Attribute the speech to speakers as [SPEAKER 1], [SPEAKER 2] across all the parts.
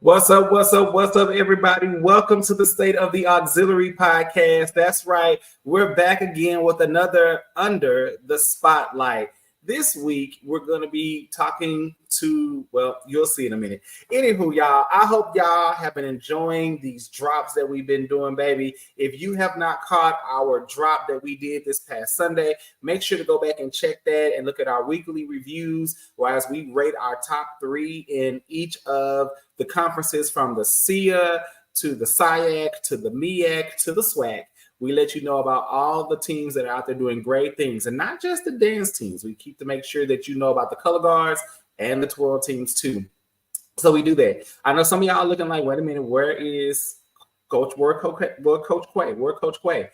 [SPEAKER 1] What's up, everybody? Welcome to the State of the Auxiliary podcast. That's right. We're back again with another Under the Spotlight. This week, we're going to be talking to, well, you'll see in a minute. Anywho, y'all, I hope y'all have been enjoying these drops that we've been doing, baby. If you have not caught our drop that we did this past Sunday, make sure to go back and check that and look at our weekly reviews as we rate our top three in each of the conferences from the SIA to the SIAC to the MEAC to the SWAC. We let you know about all the teams that are out there doing great things, and not just the dance teams. We keep to make sure that you know about the color guards and the twirl teams too. So we do that. I know some of y'all are looking like, wait a minute, where Coach Quay?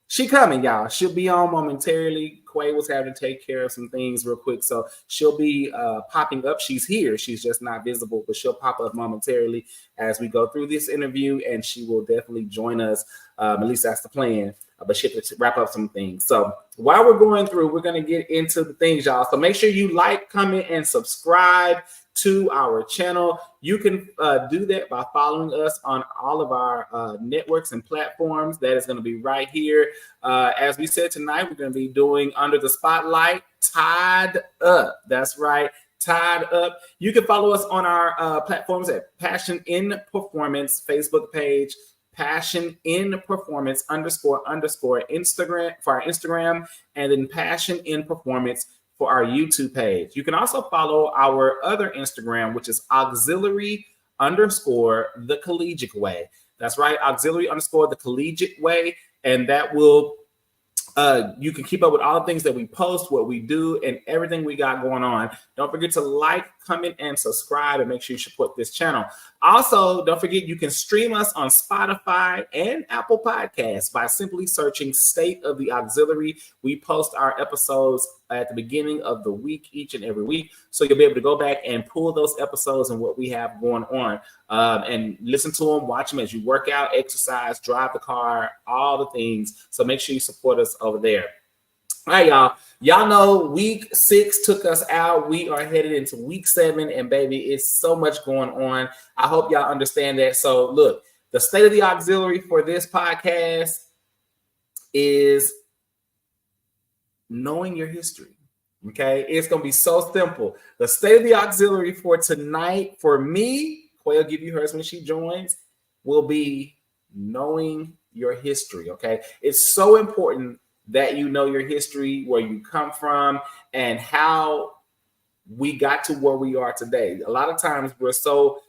[SPEAKER 1] She coming, y'all. She'll be on momentarily. Quay was having to take care of some things real quick, so she'll be popping up. She's here. She's just not visible, but she'll pop up momentarily as we go through this interview, and she will definitely join us. At least that's the plan. But she has to wrap up some things. So while we're going through, we're going to get into the things, y'all. So make sure you like, comment, and subscribe to our channel. You can do that by following us on all of our networks and platforms. That is going to be right here. As we said tonight, we're going to be doing Under the Spotlight, Tied Up. That's right, Tied Up. You can follow us on our platforms at Passion in Performance Facebook page, Passion in Performance _ Instagram for our Instagram, and then Passion in Performance for our YouTube page. You can also follow our other Instagram, which is auxiliary _ the collegiate way. That's right, auxiliary _ the collegiate way. And that will, you can keep up with all the things that we post, what we do, and everything we got going on. Don't forget to like, comment, and subscribe, and make sure you support this channel. Also, don't forget you can stream us on Spotify and Apple Podcasts by simply searching State of the Auxiliary. We post our episodes at the beginning of the week, each and every week. So you'll be able to go back and pull those episodes and what we have going on and listen to them, watch them as you work out, exercise, drive the car, all the things. So make sure you support us over there. All right, y'all. Y'all know week 6 took us out. We are headed into week 7, and baby, it's so much going on. I hope y'all understand that. So look, the State of the Auxiliary for this podcast is knowing your history. Okay, it's gonna be so simple. The State of the Auxiliary for tonight, for me, Quay will give you hers when she joins, will be knowing your history. Okay, it's so important that you know your history, where you come from, and how we got to where we are today. A lot of times we're so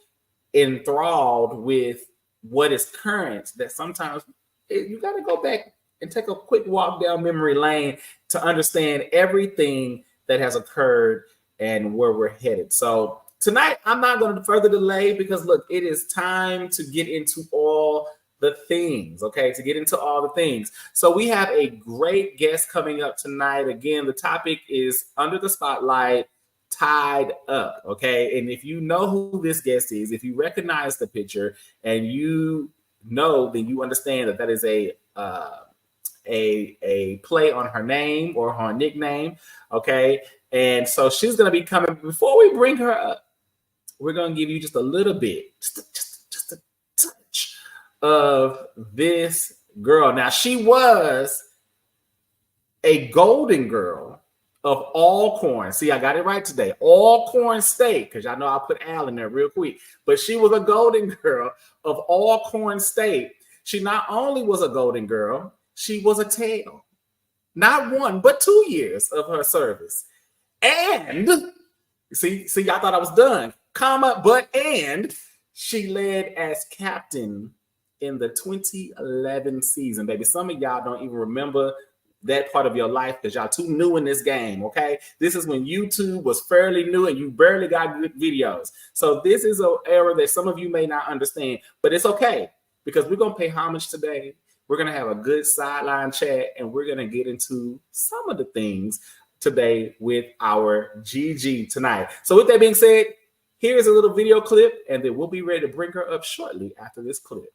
[SPEAKER 1] enthralled with what is current that sometimes you got to go back and take a quick walk down memory lane to understand everything that has occurred and where we're headed. So tonight, I'm not going to further delay, because look, it is time to get into all the things, okay, to get into all the things. So we have a great guest coming up tonight. Again, the topic is Under the Spotlight, Tied Up, okay? And if you know who this guest is, if you recognize the picture and you know, then you understand that that is a play on her name or her nickname, okay? And so she's going to be coming. Before we bring her up, we're going to give you just a little bit, just a touch of this girl. Now, she was a Golden Girl of Alcorn. See, I got it right today. Alcorn State, because y'all know I'll put Al in there real quick. But she was a Golden Girl of Alcorn State. She not only was a Golden Girl, she was a tail. Not 1, but 2 years of her service. And, see, y'all thought I was done. And she led as captain in the 2011 season, baby. Some of y'all don't even remember that part of your life because y'all too new in this game, okay? This is when YouTube was fairly new and you barely got good videos. So this is an era that some of you may not understand, but it's okay, because we're going to pay homage today. We're going to have a good sideline chat, and we're going to get into some of the things today with our GG tonight. So with that being said, here's a little video clip, and then we'll be ready to bring her up shortly after this clip.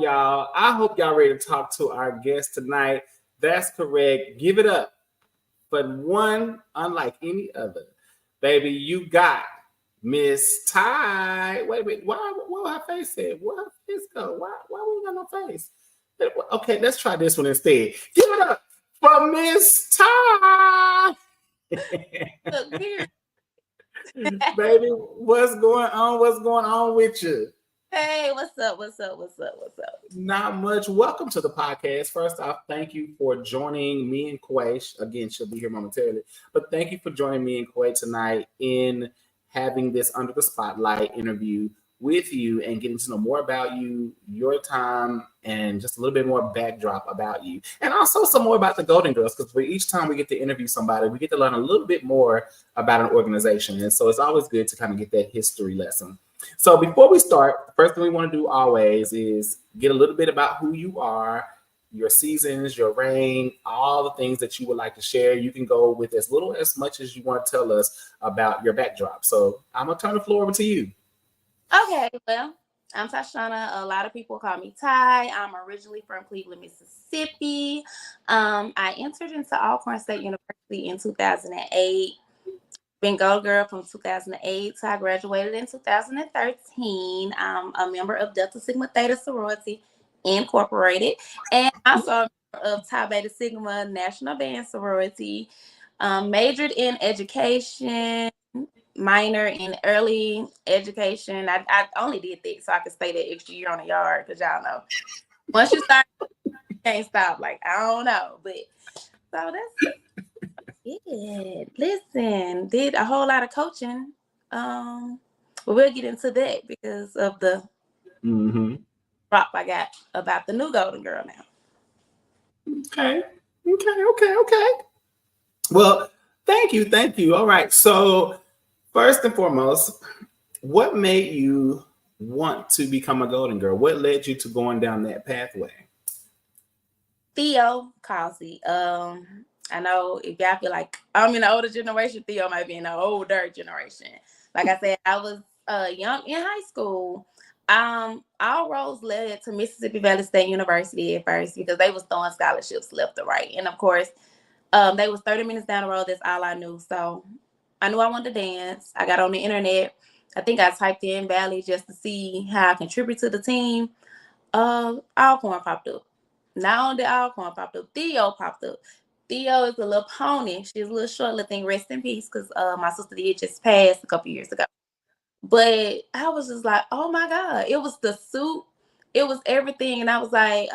[SPEAKER 1] y'all. I hope y'all ready to talk to our guest tonight. That's correct. Give it up for one unlike any other. Baby, you got Miss Ty. Wait a minute. Why her face said? Where her face go? Why we got no face? Okay, let's try this one instead. Give it up for Miss Ty. Baby, what's going on? What's going on with you?
[SPEAKER 2] Hey, what's up?
[SPEAKER 1] Not much. Welcome to the podcast. First off, thank you for joining me and Quay. Again, she'll be here momentarily. But thank you for joining me and Quay tonight in having this Under the Spotlight interview with you and getting to know more about you, your time, and just a little bit more backdrop about you. And also some more about the Golden Girls, because for each time we get to interview somebody, we get to learn a little bit more about an organization. And so it's always good to kind of get that history lesson. So before we start, the first thing we want to do always is get a little bit about who you are, your seasons, your reign, all the things that you would like to share. You can go with as little as much as you want to tell us about your backdrop. So I'm going to turn the floor over to you.
[SPEAKER 2] Okay, well, I'm Tashana. A lot of people call me Ty. I'm originally from Cleveland, Mississippi. I entered into Alcorn State University in 2008. Been Gold Girl from 2008 to I graduated in 2013. I'm a member of Delta Sigma Theta Sorority Incorporated, and also a member of Tau Beta Sigma National Band Sorority. Majored in education, minor in early education. I only did that so I could stay that extra year on the yard, because y'all know once you start, you can't stop. Like, I don't know, but so that's it. Listen, did a whole lot of coaching. But we'll get into that because of the drop I got about the new Golden Girl now.
[SPEAKER 1] Okay. Well, thank you. All right. So first and foremost, what made you want to become a Golden Girl? What led you to going down that pathway?
[SPEAKER 2] Theo Causey. I know if y'all feel like I'm in the older generation, Theo might be in the older generation. Like I said, I was young in high school. All roads led to Mississippi Valley State University at first because they was throwing scholarships left and right. And of course, they was 30 minutes down the road. That's all I knew. So I knew I wanted to dance. I got on the internet. I think I typed in Valley just to see how I contribute to the team. Alcorn popped up. Not only did Alcorn popped up, Theo popped up. Theo is a little pony. She's a little short little thing. Rest in peace, because my sister did just pass a couple years ago. But I was just like, oh my God. It was the suit. It was everything. And I was like,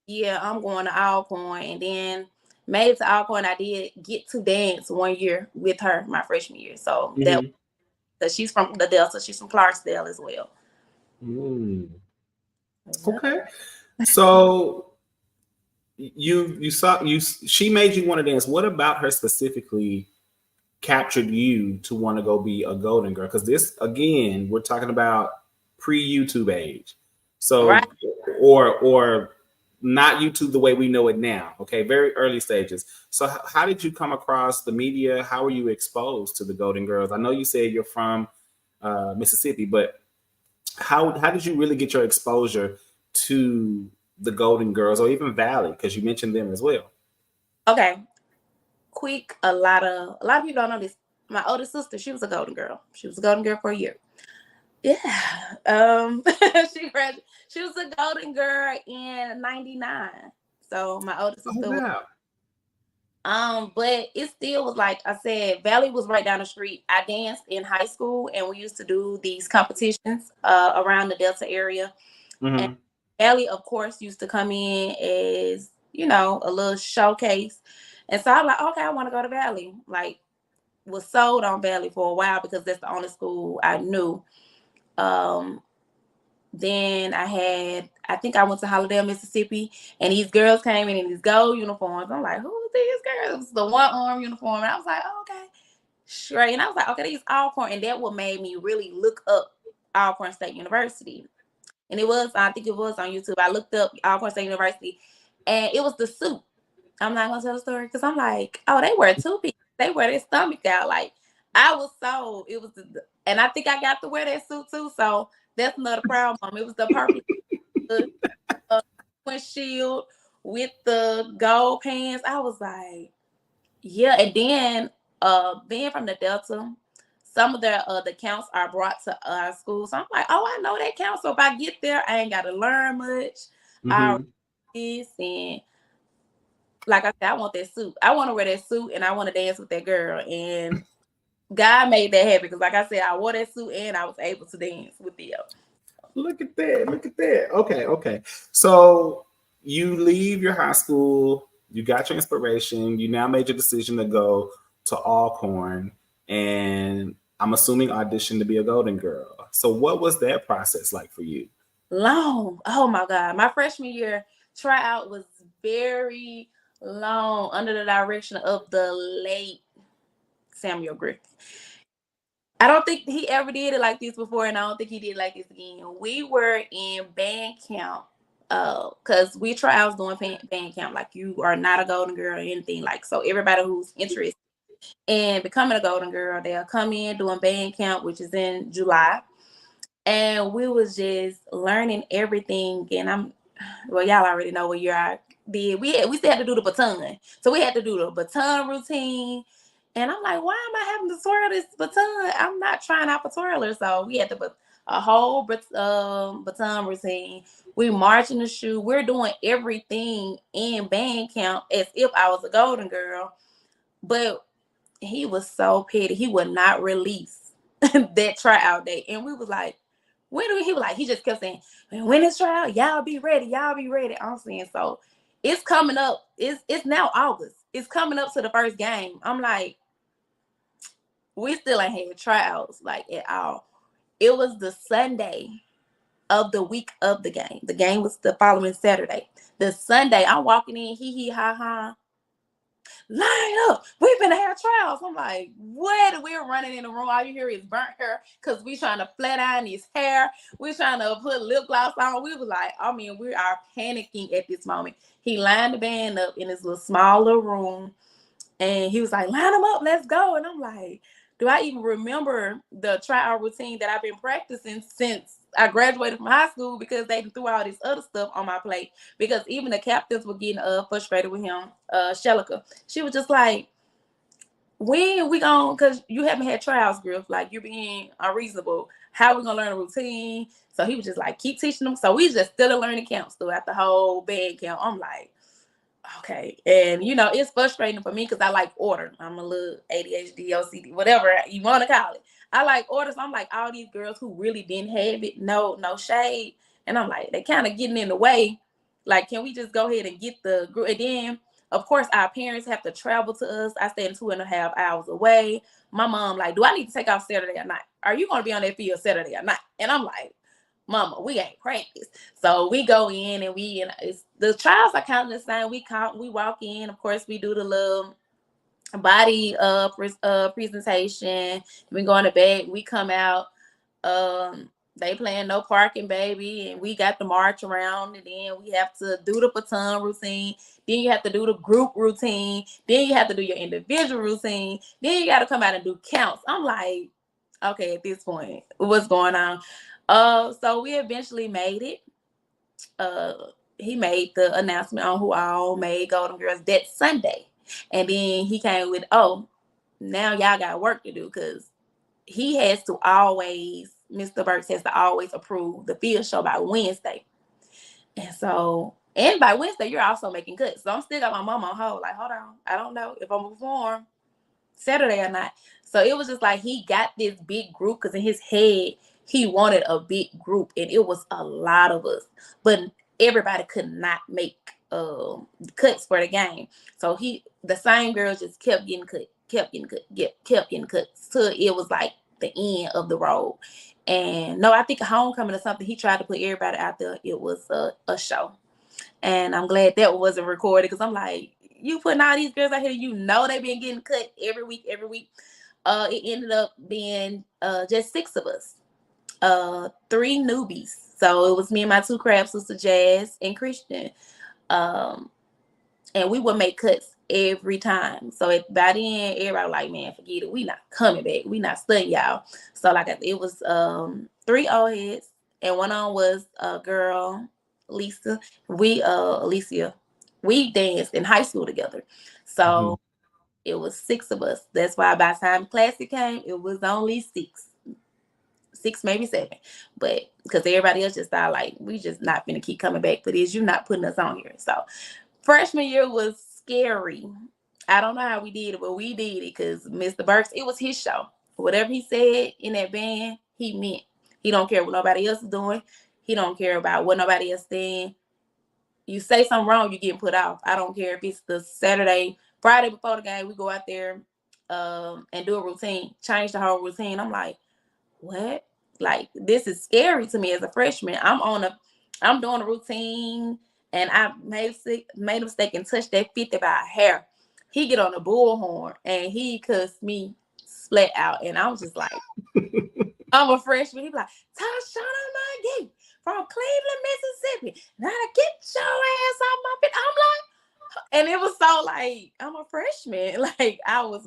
[SPEAKER 2] yeah, I'm going to Alcorn. And then made it to Alcorn. I did get to dance 1 year with her my freshman year. So that she's from the Delta. She's from Clarksdale as well.
[SPEAKER 1] Okay. So she made you want to dance. What about her specifically captured you to want to go be a Golden Girl? Because this, again, we're talking about pre-YouTube age. So right. or not YouTube the way we know it now. Okay, very early stages. So how did you come across the media? How were you exposed to the Golden Girls? I know you said you're from Mississippi, but how did you really get your exposure to the Golden Girls, or even Valley, because you mentioned them as well?
[SPEAKER 2] Okay, quick. A lot of people don't know this. My older sister, she was a Golden Girl. She was a Golden Girl for a year. Yeah. She was a Golden Girl in '99. So my older sister. But it still was, like I said, Valley was right down the street. I danced in high school, and we used to do these competitions around the Delta area. And Valley, of course, used to come in as, a little showcase. And so I'm like, okay, I want to go to Valley. Like, was sold on Valley for a while because that's the only school I knew. Then I think I went to Hollandale, Mississippi, and these girls came in these gold uniforms. I'm like, who are these girls? It was the one-arm uniform. And I was like, oh, okay, straight. And I was like, okay, these Alcorn. And that what made me really look up Alcorn State University. And I think it was on YouTube. I looked up Alcorn State University, and it was the suit. I'm not going to tell the story because I'm like, oh, they wear two-piece. They wear their stomach out. Like, I was sold. And I think I got to wear that suit too. So that's another problem. It was the purple. the windshield with the gold pants. I was like, yeah. And then being from the Delta, some of the counts are brought to our school. So I'm like, oh, I know that count. So if I get there, I ain't got to learn much. I this and like I said, I want that suit. I want to wear that suit and I want to dance with that girl. And God made that happen because, like I said, I wore that suit and I was able to dance with them.
[SPEAKER 1] Look at that. Look at that. Okay. So you leave your high school, you got your inspiration, you now made your decision to go to Alcorn, and I'm assuming audition to be a Golden Girl. So what was that process like for you?
[SPEAKER 2] Long. Oh my God. My freshman year tryout was very long under the direction of the late Samuel Griffin. I don't think he ever did it like this before, and I don't think he did it like this again. We were in band camp, because we tryouts doing band camp. Like, you are not a Golden Girl or anything. Like, so everybody who's interested in becoming a Golden Girl, they'll come in doing band camp, which is in July. And we was just learning everything. And y'all already know what year I did. We still had to do the baton. So we had to do the baton routine. And I'm like, why am I having to twirl this baton? I'm not trying out for twirler. So we had to a whole baton routine. We marching the shoe. We're doing everything in band camp as if I was a Golden Girl. But he was so petty. He would not release that tryout date. And we was like, when do he was like, he just kept saying, when it's tryout, y'all be ready. I'm saying, so it's coming up. It's now August. It's coming up to the first game. I'm like, we still ain't had tryouts like at all. It was the Sunday of the week of the game. The game was the following Saturday. The Sunday, I'm walking in, hee ha ha. Line up. We've been to have trials. I'm like, what? We're running in the room. All you hear is burnt hair because we trying to flat iron his hair. We're trying to put lip gloss on. We was like, I mean, we are panicking at this moment. He lined the band up in his little small little room. And he was like, line them up. Let's go. And I'm like, do I even remember the tryout routine that I've been practicing since I graduated from high school, because they threw all this other stuff on my plate, because even the captains were getting frustrated with him. Shelika, she was just like, when we going, because you haven't had trials, Griff, like, you're being unreasonable. How are we going to learn a routine? So he was just like, keep teaching them. So we just still learning camps throughout the whole band camp. I'm like, okay. And it's frustrating for me because I like order. I'm a little ADHD, OCD, whatever you want to call it. I like order. So I'm like, all these girls who really didn't have it, no shade. And I'm like, they kind of getting in the way. Like, can we just go ahead and get the group? And then, of course, our parents have to travel to us. I stayed 2.5 hours away. My mom, like, do I need to take off Saturday or not? Are you going to be on that field Saturday or not? And I'm like, Mama, we ain't practiced. So we go in and the trials are kind of the same. We walk in. Of course, we do the little body presentation. We go in the bag. We come out. They playing No Parking Baby, and we got to march around, and then we have to do the baton routine. Then you have to do the group routine. Then you have to do your individual routine. Then you got to come out and do counts. I'm like, okay, at this point, what's going on? So we eventually made it. He made the announcement on who all made Golden Girls that Sunday. And then he came with, oh, now y'all got work to do, because he has to always, Mr. Burks has to always approve the field show by Wednesday. And so, and by Wednesday, you're also making cuts. So I'm still got my mom on hold, like, hold on, I don't know if I'm gonna perform Saturday or not. So it was just like he got this big group, because in his head, he wanted a big group, and it was a lot of us. But everybody could not make cuts for the game. So the same girls just kept getting cut. Kept getting cut. So it was like the end of the road. And no, I think a homecoming or something, he tried to put everybody out there. It was a show. And I'm glad that wasn't recorded, because I'm like, you putting all these girls out here, they've been getting cut every week. It ended up being just 6 of us, 3 newbies. So it was me and my 2 crab sisters, Jazz and Christian. And we would make cuts every time. So by then, everybody was like, man, forget it. We not coming back. We not studying y'all. So it was 3 old heads, and one on was a girl, Lisa, Alicia, we danced in high school together. So it was 6 of us. That's why by the time Classic came, it was only 6, maybe 7. But because everybody else just thought like we just not gonna keep coming back for this. You're not putting us on here. So freshman year was scary. I don't know how we did it, but we did it because Mr. Burks, it was his show. Whatever he said in that band, he meant. He don't care what nobody else is doing. He don't care about what nobody else saying. You say something wrong, you're getting put off. I don't care if it's the Friday before the game, we go out there and do a routine, change the whole routine. I'm like, what? Like, this is scary to me as a freshman. I'm doing a routine and I made a mistake and touched that 50 by a hair. He get on the bullhorn and he cussed me flat out. And I was just like, I'm a freshman. He be like, Tashauna McGee from Cleveland, Mississippi. Now to get your ass off my feet. I'm like, and it was so like, I'm a freshman. Like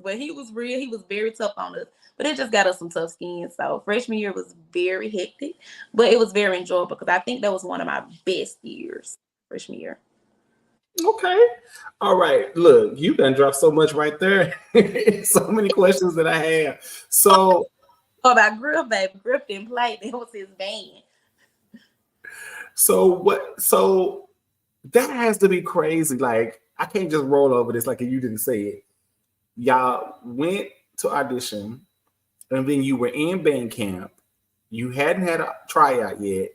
[SPEAKER 2] but he was real. He was very tough on us. But it just got us some tough skin. So freshman year was very hectic, but it was very enjoyable because I think that was one of my best years, freshman year.
[SPEAKER 1] Okay. All right. Look, you done dropped so much right there. So many questions that I have. So
[SPEAKER 2] about Griff, baby. Griff didn't play. That was his band.
[SPEAKER 1] So that has to be crazy. Like, I can't just roll over this like you didn't say it. Y'all went to audition, and then you were in band camp. You hadn't had a tryout yet.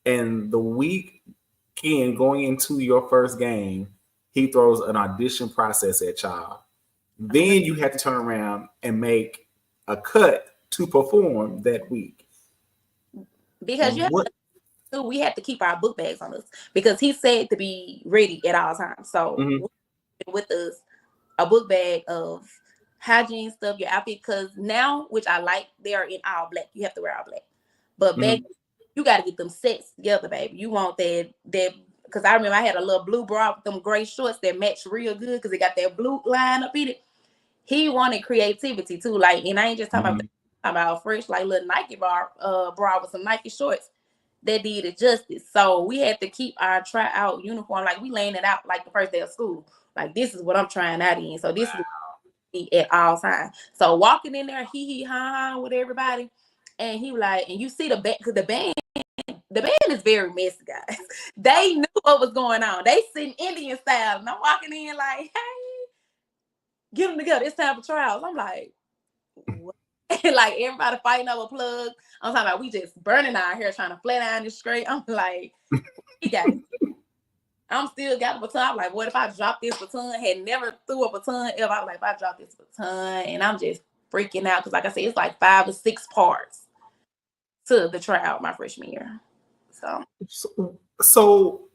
[SPEAKER 1] And the weekend going into your first game, he throws an audition process at y'all. Then you had to turn around and make a cut to perform that week.
[SPEAKER 2] Because we had to keep our book bags on us because he said to be ready at all times. So with us, a book bag of hygiene stuff, your outfit, because now, which I like, they are in all black. You have to wear all black. But back, you got to get them sets together, baby. You want that because I remember I had a little blue bra with them gray shorts that matched real good because it got that blue line up in it. He wanted creativity too. Like, and I ain't just talking about fresh, like little Nike bra with some Nike shorts that did it justice. So we had to keep our tryout uniform. Like, we laying it out like the first day of school. Like, this is what I'm trying out in. So this is at all times. So walking in there, hee ha with everybody. And he like, and you see the band, because the band is very messy, guys. They knew what was going on. They sitting Indian style. And I'm walking in like, hey, get them together. It's time for trials. I'm like, what? Like, everybody fighting over plugs. I'm talking about we just burning our hair, trying to flat iron it straight. I'm like, he got it. I'm still got the baton. I'm like, what if I drop this baton? Had never threw a baton ever. I'm like, if I drop this baton, and I'm just freaking out because, like I said, it's like 5 or 6 parts to the tryout my freshman year.
[SPEAKER 1] So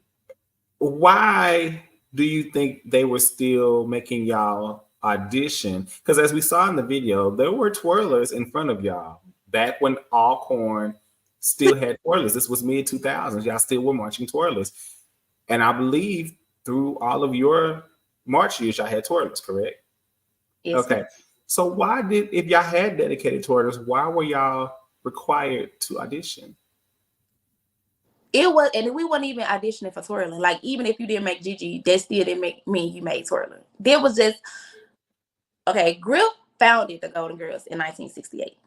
[SPEAKER 1] why do you think they were still making y'all audition? Because as we saw in the video, there were twirlers in front of y'all back when Alcorn still had twirlers. This was mid 2000s. Y'all still were marching twirlers. And I believe through all of your March years, y'all had twirlers, correct?
[SPEAKER 2] Yes.
[SPEAKER 1] Okay. So if y'all had dedicated twirlers, why were y'all required to audition?
[SPEAKER 2] It was, and we weren't even auditioning for twirling. Like, even if you didn't make Gigi, that still didn't mean you made twirling. There was just, okay, Griff founded the Golden Girls in 1968.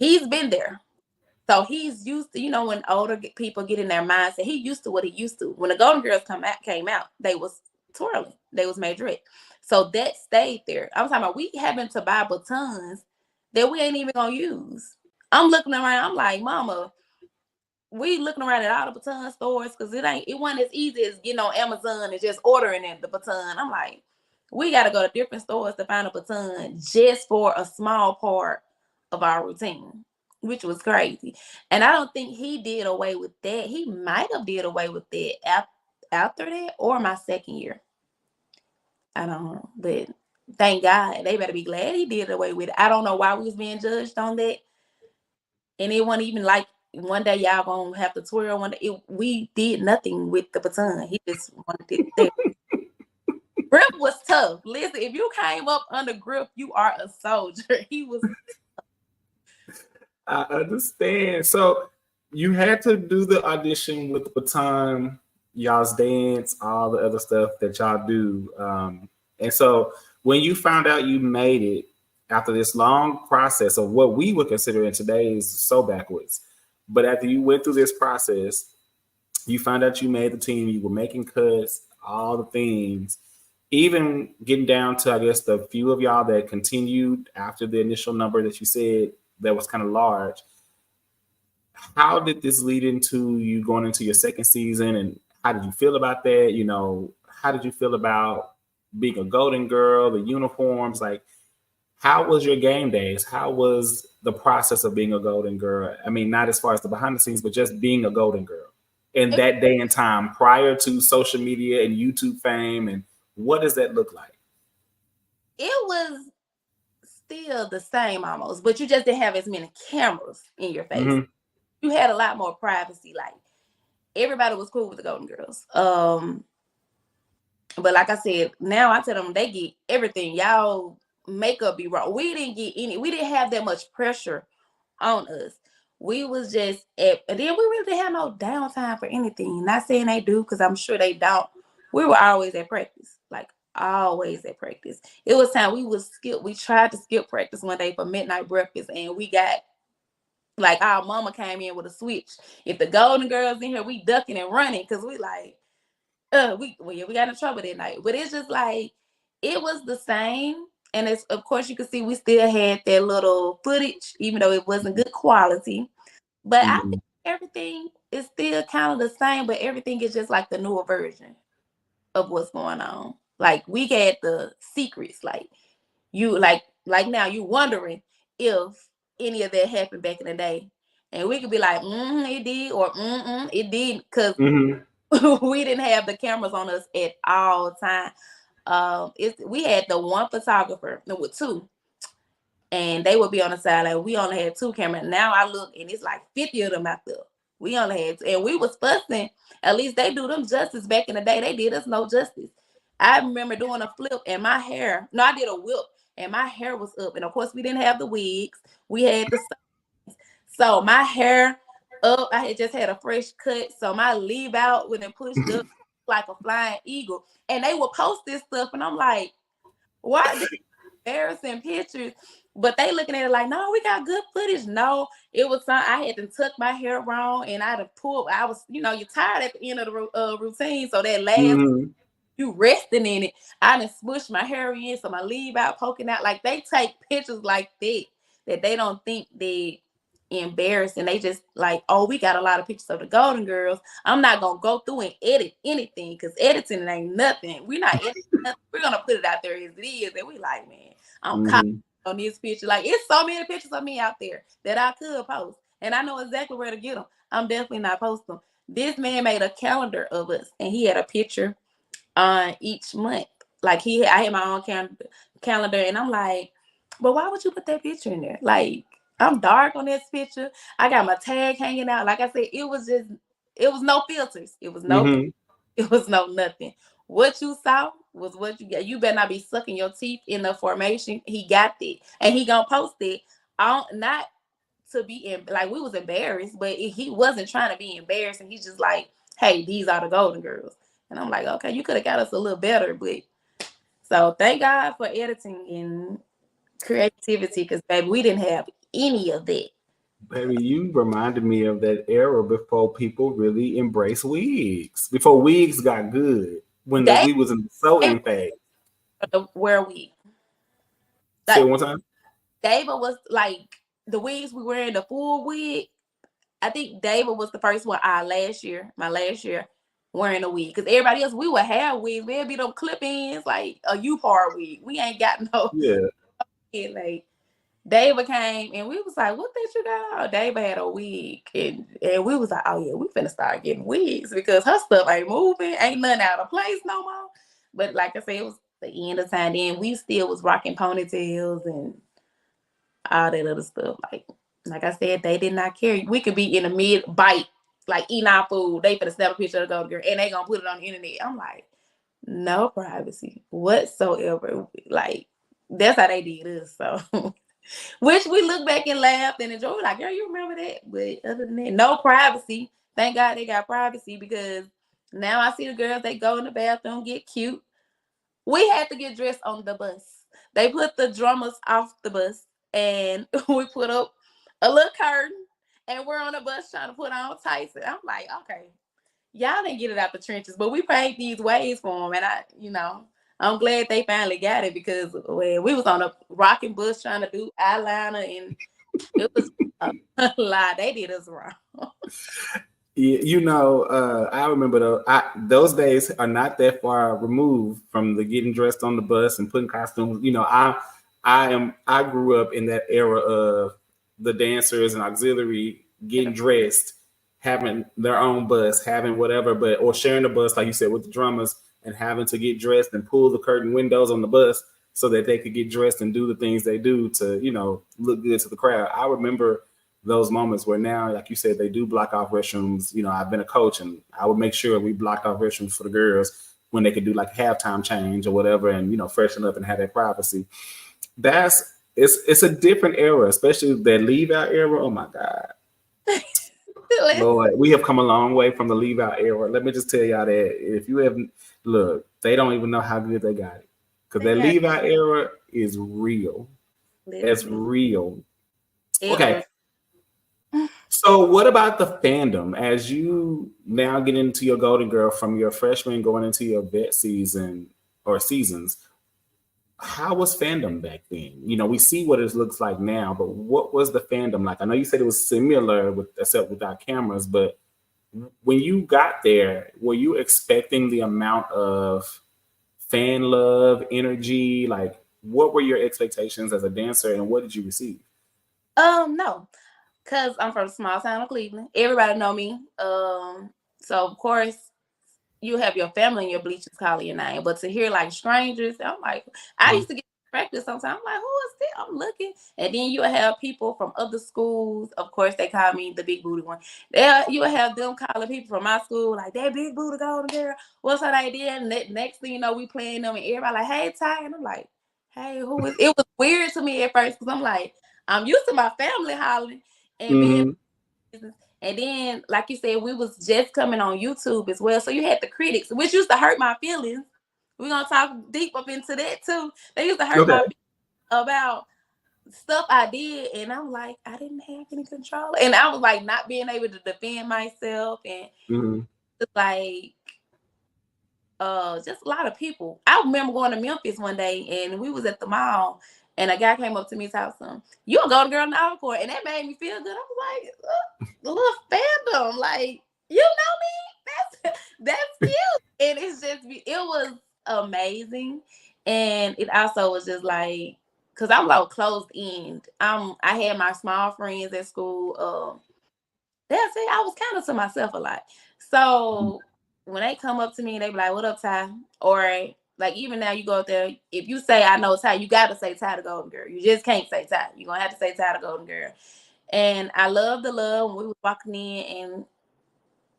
[SPEAKER 2] He's been there. So he's used to, when older people get in their mindset, he used to what he used to. When the Golden Girls came out, they was twirling. They was majorette. So that stayed there. I'm talking about we having to buy batons that we ain't even gonna use. I'm looking around, I'm like, Mama, we looking around at all the baton stores because it wasn't as easy as getting on Amazon and just ordering the baton. I'm like, we got to go to different stores to find a baton just for a small part of our routine, which was crazy. And I don't think he did away with that. He might have did away with that after that or my second year. I don't know, but thank God. They better be glad he did away with it. I don't know why we was being judged on that. And it wasn't even like, one day y'all gonna have to twirl. One day we did nothing with the baton. He just wanted it there. Griff was tough. Listen, if you came up under Griff, you are a soldier. He was.
[SPEAKER 1] I understand. So you had to do the audition with the baton, y'all's dance, all the other stuff that y'all do. And so when you found out you made it after this long process of what we would consider in today's so backwards, but after you went through this process, you found out you made the team, you were making cuts, all the things, even getting down to, I guess, the few of y'all that continued after the initial number that you said that was kind of large. How did this lead into you going into your second season, and how did you feel about that? You know, how did you feel about being a golden girl, the uniforms? Like, how was your game days? How was the process of being a golden girl? I mean, not as far as the behind the scenes, but just being a golden girl in
[SPEAKER 2] It,
[SPEAKER 1] that day and time prior to social media and YouTube fame. And what does that look like?
[SPEAKER 2] it was still the same almost, but you just didn't have as many cameras in your face.
[SPEAKER 1] Mm-hmm.
[SPEAKER 2] You had a lot more privacy. Like everybody was cool with the Golden Girls. But like I said, now I tell them they get everything. Y'all makeup be wrong. We didn't get any. We didn't have that much pressure on us. We was just and then we really didn't have no downtime for anything. Not saying they do, because I'm sure they don't. We were always at practice, like always at practice. It was time we would skip. We tried to skip practice one day for midnight breakfast, and we got like our mama came in with a switch. If the Golden Girls in here, we ducking and running because we like, we got in trouble that night. But it's just like it was the same. And it's, of course, you can see we still had that little footage, even though it wasn't good quality. But I
[SPEAKER 1] Mm-hmm.
[SPEAKER 2] think everything is still kind of the same, but everything is just like the newer version of what's going on. Like we had the secrets, like you like now you wondering if any of that happened back in the day. And we could be like, it did, or it did, because
[SPEAKER 1] Mm-hmm.
[SPEAKER 2] we didn't have the cameras on us at all time. We had the one photographer, no, with two, and they would be on the side. Like we only had two cameras. Now I look and it's like 50 of them out there. We only had two, and we was fussing. At least they do them justice back in the day. They did us no justice. I remember doing a flip and my hair. No, I did a whip and my hair was up. And of course, we didn't have the wigs. We had the so my hair up. I had just had a fresh cut, so my leave out when it pushed up like a flying eagle. And they would post this stuff, and I'm like, why? This embarrassing pictures. But they looking at it like, no, we got good footage. No, it was some, I had to tuck my hair wrong, and I'd have pulled. I was, you're tired at the end of the routine, so that last
[SPEAKER 1] Mm-hmm.
[SPEAKER 2] you resting in it, I done smushed my hair in, so my leave out poking out. Like they take pictures like that they don't think they embarrassing. They just like, oh, we got a lot of pictures of the Golden Girls. I'm not gonna go through and edit anything because editing it ain't nothing. We're not editing nothing. We're gonna put it out there as it is. And we like, man, I'm caught
[SPEAKER 1] Mm-hmm.
[SPEAKER 2] on this picture. Like it's so many pictures of me out there that I could post, and I know exactly where to get them. I'm definitely not posting them. This man made a calendar of us, and he had a picture on each month. Like I had my own calendar, and I'm like, but why would you put that picture in there? Like I'm dark on this picture. I got my tag hanging out. Like I said, it was no filters. It was no,
[SPEAKER 1] Mm-hmm.
[SPEAKER 2] it was no nothing. What you saw was what you got. You better not be sucking your teeth in the formation. He got it, and he gonna post it. Not to be in, like we was embarrassed, but he wasn't trying to be embarrassed, and he's just like, hey, these are the Golden Girls. And I'm like, okay, you could have got us a little better, but so thank God for editing and creativity, because baby, we didn't have any of that.
[SPEAKER 1] Baby, you reminded me of that era before people really embraced wigs. Before wigs got good. When
[SPEAKER 2] They
[SPEAKER 1] we was in the so in phase.
[SPEAKER 2] where we
[SPEAKER 1] Say
[SPEAKER 2] like
[SPEAKER 1] it one time.
[SPEAKER 2] David was like the wigs we wearing, the full wig. I think David was the first one. My last year, wearing a wig, because everybody else we would have wigs. We'd be them clip-ins like a U-Par wig. We ain't got no
[SPEAKER 1] Yeah.
[SPEAKER 2] like. David came and we was like, what that you got? Oh, David had a wig. And we was like, oh yeah, we finna start getting wigs because her stuff ain't moving. Ain't nothing out of place no more. But like I said, it was the end of time. Then we still was rocking ponytails and all that other stuff. Like I said, they did not care. We could be in a mid bite, like eating our food. They finna snap a picture of the Golden Girl and they gonna put it on the internet. I'm like, no privacy whatsoever. Like, that's how they did us. So Which we look back and laughed and enjoy. We're like, girl, you remember that? But other than that, no privacy. Thank God they got privacy because now I see the girls, they go in the bathroom, get cute. We had to get dressed on the bus. They put the drummers off the bus and we put up a little curtain and we're on the bus trying to put on tights. And I'm like, okay, y'all didn't get it out the trenches, but we paid these ways for them. And I'm glad they finally got it because when we was on a rocking bus trying to do eyeliner and it was a lie. They did us wrong.
[SPEAKER 1] I remember those days are not that far removed from the getting dressed on the bus and putting costumes. I grew up in that era of the dancers and auxiliary getting dressed, having their own bus, having whatever, or sharing the bus, like you said, with the drummers and having to get dressed and pull the curtain windows on the bus so that they could get dressed and do the things they do to, look good to the crowd. I remember those moments where now, like you said, they do block off restrooms. I've been a coach and I would make sure we blocked off restrooms for the girls when they could do like halftime change or whatever and, freshen up and have that privacy. It's a different era, especially that leave out era. Oh my God. Lord, we have come a long way from the leave out era. Let me just tell y'all that if you have look, they don't even know how good they got it. Because that leave out era is real. It's real. Okay. So what about the fandom as you now get into your Golden Girl from your freshman going into your vet season or seasons? How was fandom back then? We see what it looks like now, but what was the fandom like? I know you said it was similar except without cameras, but when you got there, were you expecting the amount of fan love, energy? Like, what were your expectations as a dancer and what did you receive?
[SPEAKER 2] No. Because I'm from a small town of Cleveland. Everybody know me. So, of course, you have your family and your bleachers calling your name. But to hear, like, strangers, I'm like, I used to get distracted sometimes. I'm like, who is this? I'm looking. And then you have people from other schools. Of course, they call me the big booty one. You would have them calling people from my school, like, that big booty Golden Girl. What's her idea? And next thing you know, we playing them. And everybody like, hey, Ty. And I'm like, hey, who is it? Was weird to me at first because I'm like, I'm used to my family hollering. And being and then, like you said, we was just coming on YouTube as well. So you had the critics, which used to hurt my feelings. We're gonna talk deep up into that too. They used to hurt my feelings about stuff I did, and I'm like, I didn't have any control. And I was like not being able to defend myself and just like just a lot of people. I remember going to Memphis one day and we was at the mall. And a guy came up to me and talked to him, you a Golden Girl in the encore. And that made me feel good. I was like, the little fandom. Like, you know me? That's cute. And it was amazing. And it also was just like, because I'm like closed end. I had my small friends at school. That's it. I was kind of to myself a lot. So when they come up to me, they be like, what up, Ty? Or like even now you go up there, if you say I know Ty, you got to say Ty the Golden Girl. You just can't say Ty. You're going to have to say Ty the Golden Girl. And I love the love when we were walking in, and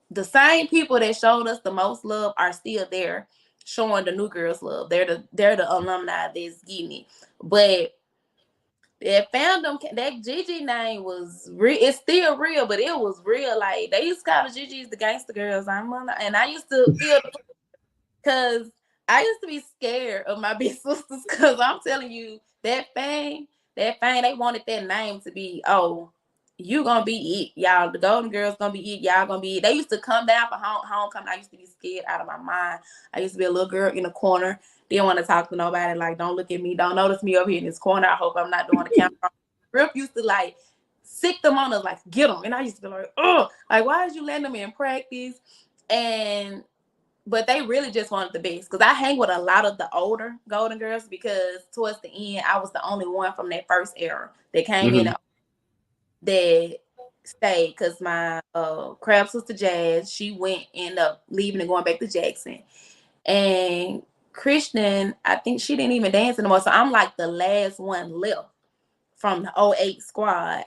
[SPEAKER 2] the same people that showed us the most love are still there showing the new girls love. They're the alumni that's getting it. But that fandom, that Gigi name was real. It's still real, but it was real. Like they used to call the Gigi's the gangster girls. And I used to feel because I used to be scared of my big sisters because I'm telling you, that fame, they wanted that name to be, oh, you gonna be it, y'all. The Golden Girls gonna be it, y'all gonna be it. They used to come down for homecoming. I used to be scared out of my mind. I used to be a little girl in the corner, didn't want to talk to nobody. Like, don't look at me, don't notice me over here in this corner. I hope I'm not doing the camera. Rip used to like sick them on us, like get them, and I used to be like, oh, like why did you let them in practice? But they really just wanted the best because I hang with a lot of the older Golden Girls because towards the end, I was the only one from that first era that came in that stayed because my crab sister Jazz, she ended up leaving and going back to Jackson. And Christian, I think she didn't even dance anymore. So I'm like the last one left from the 08 squad.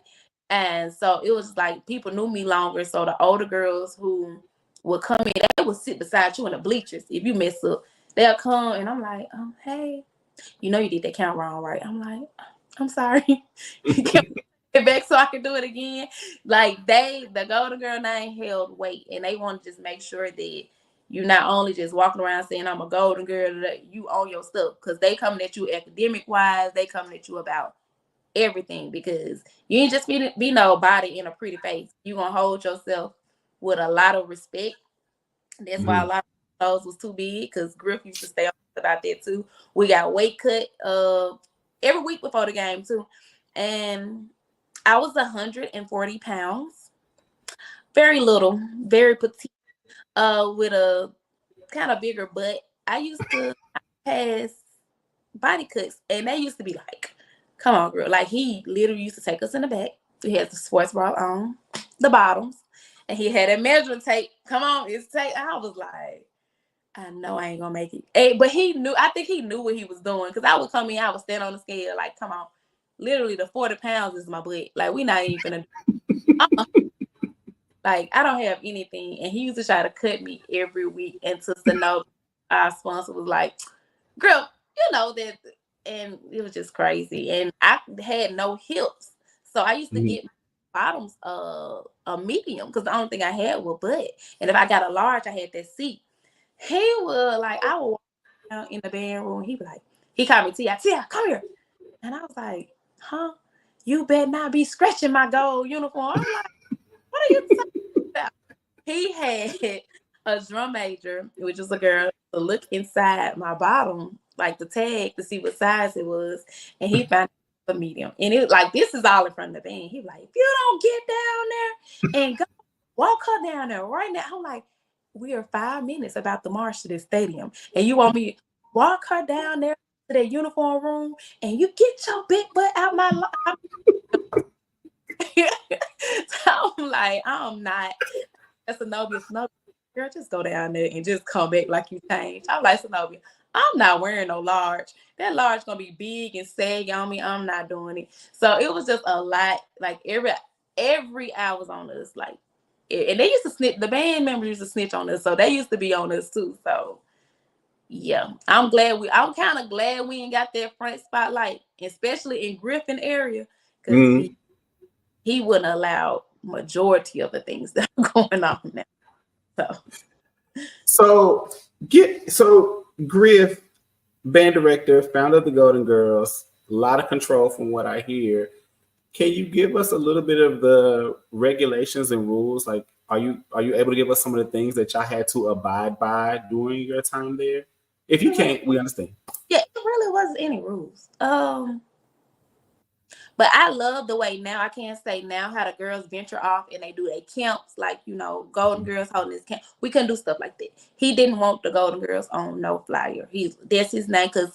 [SPEAKER 2] And so it was like people knew me longer. So the older girls who would come in, they would sit beside you in the bleachers. If you mess up, they'll come and I'm like, oh, hey, you know you did that count wrong, right? I'm like, I'm sorry. Can we get back so I can do it again? Like the Golden Girl name held weight, and they want to just make sure that you not only just walking around saying I'm a Golden Girl, that you own your stuff, because they coming at you academic wise, they coming at you about everything, because you ain't just be nobody in a pretty face. You gonna hold yourself with a lot of respect. That's why a lot of those was too big, because Griff used to stay on about that too. We got weight cut every week before the game too. And I was 140 pounds, very little, very petite, with a kind of bigger butt. I used to pass body cuts, and they used to be like, come on, girl. Like, he literally used to take us in the back. He had the sports bra on, the bottoms, and he had a measuring tape. Come on, it's tape. I was like, I know I ain't gonna make it. Hey, but he knew, I think he knew what he was doing, because I would come in, I would stand on the scale, like, come on. Literally, the 40 pounds is my butt. Like, we not even gonna like, I don't have anything. And he used to try to cut me every week. And Sister No, our sponsor, was like, girl, you know that. And it was just crazy. And I had no hips. So I used to get bottoms a medium, because the only thing I had was butt. And if I got a large, I had that seat. He would, like, I would walk down in the bedroom. He'd be like, he called me Tia, come here. And I was like, huh? You better not be scratching my gold uniform. I'm like, what are you talking about? He had a drum major, which was a girl, to look inside my bottom, like the tag, to see what size it was. And he found a medium. And it was like, this is all in front of the band. He was like, if you don't get down there and go walk her down there right now. I'm like, we are 5 minutes about to march to this stadium. And you want me to walk her down there to that uniform room, and you get your big butt out my life. So I'm like, I'm not. That's Zenobia. Girl, just go down there and just come back like you changed. I'm like, Zenobia, I'm not wearing no large. That large gonna be big and saggy on me. I'm not doing it. So it was just a lot. Like every hour was on us. Like, and they used to snitch. The band members used to snitch on us, so they used to be on us too. So yeah, I'm kind of glad we ain't got that front spotlight, especially in Griffin area, because he wouldn't allow majority of the things that are going on now.
[SPEAKER 1] So Griff, band director, founder of the Golden Girls, a lot of control from what I hear. Can you give us a little bit of the regulations and rules? Like, are you able to give us some of the things that y'all had to abide by during your time there? If you can't, we understand.
[SPEAKER 2] Yeah, it really wasn't any rules. But I love the way now, I can't say now, how the girls venture off and they do their camps, like, you know, Golden Girls holding this camp. We couldn't do stuff like that. He didn't want the Golden Girls on no flyer. That's his name, because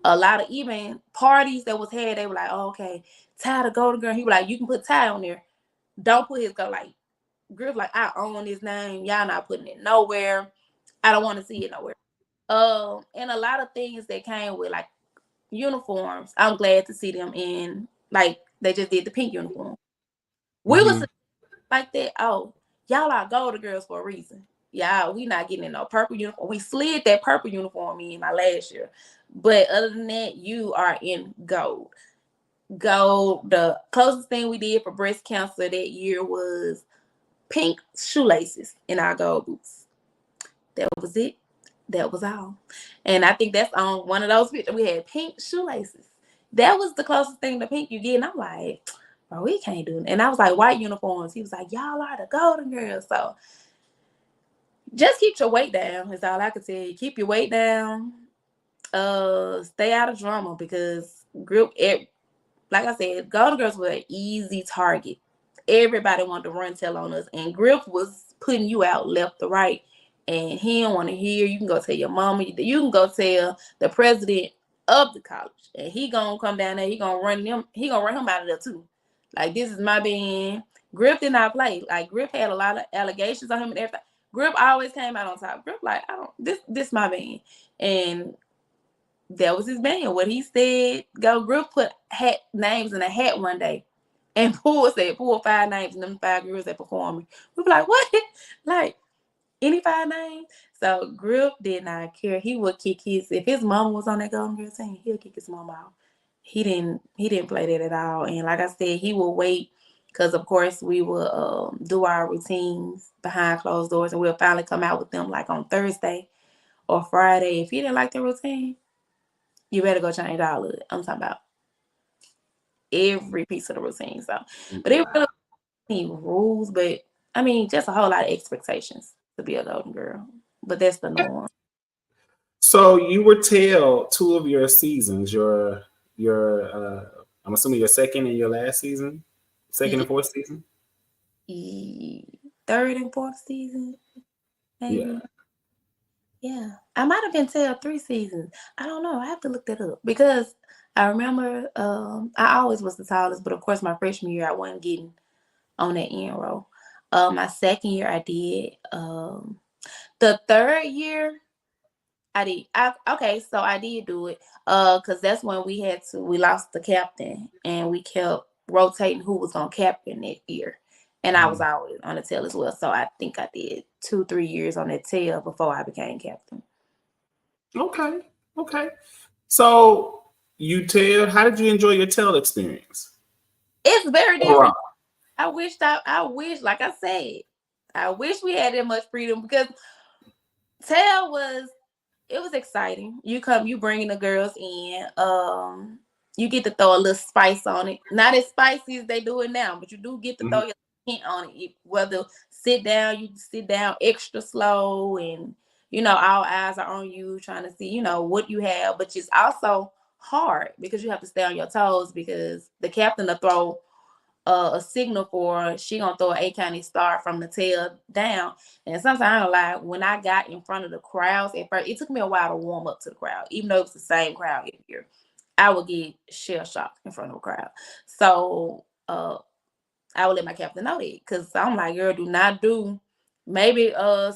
[SPEAKER 2] a lot of even parties that was had, they were like, oh, okay, Ty the Golden Girl. He was like, you can put Ty on there. Don't put his go. Like, Griff, like, I own his name. Y'all not putting it nowhere. I don't want to see it nowhere. And a lot of things that came with, like, uniforms, I'm glad to see them in. Like, they just did the pink uniform. We was like that. Oh, y'all are Golden Girls for a reason. Yeah, we not getting in no purple uniform. We slid that purple uniform in my last year. But other than that, you are in gold. Gold. The closest thing we did for breast cancer that year was pink shoelaces in our gold boots. That was it. That was all. And I think that's on one of those pictures. We had pink shoelaces. That was the closest thing to pink you get. And I'm like, bro, we can't do it. And I was like, white uniforms. He was like, y'all are the Golden Girls. So just keep your weight down is all I can tell you. Keep your weight down. Stay out of drama, because like I said, Golden Girls were an easy target. Everybody wanted to run tell on us. And Griff was putting you out left to right. And he don't want to hear. You can go tell your mama. You can go tell the president of the college, and he gonna come down there. He gonna run him. He gonna run him out of there too. Like, this is my band. Griff did not play. Like, Griff had a lot of allegations on him and everything. Griff always came out on top. Griff like, I don't. This my band, and that was his band. What he said. Go. Griff put names in a hat one day, and pull 5 names, and them 5 girls that performing. We were like, what? Like, any 5 names? So Griff did not care. He would kick if his mama was on that Golden Girl team, he'll kick his mama out. he didn't play that at all. And like I said, he will wait because of course we will do our routines behind closed doors, and we'll finally come out with them like on Thursday or Friday. If you didn't like the routine, you better go change all of it. I'm talking about every piece of the routine. So, but it
[SPEAKER 1] Wow.
[SPEAKER 2] really any rules, but I mean, just a whole lot of expectations to be a golden girl. But that's the norm.
[SPEAKER 1] So you were tail two of your seasons. I'm assuming your second and your last season, second
[SPEAKER 2] Yeah,
[SPEAKER 1] and fourth season.
[SPEAKER 2] third and fourth season,
[SPEAKER 1] Yeah.
[SPEAKER 2] maybe. Yeah, I might have been tail 3 seasons. I don't know. I have to look that up because I remember I always was the tallest, but of course my freshman year I wasn't getting on that end row. My second year I did. The third year I did. Okay, so I did do it. Cause that's when we lost the captain and we kept rotating who was gonna captain that year. And I was
[SPEAKER 1] Mhm.
[SPEAKER 2] always on the tail as well. So I think I did 2, 3 years on that tail before I became captain.
[SPEAKER 1] Okay. Okay. So you tail. How did you enjoy your tail experience
[SPEAKER 2] It's very
[SPEAKER 1] overall?
[SPEAKER 2] different. I wish, like I said, I wish we had that much freedom because tail was it was exciting. You bringing the girls in. You get to throw a little spice on it. Not as spicy as they do it now, but you do get to throw
[SPEAKER 1] Mhm.
[SPEAKER 2] your hint on it. Whether you sit down extra slow, and all eyes are on you, trying to see what you have. But it's also hard because you have to stay on your toes because the captain will throw a signal for she gonna throw an A County star from the tail down. And sometimes I don't lie, when I got in front of the crowds at first, it took me a while to warm up to the crowd, even though it's the same crowd every year. I would get shell shocked in front of a crowd. So I would let my captain know that because I'm like, girl, do not do maybe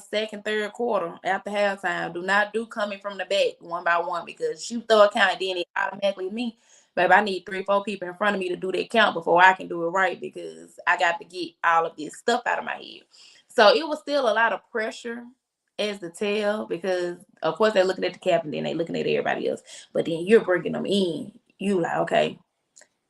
[SPEAKER 2] second, third quarter after halftime. Do not do coming from the back one by one because you throw a count, then it automatically me. Baby, I need 3, 4 people in front of me to do that count before I can do it right because I got to get all of this stuff out of my head. So it was still a lot of pressure as the tail because of course they're looking at the captain, then they looking at everybody else. But then you're bringing them in. You like, okay,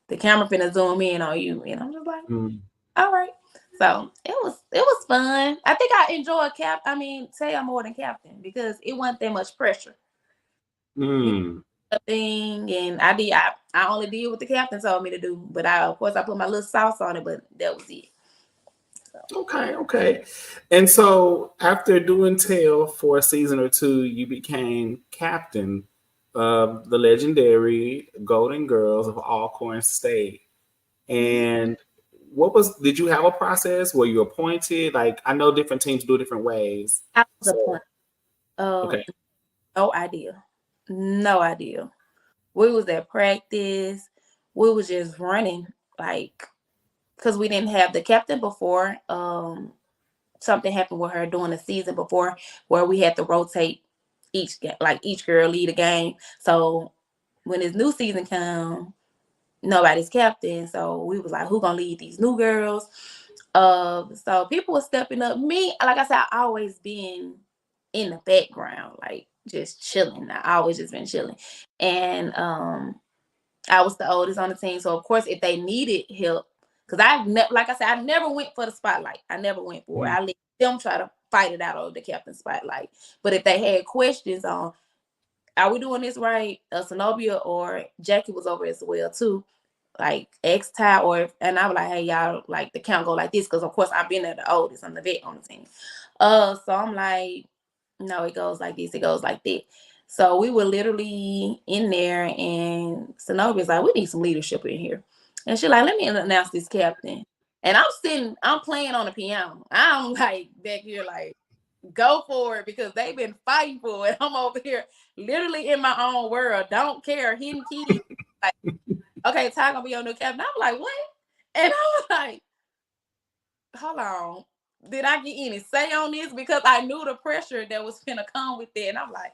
[SPEAKER 2] the camera finna zoom in on you. And I'm just like,
[SPEAKER 1] Mhm.
[SPEAKER 2] all right. So it was fun. I think I enjoyed tail more than captain because it wasn't that much pressure. You
[SPEAKER 1] Mm.
[SPEAKER 2] know, thing and I only did what the captain told me to do. But of course I put my little sauce on it, but that was it. So
[SPEAKER 1] Okay, okay. And so after doing tail for a season or two, you became captain of the legendary Golden Girls of Alcorn State.
[SPEAKER 2] mhm.
[SPEAKER 1] And did you have a process? Were you appointed? Like, I know different teams do different ways.
[SPEAKER 2] I was a point.
[SPEAKER 1] So,
[SPEAKER 2] Uh
[SPEAKER 1] okay.
[SPEAKER 2] no idea. No idea. We was at practice. We was just running like because we didn't have the captain before. Something happened with her during the season before where we had to rotate each girl lead a game. So when this new season come, nobody's captain. So we was like, who gonna lead these new girls? So people were stepping up. Me, like I said, I always been in the background, like just chilling. I always just been chilling. And I was the oldest on the team, so of course, if they needed help, because like I said, I never went for the spotlight. I never went for it.
[SPEAKER 1] Mhm.
[SPEAKER 2] I let them try to fight it out of the captain spotlight. But if they had questions on, are we doing this right? Zenobia or Jackie was over as well too. Like X Ty and I was like, hey y'all, like the count go like this because of course I've been at the oldest. I'm the vet on the team. So I'm like, no, it goes like this, it goes like that. So we were literally in there, and Zenobia's like, we need some leadership in here. And she's like, let me announce this captain. And I'm playing on the piano. I'm like back here, like, go for it because they've been fighting for it. I'm over here literally in my own world. Don't care, hidden key. Like, okay, Ty gonna be your new captain. I'm like, what? And I was like, hold on, did I get any say on this? Because I knew the pressure that was gonna come with it. And I'm like,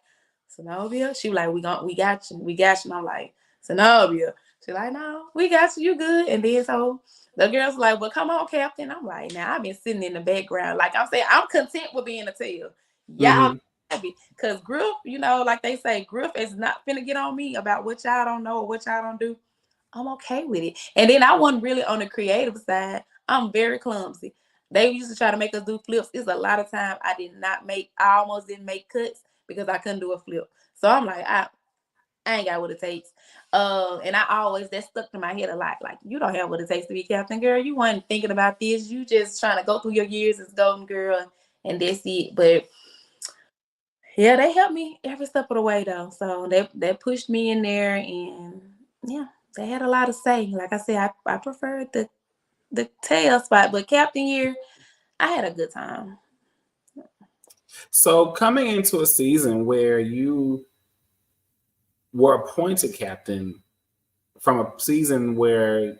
[SPEAKER 2] Zenobia? She was like, we got you. We got you. And I'm like, Zenobia. She's like, no, we got you. You good. And then so the girl's like, well, come on, Captain. I'm like, now I've been sitting in the background. Like I'm saying, I'm content with being a tail. Y'all
[SPEAKER 1] Mhm.
[SPEAKER 2] happy. Cause Griff, like they say, Griff is not finna get on me about what y'all don't know or what y'all don't do. I'm okay with it. And then I wasn't really on the creative side. I'm very clumsy. They used to try to make us do flips. It's a lot of time I almost didn't make cuts because I couldn't do a flip. So I'm like, I ain't got what it takes. And I always, that stuck to my head a lot. Like, you don't have what it takes to be captain, girl. You weren't thinking about this. You just trying to go through your years as golden girl, and that's it. But yeah, they helped me every step of the way though. So they pushed me in there, and yeah, they had a lot to say. Like I said, I preferred the tail spot, but captain year, I had a good time.
[SPEAKER 1] So coming into a season where you were appointed captain from a season where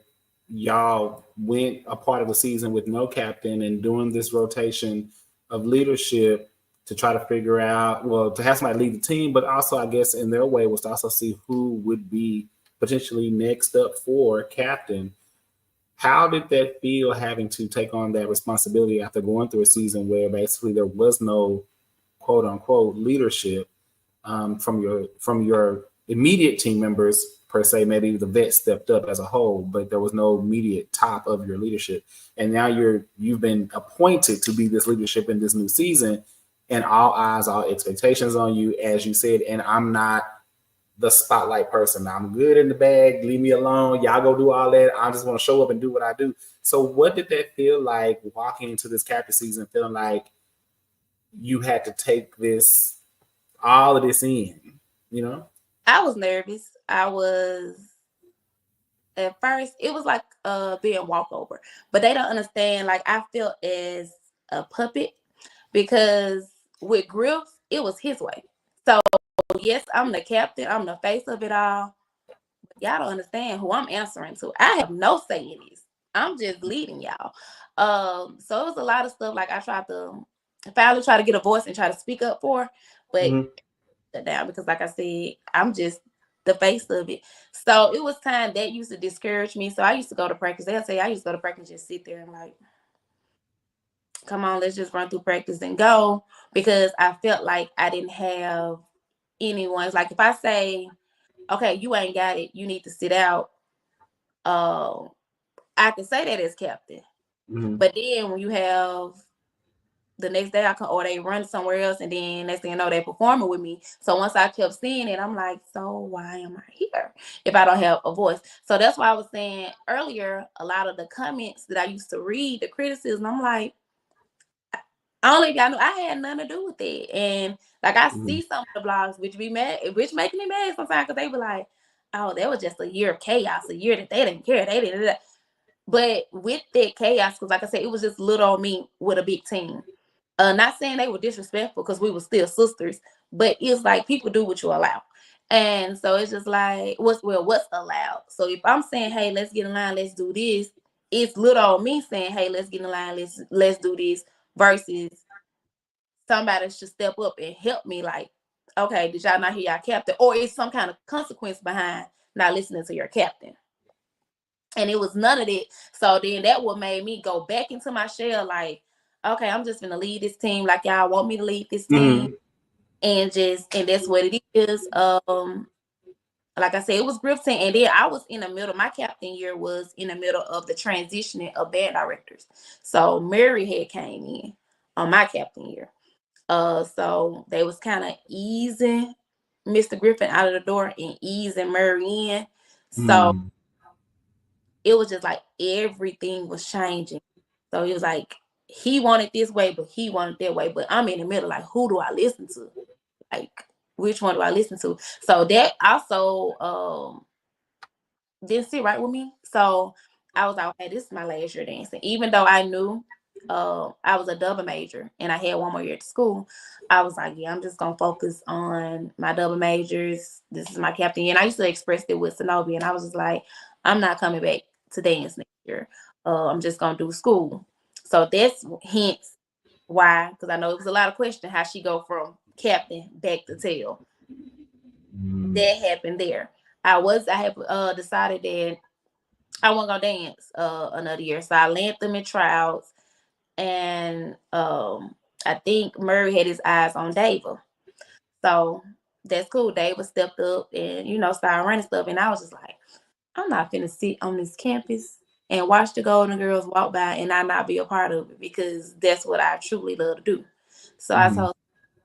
[SPEAKER 1] y'all went a part of the season with no captain and doing this rotation of leadership to try to figure out, well, to have somebody lead the team, but also, I guess, in their way was to also see who would be potentially next up for captain. How did that feel having to take on that responsibility after going through a season where basically there was no quote unquote leadership from your immediate team members per se? Maybe the vets stepped up as a whole, but there was no immediate top of your leadership. And now you've been appointed to be this leadership in this new season, and all eyes, all expectations on you, as you said. And I'm not the spotlight person. I'm good in the bag. Leave me alone. Y'all go do all that. I just want to show up and do what I do. So, what did that feel like walking into this captain season, feeling like you had to take all of this in? You know,
[SPEAKER 2] I was nervous. I was At first it was like being walkover, but they don't understand. Like, I felt as a puppet because with Griff, it was his way. So yes, I'm the captain, I'm the face of it all. Y'all don't understand who I'm answering to. I have no say in this. I'm just leading y'all. So it was a lot of stuff. Like, I tried to finally try to get a voice and try to speak up for, but down because, like I said, I'm just the face of it. So it was time that used to discourage me. So I used to go to practice. They'll say I used to go to practice and just sit there and like, come on, let's just run through practice and go, because I felt like I didn't have anyone. It's like, if I say, okay, you ain't got it, you need to sit out, I can say that as captain. But then when you have the next day, or they run somewhere else, and then next thing you know, they performing with me. So once I kept seeing it, I'm like, so why am I here if I don't have a voice? So that's why I was saying earlier, a lot of the comments that I used to read, the criticism, I'm like, I don't think I knew I had nothing to do with it. And like, I see some of the blogs which make me mad sometimes, because they be like, oh, that was just a year of chaos, a year that they didn't care, they didn't. But with that chaos, because like I said, it was just little on me with a big team. Not saying they were disrespectful, because we were still sisters, but it's like, people do what you allow. And so it's just like, what's allowed. So if I'm saying, hey, let's get in line, let's do this, it's little on me saying, hey, let's get in line, let's do this, versus somebody should step up and help me. Like, okay, did y'all not hear y'all captain? Or is some kind of consequence behind not listening to your captain? And it was none of that. So then that what made me go back into my shell, like, okay, I'm just gonna lead this team like y'all want me to lead this team. And that's what it is. Like I said, it was Grifton, and then I was in the middle. My captain year was in the middle of the transitioning of band directors. So Mary had came in on my captain year. So they was kind of easing Mr. Griffin out of the door and easing Murray in. So it was just like everything was changing. So it was like, he wanted this way, but he wanted that way. But I'm in the middle, like, who do I listen to? Like, which one do I listen to? So that also didn't sit right with me. So I was like, hey, this is my last year dancing. Even though I knew I was a double major and I had one more year at school, I was like, yeah, I'm just gonna focus on my double majors. This is my captain year. And I used to express it with Zenobia, and I was just like, I'm not coming back to dance next year. I'm just gonna do school. So that's hence why, because I know it was a lot of questions how she go from captain back to tail. That happened there. I had decided that I wasn't gonna dance another year. So I landed them in trials, and I think Murray had his eyes on Dava. So that's cool. Dava stepped up and started running stuff, and I was just like, I'm not finna sit on this campus and watch the Golden Girls walk by and I not be a part of it because that's what I truly love to do. So I
[SPEAKER 1] Mm-hmm.
[SPEAKER 2] told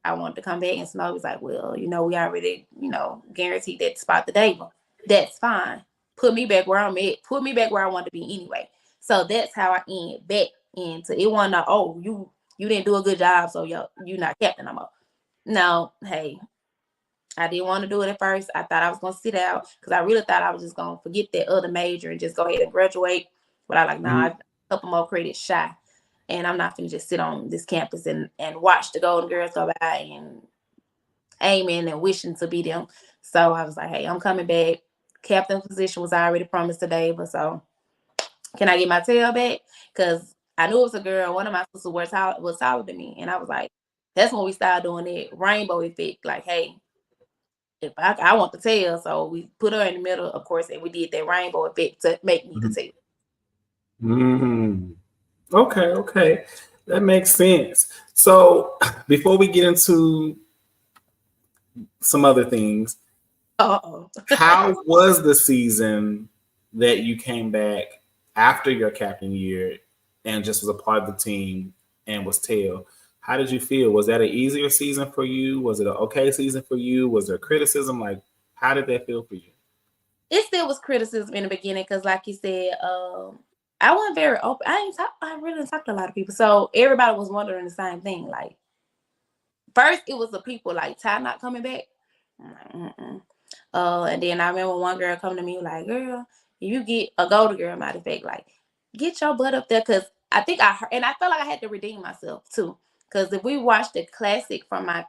[SPEAKER 2] I wanted to come back, and Snow was like, well, we already, guaranteed that spot the day. That's fine. Put me back where I'm at. Put me back where I want to be anyway. So that's how I end back into it. Wasn't like, oh, you didn't do a good job, so you not captain no more. No, hey, I didn't want to do it at first. I thought I was gonna sit out because I really thought I was just gonna forget that other major and just go ahead and graduate. But I like, no, I a couple more credits shy, and I'm not gonna just sit on this campus and watch the Golden Girls go by and aiming and wishing to be them. So I was like, hey, I'm coming back. Captain position was already promised today, but so can I get my tail back? Because I knew it was a girl. One of my sisters was taller than me, and I was like, that's when we started doing it rainbow effect. Like, hey, if I want the tail, so we put her in the middle, of course, and we did that rainbow effect to make me the tail.
[SPEAKER 1] Mm-hmm. Okay. That makes sense. So before we get into some other things,
[SPEAKER 2] Uh-oh.
[SPEAKER 1] how was the season that you came back after your captain year and just was a part of the team and was tail? How did you feel? Was that an easier season for you? Was it an okay season for you? Was there criticism? Like, how did that feel for you?
[SPEAKER 2] It still was criticism in the beginning because, like you said, I wasn't very open. I really didn't talk to a lot of people, so everybody was wondering the same thing. Like, first, it was the people like Ty not coming back. I'm like, mm-mm. And then I remember one girl coming to me like, "Girl, you get a Golden Girl, matter of fact, like, get your butt up there." Because I think I heard, and I felt like I had to redeem myself too. Because if we watched the classic from my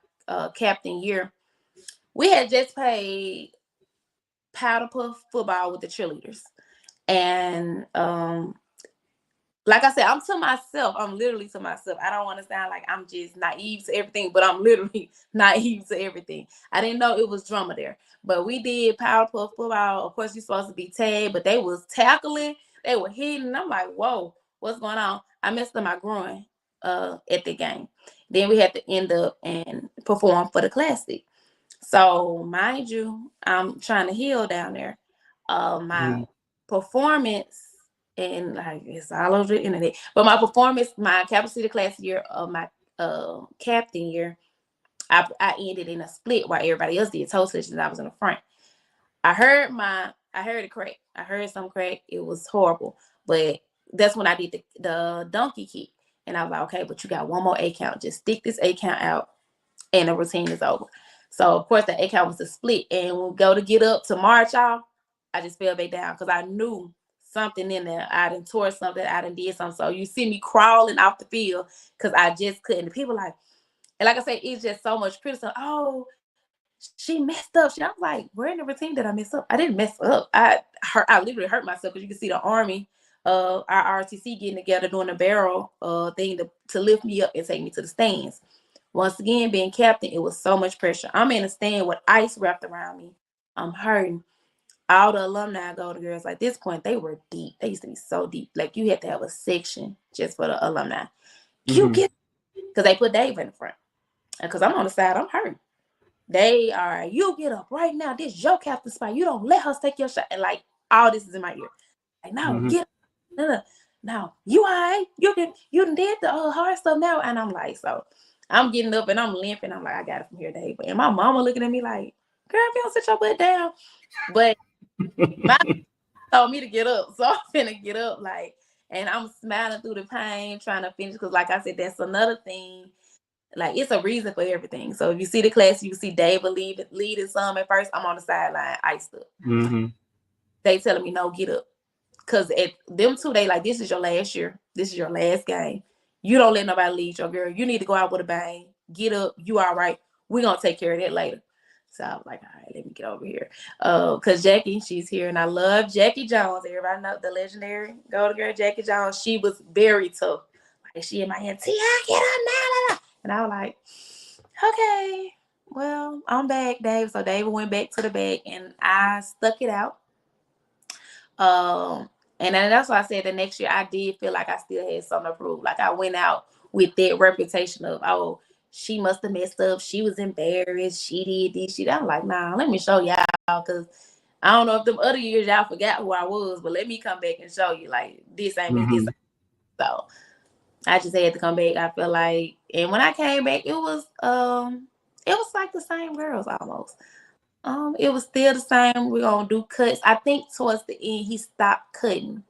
[SPEAKER 2] captain year, we had just played powder puff football with the cheerleaders, and like I said, I'm to myself. I'm literally to myself. I don't want to sound like I'm just naive to everything, but I'm literally naive to everything. I didn't know it was drama there. But we did Powerpuff football. Of course, you're supposed to be tagged, but they was tackling. They were hitting. I'm like, whoa, what's going on? I messed up my groin at the game. Then we had to end up and perform for the classic. So mind you, I'm trying to heal down there. My performance and like it's all over the internet. But my performance, my capital city class year of my captain year, I ended in a split while everybody else did toe touches and I was in the front. I heard it crack. I heard some crack. It was horrible. But that's when I did the donkey kick. And I was like, okay, but you got one more A count. Just stick this A count out and the routine is over. So of course the A count was a split. And when we go to get up to march, y'all, I just fell back down because I knew something in there. I done tore something, I done did something. So you see me crawling off the field because I just couldn't. The people like, and like I said, it's just so much criticism. Oh, she messed up. I was like, where in the routine did I mess up? I didn't mess up. I literally hurt myself because you can see the army, our RTC getting together doing a barrel thing to lift me up and take me to the stands. Once again, being captain, it was so much pressure. I'm in a stand with ice wrapped around me. I'm hurting. All the alumni Golden Girls, like this point, they were deep. They used to be so deep. Like you had to have a section just for the alumni. You get because they put Dave in the front. And because I'm on the side, I'm hurting. They are, you get up right now. This your captain spot. You don't let her take your shot. And like all this is in my ear. Like, no, get up. No. Now you all right. You done did the hard stuff now. And I'm like, so I'm getting up and I'm limping. I'm like, I got it from here, Dave. And my mama looking at me like, girl, if you don't sit your butt down. But my told me to get up. So I'm finna get up, like, and I'm smiling through the pain, trying to finish. Because like I said, that's another thing. Like it's a reason for everything. So if you see the class, you see David leading some at first. I'm on the sideline, iced up. They telling me no, get up. Cause at them 2 days, like this is your last year. This is your last game. You don't let nobody lead your girl. You need to go out with a bang. Get up. You all right. We're gonna take care of that later. So I was like, all right, let me get over here. Cause Jacque, she's here, and I love Jacque Jones. Everybody know the legendary Golden Girl Jacque Jones. She was very tough. Like she in my hand, T.I. get up now. And I was like, okay, well, I'm back, Dave. So David went back to the back and I stuck it out. And then that's why I said the next year I did feel like I still had something to prove. Like I went out with that reputation of, oh, she must have messed up. She was embarrassed. She did this. I'm like, nah, let me show y'all. Because I don't know if them other years y'all forgot who I was, but let me come back and show you, like, this ain't me, this ain't me. So I just had to come back. I feel like, and when I came back, it was like the same girls almost. It was still the same. We're gonna do cuts. I think towards the end he stopped cutting,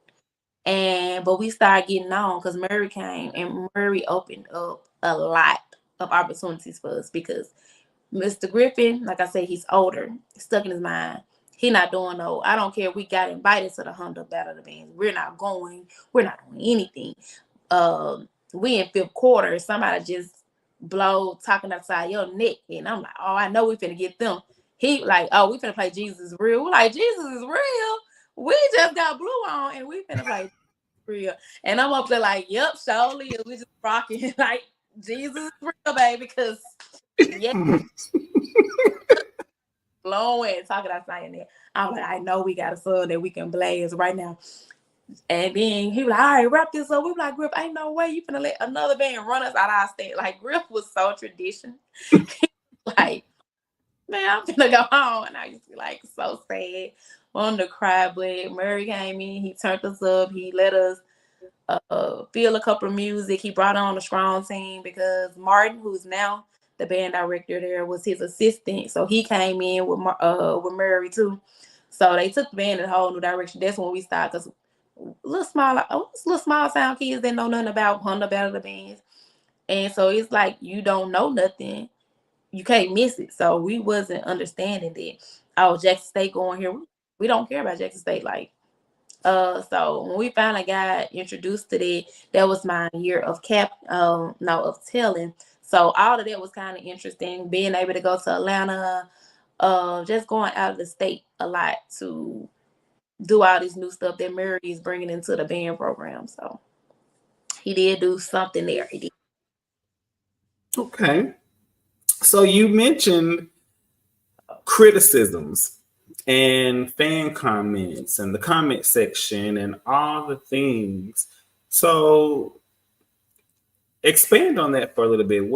[SPEAKER 2] but we started getting on because Murray came, and Murray opened up a lot of opportunities for us because Mr. Griffin, like I said, he's older, stuck in his mind. He not doing no. I don't care if we got invited to the Honda Battle of the Bands. We're not going. We're not doing anything. We in fifth quarter. Somebody just blow talking outside your neck, and I'm like, oh, I know we finna get them. He like, oh, we finna play Jesus is Real. We're like, Jesus is real. We just got blue on, and we finna play real. And I'm up there like, yep, surely we just rocking like Jesus is real, baby, because yeah. Blowing, talking outside in there. I'm like, I know we got a song that we can blaze right now. And then he was like, all right, wrap this up. We were like, Griff, ain't no way you finna let another band run us out of our state. Like, Griff was so tradition. Like, man, I'm finna go home. And I used to be like so sad, wanted to cry. But Murray came in, he turned us up, he let us feel a couple of music. He brought on a strong team because Martin, who's now the band director there, was his assistant. So he came in with Murray too. So they took the band in a whole new direction. That's when we started, because little small sound kids didn't know nothing about Honda Battle of the Bands. And so it's like, you don't know nothing, you can't miss it. So we wasn't understanding that, oh, Jackson State going here. We don't care about Jackson State. Like, so when we finally got introduced to that was my year of of telling. So all of that was kind of interesting, being able to go to Atlanta, just going out of the state a lot to do all this new stuff that Murray is bringing into the band program. So he did do something there. He did.
[SPEAKER 1] Okay. So you mentioned criticisms and fan comments and the comment section and all the things. So expand on that for a little bit.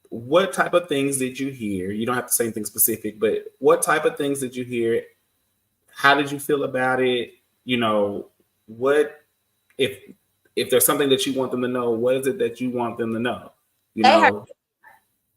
[SPEAKER 1] What type of things did you hear? You don't have to say anything specific, but what type of things did you hear? How did you feel about it? You know, what if there's something that you want them to know, what is it that you want them to know? You know,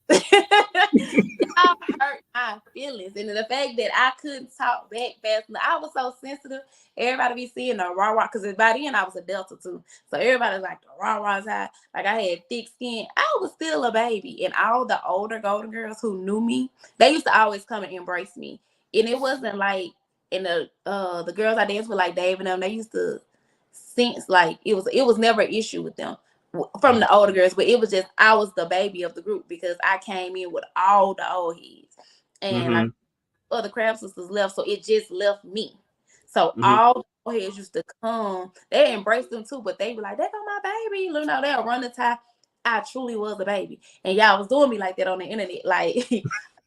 [SPEAKER 2] Y'all hurt my feelings, and the fact that I couldn't talk back fast enough. I was so sensitive. Everybody be seeing the rah because by then I was a Delta too, so everybody's like the rah-rah's high. Like, I had thick skin. I was still a baby, and all the older Golden Girls who knew me, they used to always come and embrace me. And it wasn't like in the girls I danced with, like Dave and them, they used to sense like it was never an issue with them from the older girls, but it was just, I was the baby of the group because I came in with all the old heads, and like other crab sisters left, so it just left me. So all the old heads used to come, they embraced them too, but they were like, "There go my baby," you know, they'll run the tie. I truly was a baby, and y'all was doing me like that on the internet, like.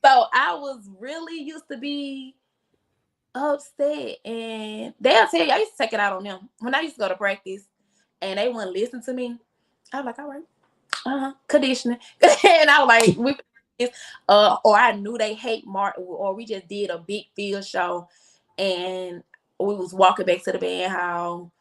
[SPEAKER 2] So I was really used to be upset, and they'll tell you, I used to take it out on them when I used to go to practice, and they wouldn't listen to me. I was like, all right, conditioning. And I was like, or I knew they hate Martin, or we just did a big field show, and we was walking back to the band hall,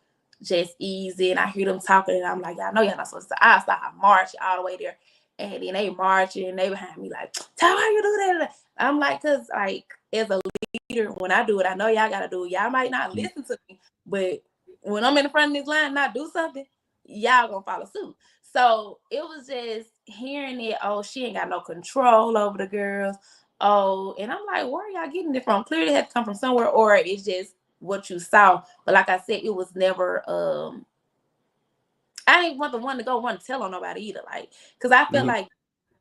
[SPEAKER 2] just easy, and I hear them talking, and I'm like, y'all know y'all not supposed to. I started marching all the way there, and then they marching, and they behind me like, tell how you do that. I'm like, cause like as a leader, when I do it, I know y'all gotta do it. Y'all might not listen to me, but when I'm in the front of this line and I do something, y'all gonna follow suit. So it was just hearing it, oh, she ain't got no control over the girls. Oh, and I'm like, where are y'all getting it from? Clearly it had to come from somewhere, or it's just what you saw. But like I said, it was never I ain't want the one to go want to tell on nobody either. Like, cause I feel like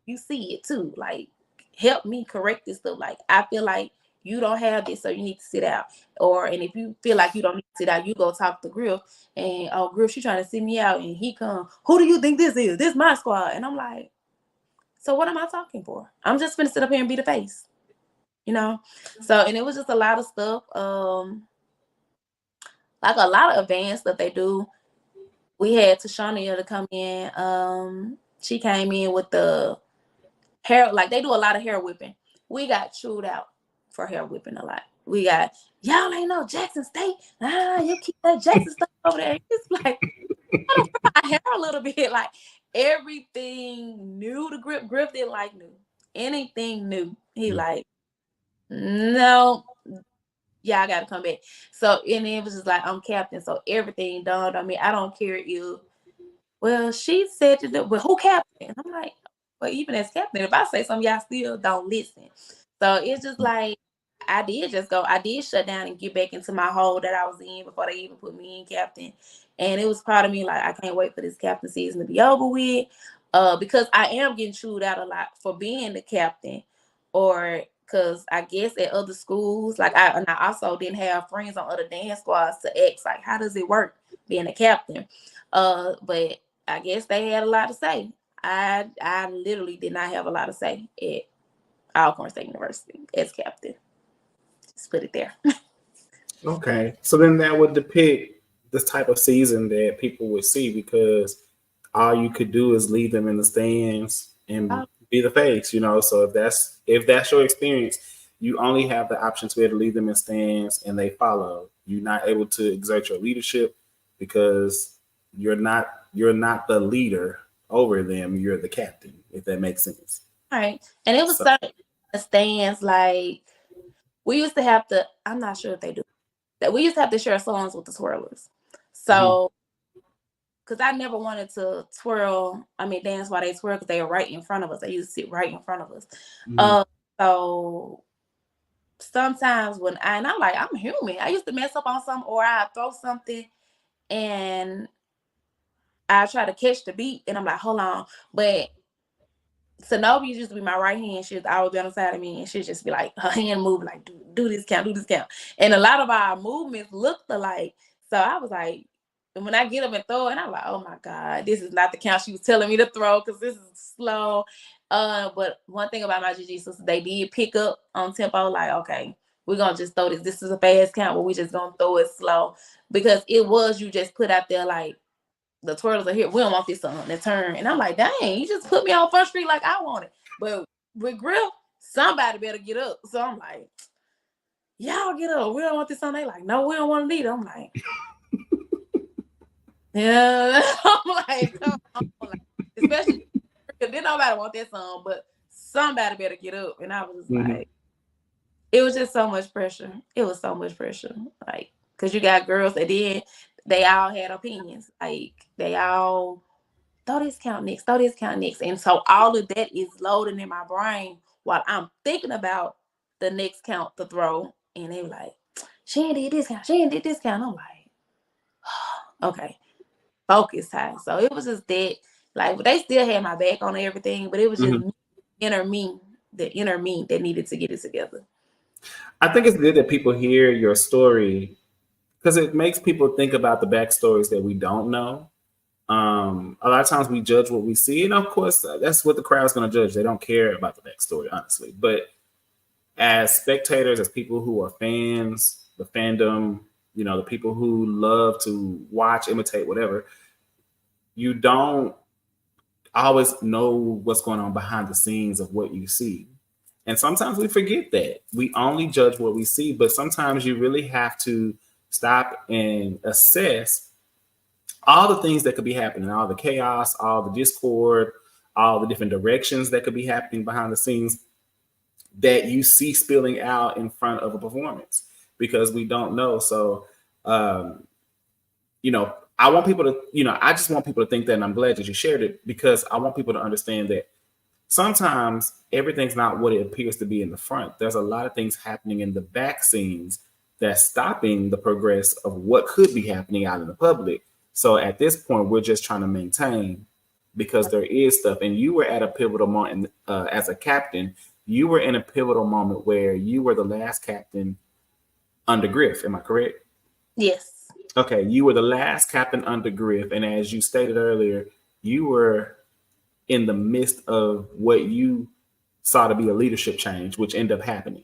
[SPEAKER 2] you see it too. Like, help me correct this stuff. Like, I feel like you don't have this, so you need to sit out. And if you feel like you don't need to sit out, you go talk to Griff, and oh, Griff, she trying to sit me out, and he come, who do you think this is? This my squad. And I'm like, so what am I talking for? I'm just gonna sit up here and be the face, you know? So, and it was just a lot of stuff, like a lot of advanced stuff they do. We had Tashania to come in. She came in with the hair, like they do a lot of hair whipping. We got chewed out for hair whipping a lot. we got, y'all ain't no Jackson State. You keep that Jackson State over there. It's like, I hair a little bit. Like everything new to Griff didn't like new. Anything new. He like, no, y'all gotta come back. So and it was just like, I'm captain. So everything dawned on me. I don't care if, well, she said to them, well, who captain? I'm like, well, even as captain, if I say something, y'all still don't listen. So it's just like, I did shut down and get back into my hole that I was in before they even put me in captain. And it was part of me like, I can't wait for this captain season to be over with. Because I am getting chewed out a lot for being the captain, or because I guess at other schools, like I also didn't have friends on other dance squads to ask, like, how does it work being a captain? But I guess they had a lot to say. I literally did not have a lot to say at Alcorn State University as captain. Just put it there.
[SPEAKER 1] Okay. So then that would depict this type of season that people would see, because all you could do is leave them in the stands and be the face, So if that's your experience, you only have the option to be able to leave them in stands and they follow. You're not able to exert your leadership because you're not the leader over them. You're the captain, if that makes sense.
[SPEAKER 2] All right. And it was certain stands, like we used to have to, I'm not sure if they do, that we used to have to share songs with the twirlers. So, because I never wanted to dance while they twirl, because they were right in front of us. They used to sit right in front of us. So sometimes I'm like, I'm human. I used to mess up on something, or I throw something and I try to catch the beat and I'm like, hold on. But Zenobia used to be my right hand. She'd always be on the side of me, and she'd just be like, her hand moving like, do this count, do this count. And a lot of our movements looked alike. So I was like, and when I get up and throw it, I'm like, oh my God, this is not the count she was telling me to throw, because this is slow. But one thing about my jiu-jitsu, they did pick up on tempo, like, okay, we're gonna just throw this. This is a fast count, but we just gonna throw it slow. Because it was, you just put out there like, the twirlers are here, we don't want this on the turn. And I'm like, dang, you just put me on First Street like I want it. But with Griff, somebody better get up. So I'm like, y'all get up. We don't want this on. They like, no, we don't want to lead. I'm like, yeah. I'm like, come on. Like, especially because then nobody want that song, but somebody better get up. And I was just like, it was just so much pressure. It was so much pressure. Like, because you got girls that they all had opinions. Like, they all throw this count next. And so all of that is loading in my brain while I'm thinking about the next count to throw. And they were like, she ain't did this count. I'm like, okay, focus time. So it was just that, like, they still had my back on everything, but it was just the inner me that needed to get it together.
[SPEAKER 1] I think it's good that people hear your story, because it makes people think about the backstories that we don't know. A lot of times we judge what we see, and of course that's what the crowd's going to judge. They don't care about the backstory, honestly. But as spectators, as people who are fans, the fandom, the people who love to watch, imitate, whatever, you don't always know what's going on behind the scenes of what you see. And sometimes we forget that. We only judge what we see, but sometimes you really have to stop and assess all the things that could be happening, all the chaos, all the discord, all the different directions that could be happening behind the scenes that you see spilling out in front of a performance, because we don't know. So, I want people to, I just want people to think that, and I'm glad that you shared it, because I want people to understand that sometimes everything's not what it appears to be in the front. There's a lot of things happening in the back scenes that's stopping the progress of what could be happening out in the public. So at this point, we're just trying to maintain, because there is stuff. And you were at a pivotal moment as a captain. You were in a pivotal moment where you were the last captain under Griff. Am I correct?
[SPEAKER 2] Yes.
[SPEAKER 1] Okay. You were the last captain under Griff. And as you stated earlier, you were in the midst of what you saw to be a leadership change, which ended up happening.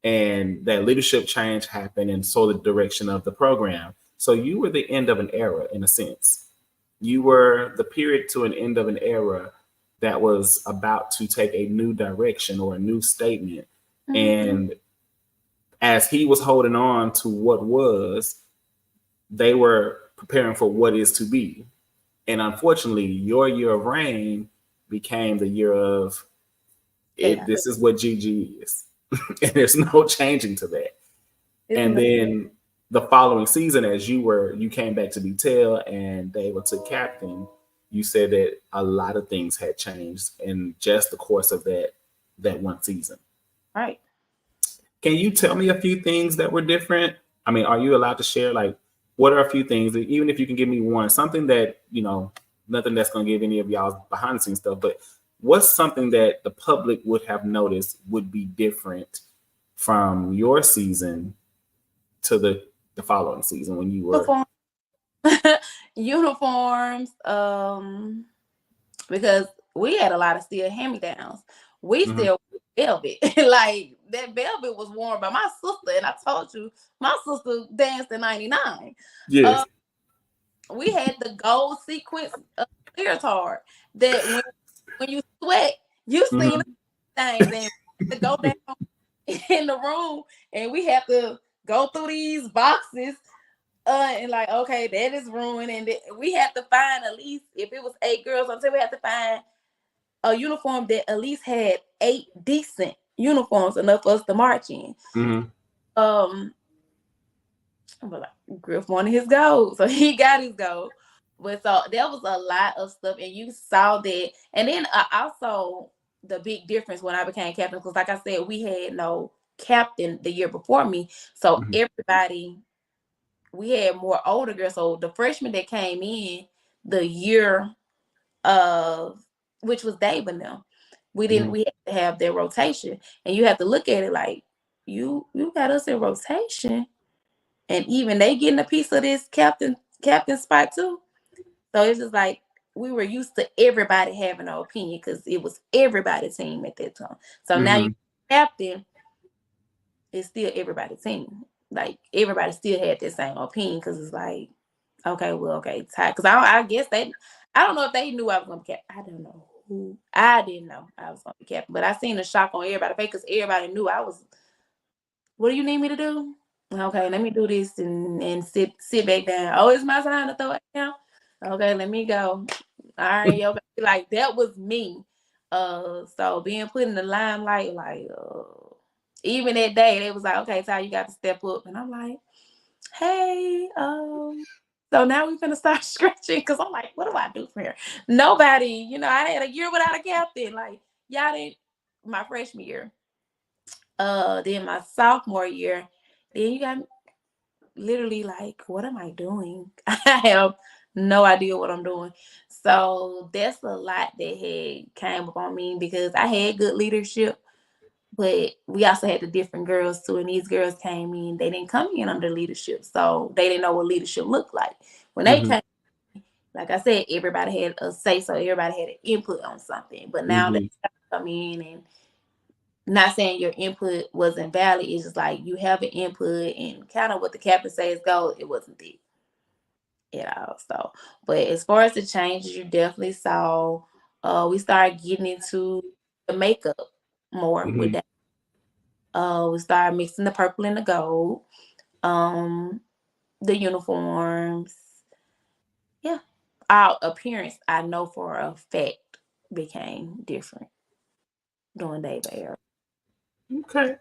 [SPEAKER 1] And that leadership change happened, and so the direction of the program. So you were the end of an era, in a sense. You were the period to an end of an era that was about to take a new direction or a new statement. And as he was holding on to what was, they were preparing for what is to be. And unfortunately, your year of reign became the year of it. This is what GG is. And there's no changing to that. And then the following season, as you came back to be tail and Dave took captain, you said that a lot of things had changed in just the course of that one season.
[SPEAKER 2] Right.
[SPEAKER 1] Can you tell me a few things that were different? I mean, are you allowed to share, like, what are a few things, even if you can give me one, something that, nothing that's going to give any of y'all behind the scenes stuff, but what's something that the public would have noticed would be different from your season to the following season when you were
[SPEAKER 2] uniforms, because we had a lot of still hand-me-downs. We still velvet. Like that velvet was worn by my sister, and I told you my sister danced in '99.
[SPEAKER 1] Yes.
[SPEAKER 2] We had the gold sequence leotard that when you sweat, you see things, and to go down in the room, and we have to go through these boxes, and like, okay, that is ruined, and we have to find at least, if it was 8 girls, I'm saying we have to find a uniform that at least had 8 decent uniforms enough for us to march in. But like, Griff wanted his gold, so he got his gold. But so there was a lot of stuff, and you saw that. And then also the big difference when I became captain, because like I said, we had no captain the year before me, so everybody, we had more older girls. So the freshmen that came in the year of, which was Dave and them, we had to have their rotation, and you have to look at it like you got us in rotation. And even they getting a piece of this captain spot too. So it's just like we were used to everybody having an opinion because it was everybody's team at that time. So now you captain, it's still everybody's team. Like everybody still had the same opinion because it's like, okay, Ty. Because I guess I don't know if they knew I was going to be captain. I don't know who. I didn't know I was going to be captain, but I seen the shock on everybody's face because everybody knew I was. What do you need me to do? Okay, let me do this and sit back down. Oh, it's my time to throw it down. Okay, let me go. All right, yo, like that was me. So being put in the limelight, like even that day, they was like, okay, Ty, you got to step up, and I'm like, hey, so now we're gonna start stretching because I'm like, what do I do from here? Nobody, I had a year without a captain. Like y'all didn't my freshman year. Then my sophomore year. Then you got literally like, what am I doing? I have no idea what I'm doing. So that's a lot that had came up on me because I had good leadership, but we also had the different girls too. And these girls came in, they didn't come in under leadership. So they didn't know what leadership looked like. When they came, like I said, everybody had a say, so everybody had an input on something. But now they come in, and not saying your input wasn't valid. It's just like you have an input, and kind of what the captain says go, it wasn't it at all. So, but as far as the changes, you definitely saw, we started getting into the makeup more with that. We started mixing the purple and the gold, the uniforms. Yeah, our appearance, I know for a fact, became different during David era.
[SPEAKER 1] Okay.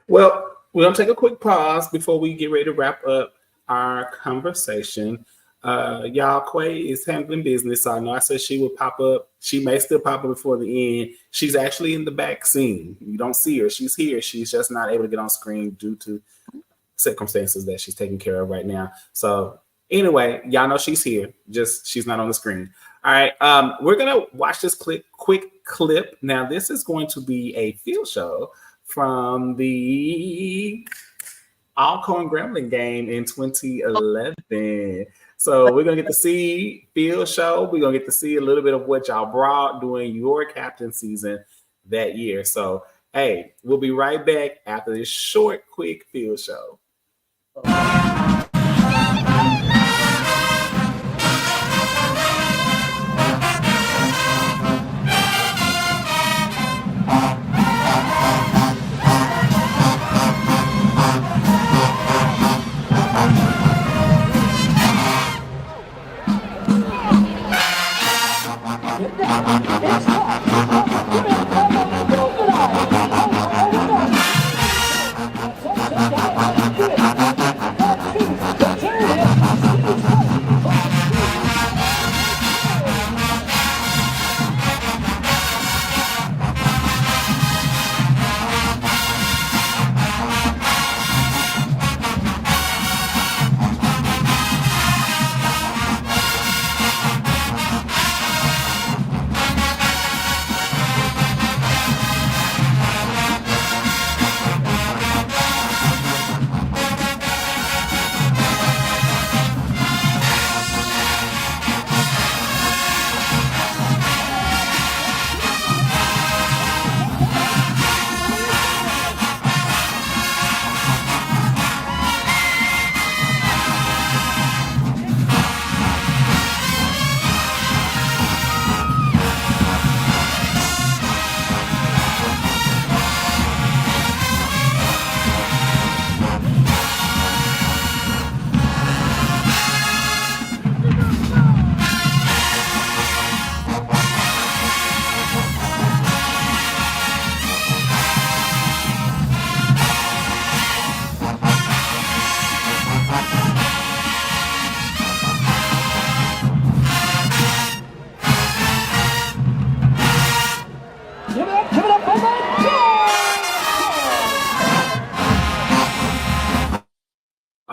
[SPEAKER 1] Well, we're going to take a quick pause before we get ready to wrap up our conversation. Jacque is handling business. So I know I said she would pop up. She may still pop up before the end. She's actually in the back scene. You don't see her. She's here. She's just not able to get on screen due to circumstances that she's taking care of right now. So anyway, y'all know she's here. Just she's not on the screen. All right. We're going to watch this quick clip. Now, this is going to be a field show from the Alcorn Grambling game in 2011. So we're going to get to see field show. We're going to get to see a little bit of what y'all brought during your captain season that year. So, hey, we'll be right back after this short, quick field show.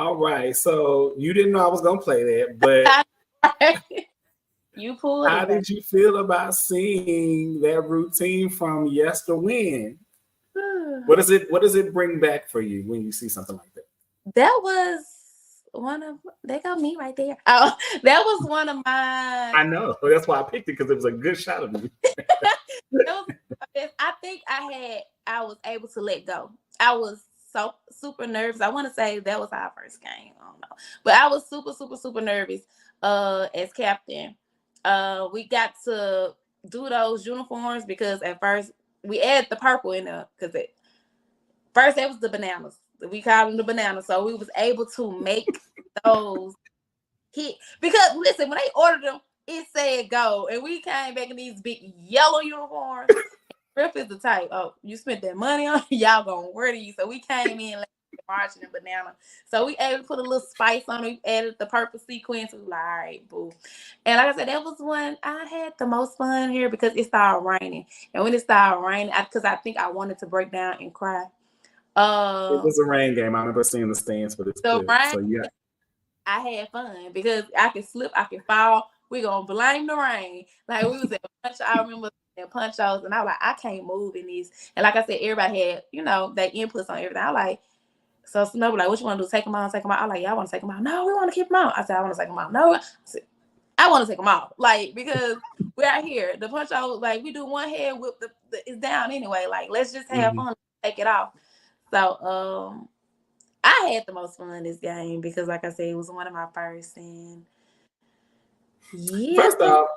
[SPEAKER 1] All right. So you didn't know I was gonna play that, but
[SPEAKER 2] You pulled
[SPEAKER 1] how
[SPEAKER 2] it back.
[SPEAKER 1] did you feel about seeing that routine from yester when? What does it bring back for you when you see something like that?
[SPEAKER 2] That was one of they got me right there. Oh, that was one of my
[SPEAKER 1] I know. That's why I picked it, because it was a good shot of you.
[SPEAKER 2] that was, I think I was able to let go. I was so super nervous. I want to say that was our first game. I don't know. But I was super nervous as captain. We got to do those uniforms because at first we added the purple in there because first it was the bananas. We called them the bananas. So we was able to make those hit. Because listen, when they ordered them, it said go. And we came back in these big yellow uniforms. Griff is the type, oh, you spent that money on y'all gonna wear these. So we came in like marching and banana. So we able to put a little spice on it. We added the purple sequence. We were like, all right, boo. And like I said, that was when I had the most fun here because it started raining. And when it started raining, because I think I wanted to break down and cry.
[SPEAKER 1] It was a rain game. I remember seeing the stands for this
[SPEAKER 2] The
[SPEAKER 1] clip.
[SPEAKER 2] rain,
[SPEAKER 1] So yeah.
[SPEAKER 2] I had fun because I can slip, I can fall. We gonna blame the rain. Like we was at punch. I remember at punch outs, and I was like, I can't move in these. And like I said, everybody had, their inputs on everything. I like, so Snow like, what you want to do? Take them out, take them out. I like, y'all want to take them out? No, we want to keep them out. I said, I want to take them out. No, I want to take them out. Like because we're out here. The punch out, like we do one head whip, it's down anyway. Like let's just have fun, take it off. So I had the most fun in this game because, like I said, it was one of my first. And yeah.
[SPEAKER 1] First off,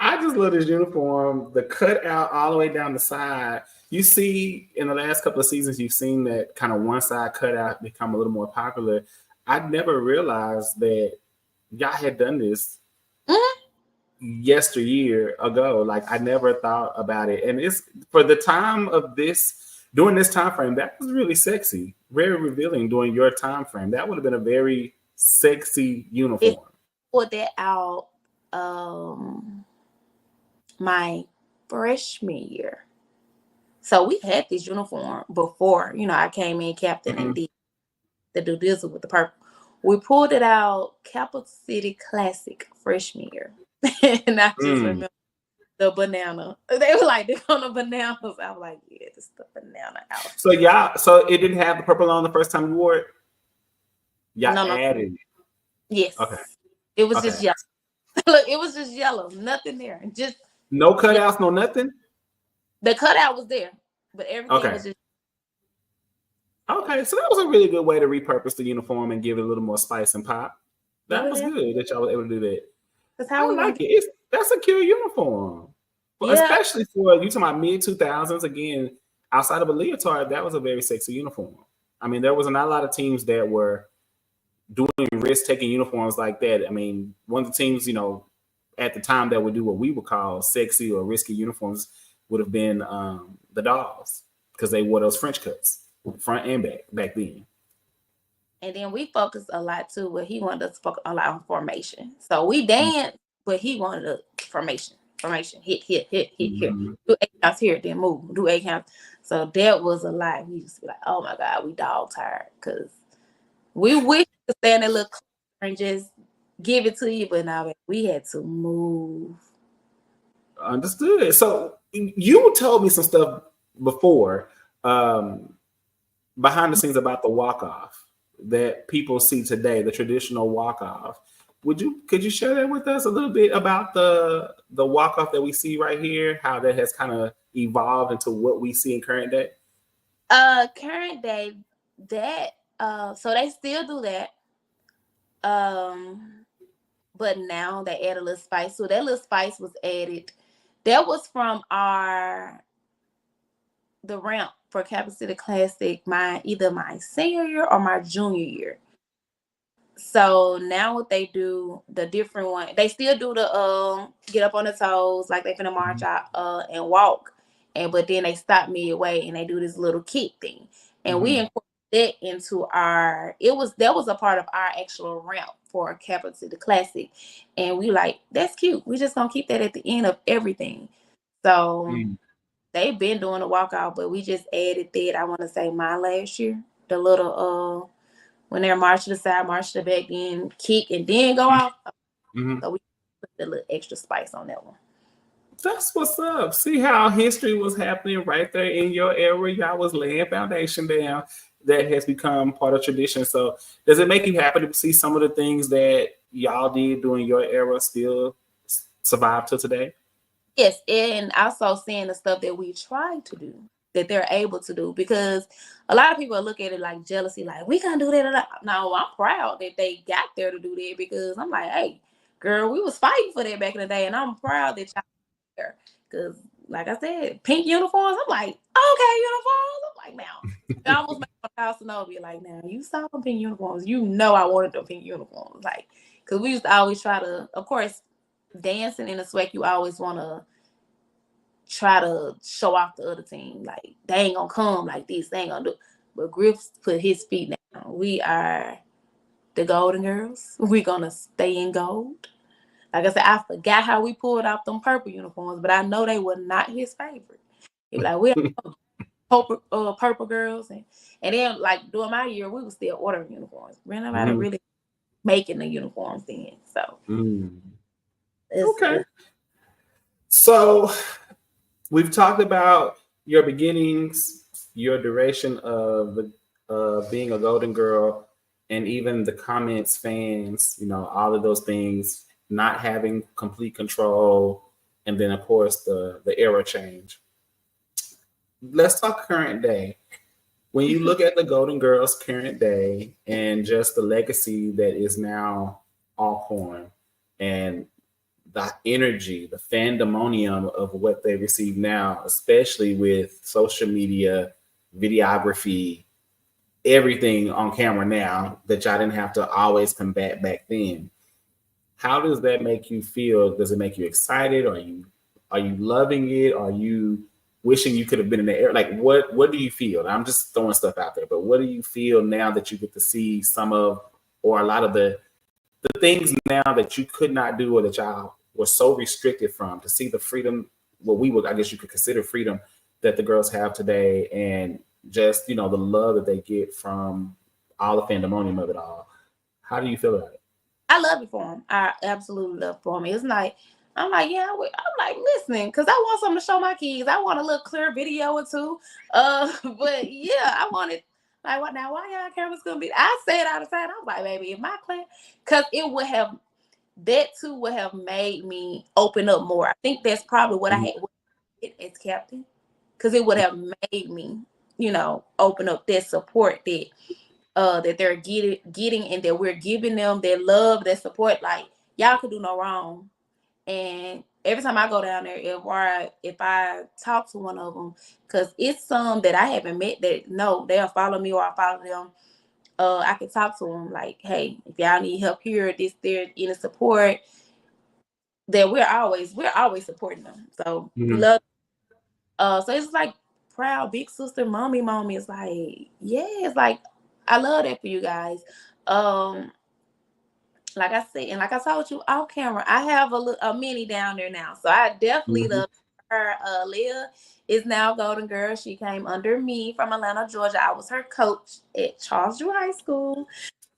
[SPEAKER 1] I just love this uniform. The cutout all the way down the side. You see, in the last couple of seasons, you've seen that kind of one side cutout become a little more popular. I never realized that y'all had done this yesteryear ago. Like I never thought about it, and it's for the time of this. During this time frame, that was really sexy, very revealing. During your time frame, that would have been a very sexy uniform.
[SPEAKER 2] Put that out my freshman year. So we had this uniform before, I came in captain and did the due dizzle with the purple. We pulled it out Capital City Classic freshman year. And I just remember the banana. They were like, they're on the bananas. I was like, yeah, this is the banana outfit.
[SPEAKER 1] So it didn't have the purple on the first time you wore it? Y'all added it.
[SPEAKER 2] Yes.
[SPEAKER 1] Okay.
[SPEAKER 2] It was just yellow. Look, it was just yellow. Nothing there. Just
[SPEAKER 1] no cutouts, no nothing?
[SPEAKER 2] The cutout was there, but everything was just.
[SPEAKER 1] Okay, so that was a really good way to repurpose the uniform and give it a little more spice and pop. That was good that y'all were able to do that.
[SPEAKER 2] That's how
[SPEAKER 1] I like it. That's a cute uniform. Yeah. Especially for you talking about mid-2000s. Again, outside of a leotard, that was a very sexy uniform. I mean, there was not a lot of teams that were doing risk-taking uniforms like that. I mean, one of the teams, at the time that would do what we would call sexy or risky uniforms would have been the Dogs, because they wore those French cuts, front and back then.
[SPEAKER 2] And then we focused a lot too, where he wanted us to focus a lot on formation. So we danced, but he wanted a formation, hit here. Do 8 counts here, then move, do 8 counts. So that was a lot. We used to be like, oh my God, we dog tired, because we wish to stand there, look and just give it to you, but now we had to move.
[SPEAKER 1] Understood. So you told me some stuff before behind the scenes about the walk-off that people see today, the traditional walk-off. Could you share that with us a little bit about the walk-off that we see right here, how that has kind of evolved into what we see in current day?
[SPEAKER 2] Current day, that so they still do that. But now they add a little spice. So that little spice was added. That was from the ramp for Capital City Classic, either my senior year or my junior year. So now what they do, the different one, they still do the get up on the toes, like they finna march out and walk. But then they stop midway and they do this little kick thing. And we incorporated that into that was a part of our actual ramp for Capital City Classic. And we like, that's cute. We just gonna keep that at the end of everything. So they've been doing a walkout, but we just added that, I want to say, my last year, the little when they're march to the side, march to the back, then kick, and then go off.
[SPEAKER 1] Mm-hmm.
[SPEAKER 2] So we put a little extra spice on that one.
[SPEAKER 1] That's what's up. See how history was happening right there in your era. Y'all was laying foundation down that has become part of tradition. So, does it make you happy to see some of the things that y'all did during your era still survive to today?
[SPEAKER 2] Yes, and also seeing the stuff that we try to do, that they're able to do, because a lot of people look at it like jealousy, like we can't do that. No, I'm proud that they got there to do that, because I'm like, hey, girl, we was fighting for that back in the day, and I'm proud that y'all there. Because, like I said, pink uniforms. I'm like, okay, uniforms. I'm like, now, I almost made my house and be like, now you saw them pink uniforms. You know, I wanted them pink uniforms, like, because we used to always try to, of course, dancing in the swag, you always want to try to show off the other team. Like, they ain't gonna come like this. They ain't gonna do. But Griff's put his feet down. We are the Golden Girls. We're gonna stay in gold. Like I said, I forgot how we pulled out them purple uniforms, but I know they were not his favorite. He was like, we are purple girls. And then, like, during my year, we were still ordering uniforms. We're not really making the uniforms then. So,
[SPEAKER 1] okay. So, we've talked about your beginnings, your duration of being a Golden Girl, and even the comments, fans, you know, all of those things, not having complete control, and then of course the era change. Let's talk current day. When you look at the Golden Girls current day and just the legacy that is now Alcorn, and the energy, the fandemonium of what they receive now, especially with social media, videography, everything on camera now that y'all didn't have to always combat back then. How does that make you feel? Does it make you excited? Are you loving it? Are you wishing you could have been in the air? Like, what do you feel? I'm just throwing stuff out there, but what do you feel now that you get to see some of, or a lot of the things now that you could not do, or that y'all were so restricted from, to see the freedom, what we would, I guess you could consider freedom, that the girls have today, and just, you know, the love that they get from all the fandemonium of it all. How do you feel about it?
[SPEAKER 2] I love it for them. I absolutely love it for them. It's like, I'm like, yeah, I'm like listening, because I want something to show my kids. I want a little clear video or two. But yeah, I wanted, like, what now? Why y'all cameras gonna be? I say it all the time. I was like, baby, if my class, because it would have, that too would have made me open up more. I think that's probably what I had as captain, because it would have made me, you know, open up that support that they're getting, and that we're giving them that love, that support. Like, y'all could do no wrong. And every time I go down there, if I talk to one of them, because it's some that I haven't met that no, they'll follow me or I follow them. I can talk to them like, hey, if y'all need help here, this, there, any support, that we're always supporting them. So we love. So it's like proud big sister, mommy moment. It's like, yeah, it's like, I love that for you guys. Like I said, and like I told you off camera, I have a mini down there now. So I definitely love her. Leah is now Golden Girl. She came under me from Atlanta, Georgia. I was her coach at Charles Drew High School.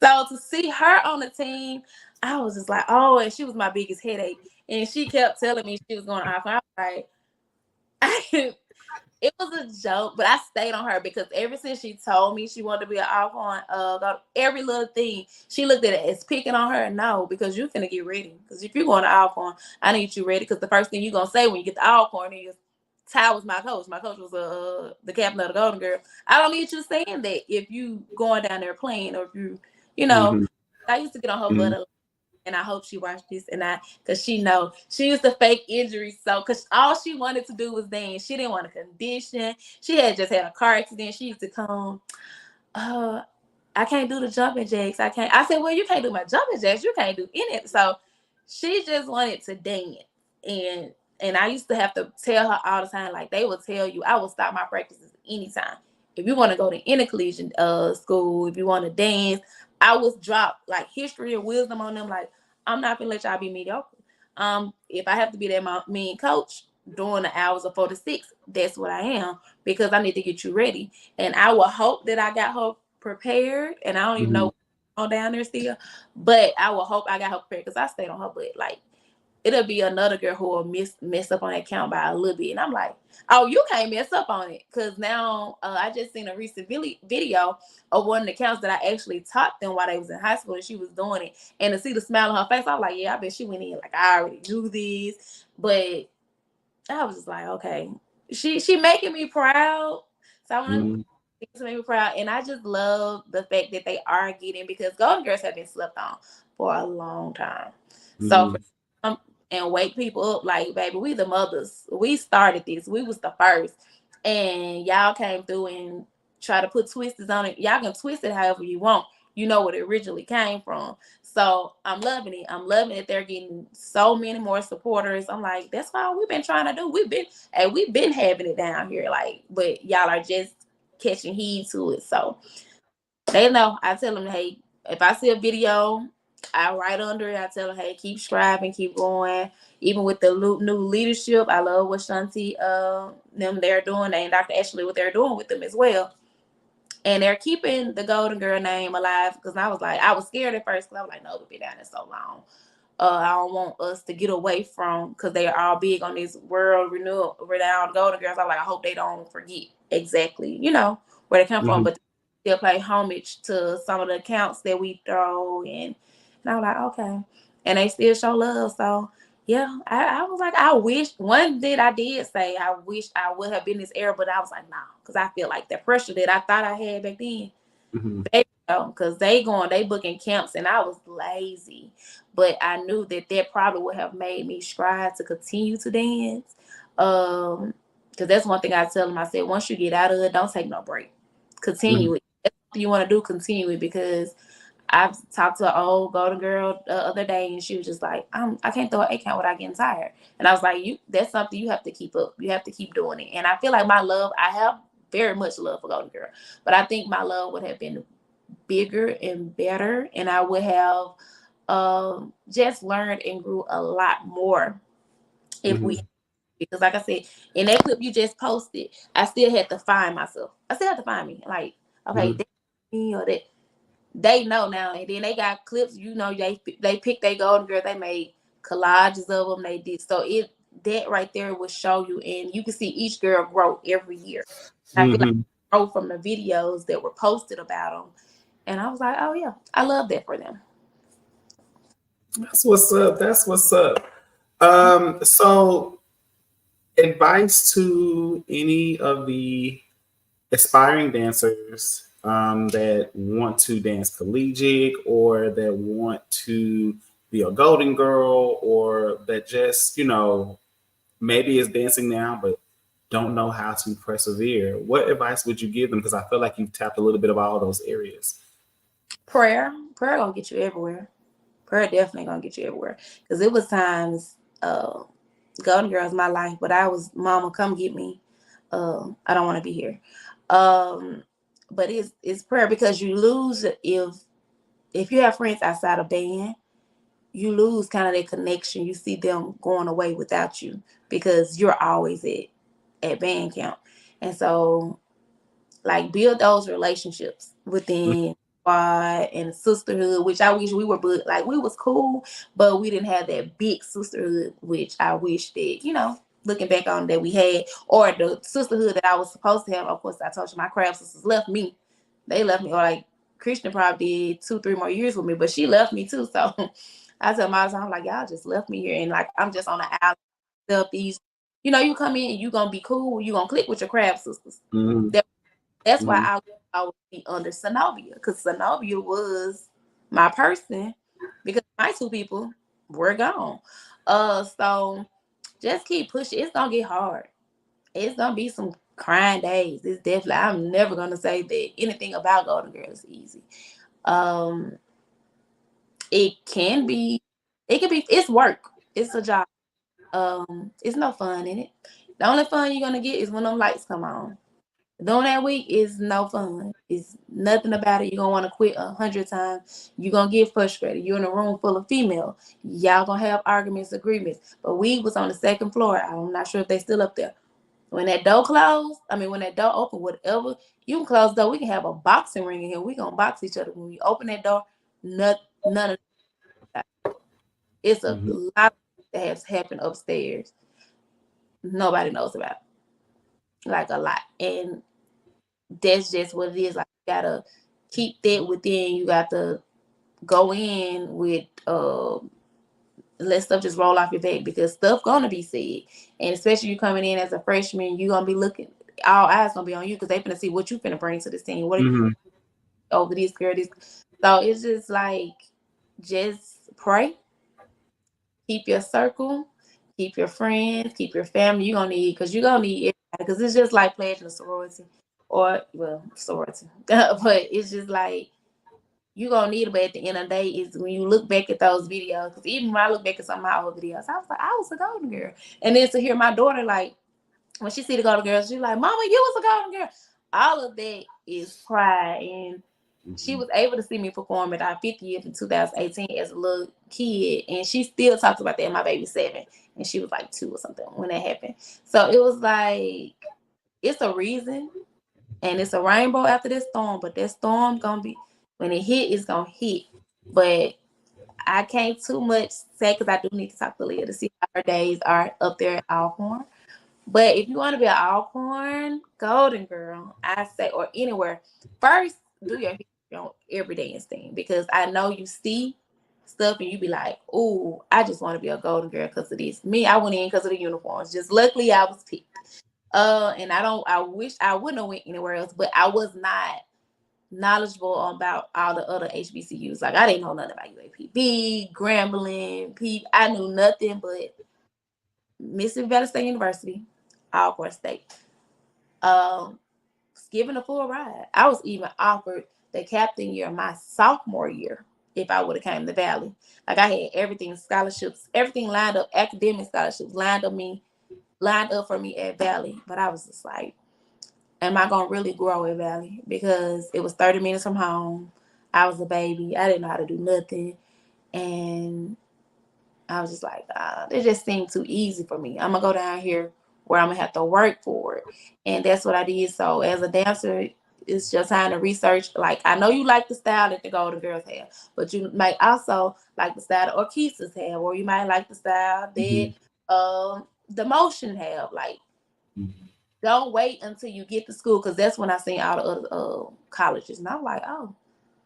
[SPEAKER 2] So to see her on the team, I was just like, oh, and she was my biggest headache. And she kept telling me she was going off. I was like, it was a joke, but I stayed on her, because ever since she told me she wanted to be an Alcorn, every little thing, she looked at it as picking on her. No, because you're finna get ready. Because if you're going to Alcorn, I need you ready. Because the first thing you're going to say when you get to Alcorn is, Ty was my coach. My coach was the captain of the Golden Girl. I don't need you saying that if you going down there playing, or if you know, I used to get on her butt a lot. And I hope she watched this, because she know she used to fake injuries. So, because all she wanted to do was dance. She didn't want to condition. She had just had a car accident. She used to come, I can't do the jumping jacks. I can't. I said, well, you can't do my jumping jacks. You can't do any. So she just wanted to dance. And I used to have to tell her all the time, like they would tell you, I will stop my practices anytime. If you want to go to intercollegiate school, if you want to dance, I was drop like history and wisdom on them. Like, I'm not gonna let y'all be mediocre. If I have to be that mean coach during the hours of 4 to 6, that's what I am, because I need to get you ready. And I will hope that I got her prepared. And I don't even know on down there still. But I will hope I got her prepared because I stayed on her butt. Like, it'll be another girl who will mess up on that count by a little bit. And I'm like, oh, you can't mess up on it. Because now I just seen a recent video of one of the counts that I actually taught them while they was in high school and she was doing it. And to see the smile on her face, I was like, yeah, I bet she went in like, I already knew this. But I was just like, okay, she making me proud. So I want to make me proud. And I just love the fact that they are getting, because Golden Girls have been slept on for a long time. So for and wake people up, like, baby, we the mothers. We started this. We was the first. And y'all came through and try to put twists on it. Y'all can twist it however you want. You know what it originally came from. So I'm loving it. I'm loving it. They're getting so many more supporters. I'm like, that's why we've been trying to do. We've been having it down here. Like, but y'all are just catching heed to it. So they know. I tell them, hey, if I see a video, I write under it. I tell them, hey, keep striving, keep going. Even with the new leadership, I love what Shanti them they're doing, and Dr. Ashley what they're doing with them as well. And they're keeping the Golden Girl name alive, because I was scared at first, because I was like, no, we'll be down there so long. I don't want us to get away from, because they are all big on this world renowned Golden Girls. I'm like, I hope they don't forget exactly, where they come from, but still pay homage to some of the accounts that we throw. And I was like, okay. And they still show love. So yeah, I was like, I wish one that I did say, I wish I would have been this era, but I was like, no, because I feel like the pressure that I thought I had back then, because they booking camps, and I was lazy, but I knew that probably would have made me strive to continue to dance. Because that's one thing I tell them. I said, once you get out of it, don't take no break. Continue it. That's what you want to do. Continue it, because I've talked to an old Golden Girl the other day, and she was just like, I can't throw an 8 count without getting tired. And I was like, that's something you have to keep up. You have to keep doing it. And I feel like I have very much love for Golden Girl, but I think my love would have been bigger and better, and I would have just learned and grew a lot more if because like I said, in that clip you just posted, I still had to find myself. I still have to find me. Like, okay, that's me, or that they know now. And then they got clips, they picked their Golden Girl, they made collages of them, they did. So that right there will show you, and you can see each girl grow every year. I feel like grow from the videos that were posted about them. And I was like, oh yeah, I love that for them.
[SPEAKER 1] That's what's up. That's what's up. So advice to any of the aspiring dancers that want to dance collegiate, or that want to be a Golden Girl, or that just, maybe is dancing now, but don't know how to persevere. What advice would you give them? Because I feel like you've tapped a little bit of all those areas.
[SPEAKER 2] Prayer gonna get you everywhere. Prayer definitely gonna get you everywhere. Because it was times, Golden Girl is my life, but I was, Mama, come get me. I don't want to be here. But it's prayer, because you lose if you have friends outside of band, you lose kind of that connection. You see them going away without you, because you're always at band camp. And so, like, build those relationships within squad and sisterhood, which I wish we were, but like, we was cool, but we didn't have that big sisterhood, which I wish that, looking back on, that we had, or the sisterhood that I was supposed to have. Of course, I told you my craft sisters left me. They left me, or like Krishna probably did 2-3 more years with me, but she left me too. So I tell my son, I'm like, y'all just left me here, and like, I'm just on the island of these. You come in and you gonna be cool. You gonna click with your craft sisters. That's why I always be under Zenobia, because Zenobia was my person, because my 2 people were gone. So just keep pushing. It's gonna get hard. It's gonna be some crying days. It's definitely. I'm never gonna say that anything about Golden Girl is easy. It can be. It's work. It's a job. It's no fun in it. The only fun you're gonna get is when them lights come on. Doing that week is no fun. It's nothing about it. You're gonna want to quit 100 times. You're gonna get frustrated. You're in a room full of female. Y'all gonna have arguments, agreements. But we was on the 2nd floor. I'm not sure if they still up there. When that door closed, when that door opened, whatever, you can close the door. We can have a boxing ring in here. We gonna box each other. When we open that door, None of that. It's a
[SPEAKER 1] Mhm.
[SPEAKER 2] lot that has happened upstairs. Nobody knows about, like a lot, and that's just what it is. Like you gotta keep that within. You got to go in with let stuff just roll off your back because stuff gonna be said, and especially you coming in as a freshman, you gonna be looking. All eyes gonna be on you because they finna see what you finna bring to this team. What are you
[SPEAKER 1] Mhm.
[SPEAKER 2] over this girl? This. So it's just like just pray, keep your circle, keep your friends, keep your family. You're gonna need because you're gonna need everybody because it's just like pledging a sorority or well sorority, but it's just like you gonna need it. But at the end of the day, is when you look back at those videos. Because even when I look back at some of my old videos, I was like, I was a golden girl. And then to hear my daughter like when she see the golden girl, she's like, Mama, you was a golden girl. All of that is pride, and she
[SPEAKER 1] Mhm.
[SPEAKER 2] was able to see me perform at our 50th in 2018 as a little kid, and she still talks about that. My baby's 7, and she was like 2 or something when that happened. So it was like it's a reason, and it's a rainbow after this storm. But that storm gonna be when it hit, it's gonna hit. But I can't too much say because I do need to talk to Leah to see how her days are up there at Alcorn. But if you want to be an Alcorn Golden Girl, I say, or anywhere, first do your history on every dance thing because I know you see stuff and you be like, "Ooh, I just want to be a Golden Girl because of this." Me, I went in because of the uniforms. Just luckily, I was picked. And I don't. I wish I wouldn't have went anywhere else, but I was not knowledgeable about all the other HBCUs. Like I didn't know nothing about UAPB, Grambling, P. I knew nothing but Mississippi Valley State University, Alcorn State. Um, given a full ride. I was even offered the captain year my sophomore year if I would have came to Valley. Like I had everything, scholarships, everything lined up, academic scholarships lined up for me at Valley. But I was just like, am I gonna really grow at Valley? Because it was 30 minutes from home. I was a baby. I didn't know how to do nothing. And I was just like, it just seemed too easy for me. I'm gonna go down here where I'm gonna have to work for it, and that's what I did. So as a dancer, it's just time to research. Like I know you like the style that the Golden Girls have, but you might also like the style that Orchestra's have, or you might like the style that
[SPEAKER 1] Mhm.
[SPEAKER 2] the Motion have. Like
[SPEAKER 1] Mhm.
[SPEAKER 2] don't wait until you get to school because that's when I seen all the other colleges, and I'm like, oh,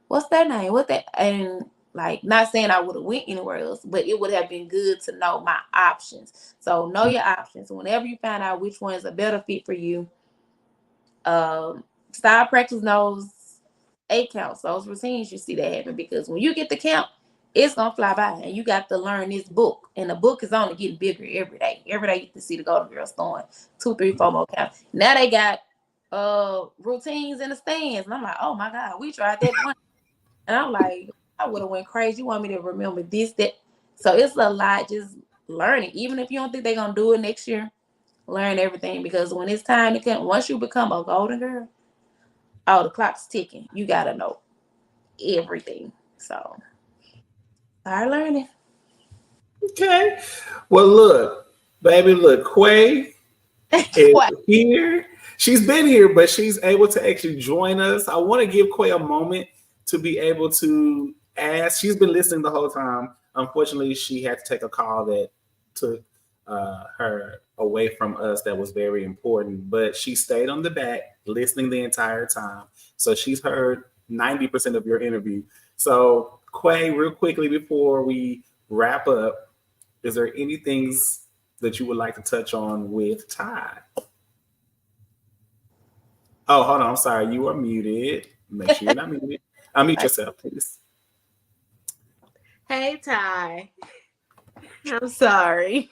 [SPEAKER 2] what's their name? What that? And like, not saying I would have went anywhere else, but it would have been good to know my options. So know your options. Whenever you find out which one is a better fit for you, style practice knows 8 counts. Those routines you see that happen because when you get the count, it's gonna fly by, and you got to learn this book. And the book is only getting bigger every day. Every day you can see the Golden Girls throwing 2, 3, 4 more counts. Now they got routines in the stands, and I'm like, oh my god, we tried that one. And I'm like, I would have went crazy. You want me to remember this, that. So it's a lot just learning. Even if you don't think they're gonna do it next year, learn everything because when it's time to come, once you become a golden girl, oh, the clock's ticking. You gotta know everything. So start learning.
[SPEAKER 1] Okay. Well, look, baby, look, Quay is
[SPEAKER 2] What?
[SPEAKER 1] here. She's been here, but she's able to actually join us. I want to give Quay a moment to be able to ask. She's been listening the whole time. Unfortunately, she had to take a call that took her away from us that was very important, but she stayed on the back listening the entire time. So she's heard 90% of your interview. So, Quay, real quickly before we wrap up, is there any things that you would like to touch on with Ty? Oh, hold on. I'm sorry. You are muted. Make sure you're not muted. Unmute yourself, please.
[SPEAKER 3] Hey Ty, I'm sorry.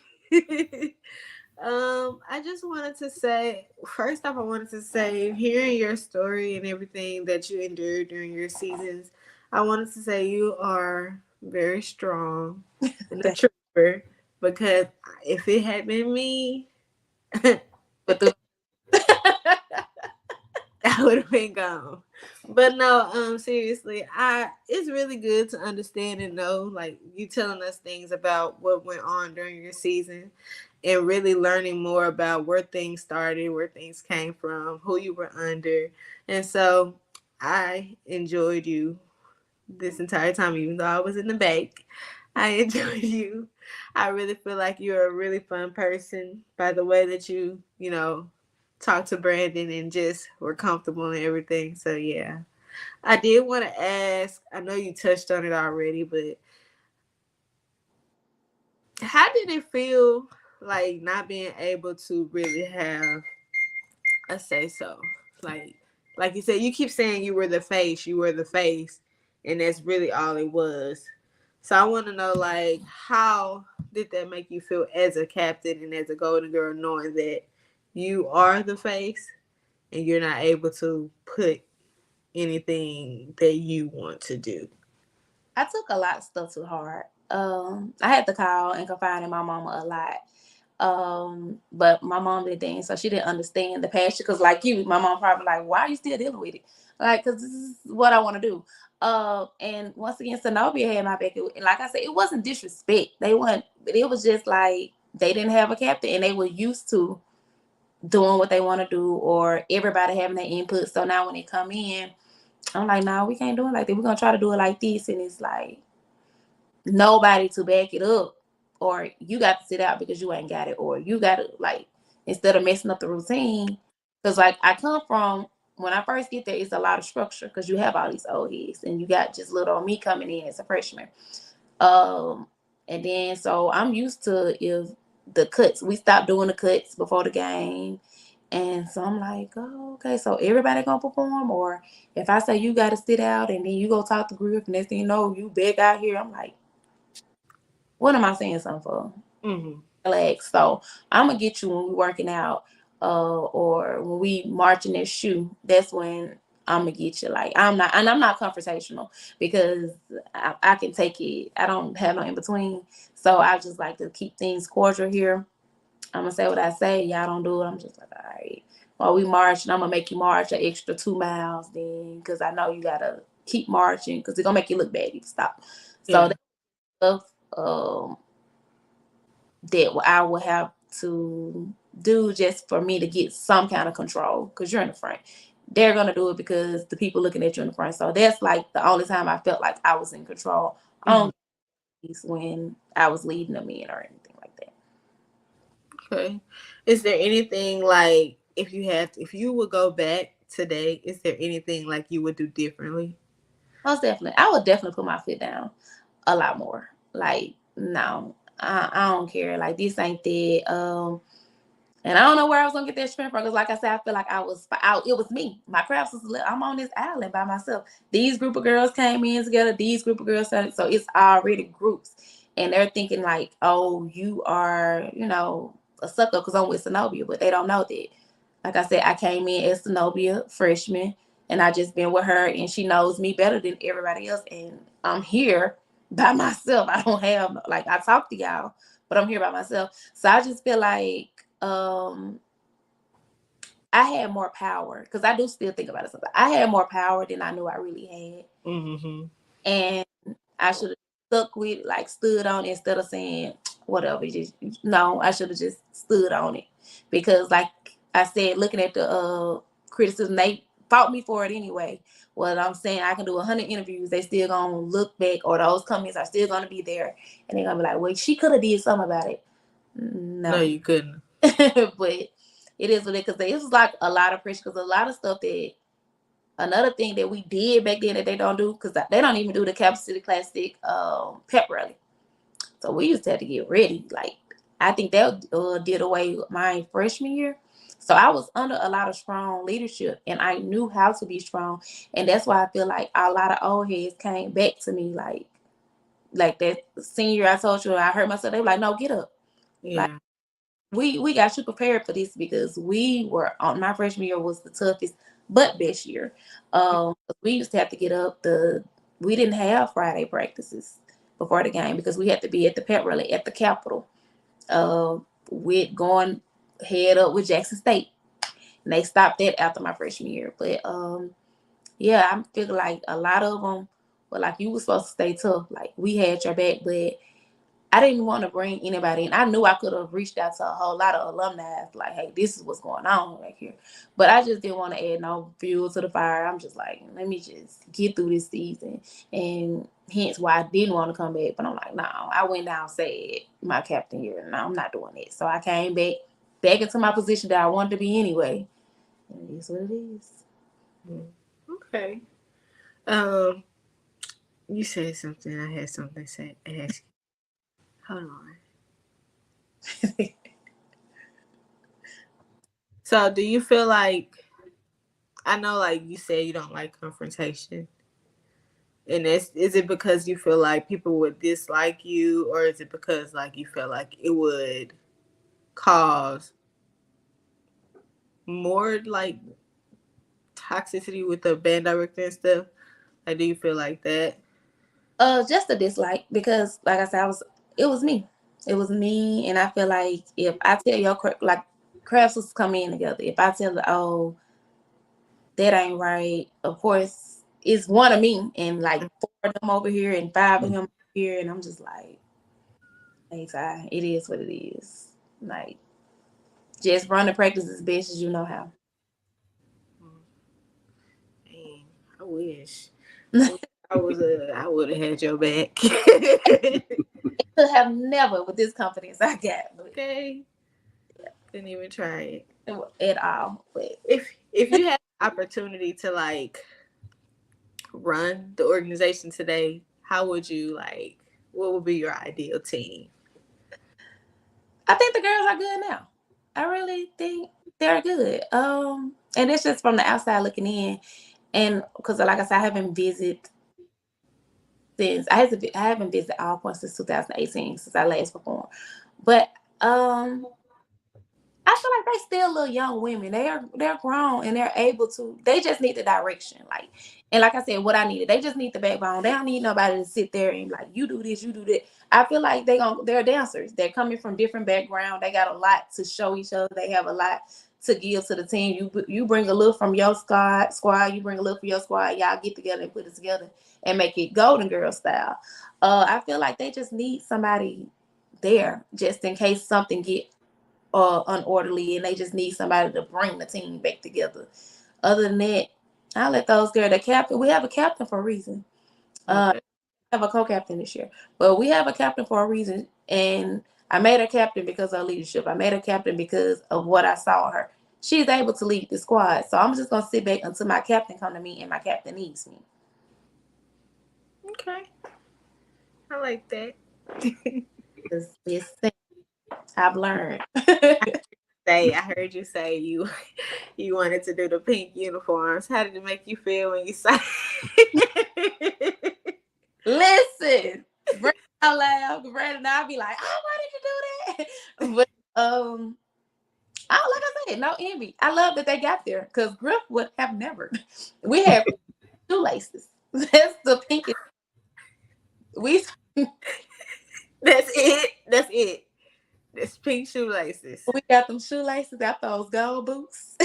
[SPEAKER 3] I just wanted to say, first off, I wanted to say, hearing your story and everything that you endured during your seasons, I wanted to say you are very strong and a trooper because if it had been me,
[SPEAKER 2] But the
[SPEAKER 3] I would have been gone. But no, seriously, it's really good to understand and know, like you telling us things about what went on during your season and really learning more about where things started, where things came from, who you were under. And so I enjoyed you this entire time, even though I was in the back. I enjoyed you. I really feel like you're a really fun person by the way that you know, talk to Brandon and just were comfortable and everything. So yeah. I did want to ask, I know you touched on it already, but how did it feel like not being able to really have a say so? Like like you said, you keep saying you were the face, and that's really all it was. So I want to know, like, how did that make you feel as a captain and as a golden girl, knowing that you are the face and you're not able to put anything that you want to do?
[SPEAKER 2] I took a lot of stuff too hard. I had to call and confide in my mama a lot. But my mom didn't, so she didn't understand the passion. Because like you, my mom probably like, why are you still dealing with it? Like, because this is what I want to do. And once again, Zenobia had my back. And like I said, it wasn't disrespect. They weren't. It was just like they didn't have a captain, and they were used to doing what they want to do, or everybody having their input. So now when they come in, I'm like, no, we can't do it like that. We're gonna try to do it like this, and it's like nobody to back it up, or you got to sit out because you ain't got it, or you got to, like, instead of messing up the routine. Because like I come from, when I first get there, it's a lot of structure because you have all these old heads and you got just little me coming in as a freshman. um and then so I'm used to, if the cuts, we stopped doing the cuts before the game. And so I'm like, oh, okay, so everybody gonna perform? Or if I say you gotta sit out and then you go talk to Griff, and next thing you know, you beg out here, I'm like, what am I saying something for?
[SPEAKER 3] Mm-hmm.
[SPEAKER 2] Relax. So I'm gonna get you when we working out, or when we marching that shoe. That's when I'm gonna get you. Like, I'm not confrontational because I can take it. I don't have no in between. So I just like to keep things cordial here. I'm gonna say what I say. Y'all don't do it, I'm just like, all right. While we marching, I'm gonna make you march an extra 2 miles then, because I know you gotta keep marching because it's gonna make you look bad if you stop. So
[SPEAKER 3] Yeah.
[SPEAKER 2] that's stuff. That I will have to do just for me to get some kind of control, because you're in the front. They're going to do it because the people looking at you in the front. So that's like the only time I felt like I was in control.
[SPEAKER 3] Mm-hmm.
[SPEAKER 2] When I was leading them in or anything like that.
[SPEAKER 3] Okay. Is there anything, like, if you would go back today, is there anything like you would do differently?
[SPEAKER 2] Most definitely. I would definitely put my foot down a lot more. Like, no, I don't care. Like, this ain't that. And I don't know where I was gonna get that strength from, because, like I said, I feel like I was out. It was me. My crafts was. I'm on this island by myself. These group of girls came in together. These group of girls, so it's already groups, and they're thinking like, "Oh, you are, a sucker because I'm with Zenobia," but they don't know that. Like I said, I came in as Zenobia freshman, and I just been with her, and she knows me better than everybody else, and I'm here by myself. I don't have, like, I talk to y'all, but I'm here by myself. So I just feel like I had more power, because I do still think about it sometimes. I had more power than I knew I really had,
[SPEAKER 3] Mm-hmm.
[SPEAKER 2] and I should have stuck with, like, stood on it instead of saying whatever. Just no, I should have just stood on it, because, like I said, looking at the criticism, they fought me for it anyway. What I'm saying, I can do 100 interviews, they still gonna look back, or those comments are still gonna be there, and they're gonna be like, "Well, she could have did something about it."
[SPEAKER 3] No,
[SPEAKER 2] No,
[SPEAKER 3] you couldn't.
[SPEAKER 2] but it is what it is, because it was like a lot of pressure, because a lot of stuff that, another thing that we did back then that they don't do, because they don't even do the Capital City Classic pep rally. So we used to have to get ready. Like, I think that did away with my freshman year. So I was under a lot of strong leadership, and I knew how to be strong. And that's why I feel like a lot of old heads came back to me, like that senior year I told you I hurt myself. They were like, no, get up. Like,
[SPEAKER 3] Yeah.
[SPEAKER 2] we got you prepared for this, because we were on, my freshman year was the toughest but best year. We used to have to get up, we didn't have Friday practices before the game, because we had to be at the pep rally at the Capitol, with going head up with Jackson State, and they stopped that after my freshman year. But yeah, I feel like a lot of them were like, you were supposed to stay tough, like we had your back. But I didn't want to bring anybody in. I knew I could have reached out to a whole lot of alumni, like, hey, this is what's going on right here. But I just didn't want to add no fuel to the fire. I'm just like, let me just get through this season. And hence why I didn't want to come back. But I'm like, no, I went down sad my captain year. No, I'm not doing it. So I came back into my position that I wanted to be anyway. And it is what it is.
[SPEAKER 3] Okay. You said something. I had something to say. Ask you. Hold on. So, do you feel like, I know, like you said, you don't like confrontation, and is it because you feel like people would dislike you, or is it because like you feel like it would cause more like toxicity with the band director and stuff? Like, do you feel like that?
[SPEAKER 2] Just a dislike, because like I said, it was me. It was me, and I feel like if I tell your like crafts was coming in together, if I tell her, oh, that ain't right, of course it's one of me and like 4 of them over here and 5 of him here, and I'm just like, hey Ty, it is what it is. Like, just run the practice as best as you know how.
[SPEAKER 3] Dang, I wish. I would have had your back.
[SPEAKER 2] Could have never with this confidence I got.
[SPEAKER 3] Okay. Didn't even try it
[SPEAKER 2] at all. But
[SPEAKER 3] if you had the opportunity to like run the organization today, how would you like? What would be your ideal team?
[SPEAKER 2] I think the girls are good now. I really think they're good. And it's just from the outside looking in, and because like I said, I haven't visited all points since 2018, since I last performed. But I feel like they still little young women. They're grown and they're able to. They just need the direction, like, and like I said, what I needed, they just need the backbone. They don't need nobody to sit there and like, you do this, you do that. I feel like they're dancers. They're coming from different backgrounds. They got a lot to show each other. They have a lot to give to the team. You bring a little from your squad. You bring a little from your squad. Y'all get together and put it together and make it Golden Girl style. I feel like they just need somebody there just in case something get unorderly, and they just need somebody to bring the team back together. Other than that, I'll let those girls. The captain, we have a captain for a reason.
[SPEAKER 3] Okay.
[SPEAKER 2] We have a co-captain this year, but we have a captain for a reason. And I made her captain because of her leadership. I made her captain because of what I saw her. She's able to lead the squad. So I'm just gonna sit back until my captain come to me and my captain needs me.
[SPEAKER 3] Okay. I like that.
[SPEAKER 2] Listen, I've learned.
[SPEAKER 3] I heard you say you wanted to do the pink uniforms. How did it make you feel when you saw it?
[SPEAKER 2] Listen, Brandon out loud. Brandon, I'll be like, oh, why did you do that? But like I said, no envy. I love that they got there, because Griff would have never. We have shoelaces. That's the pinkest.
[SPEAKER 3] That's it. That's it. That's pink shoelaces.
[SPEAKER 2] We got them shoelaces out those gold boots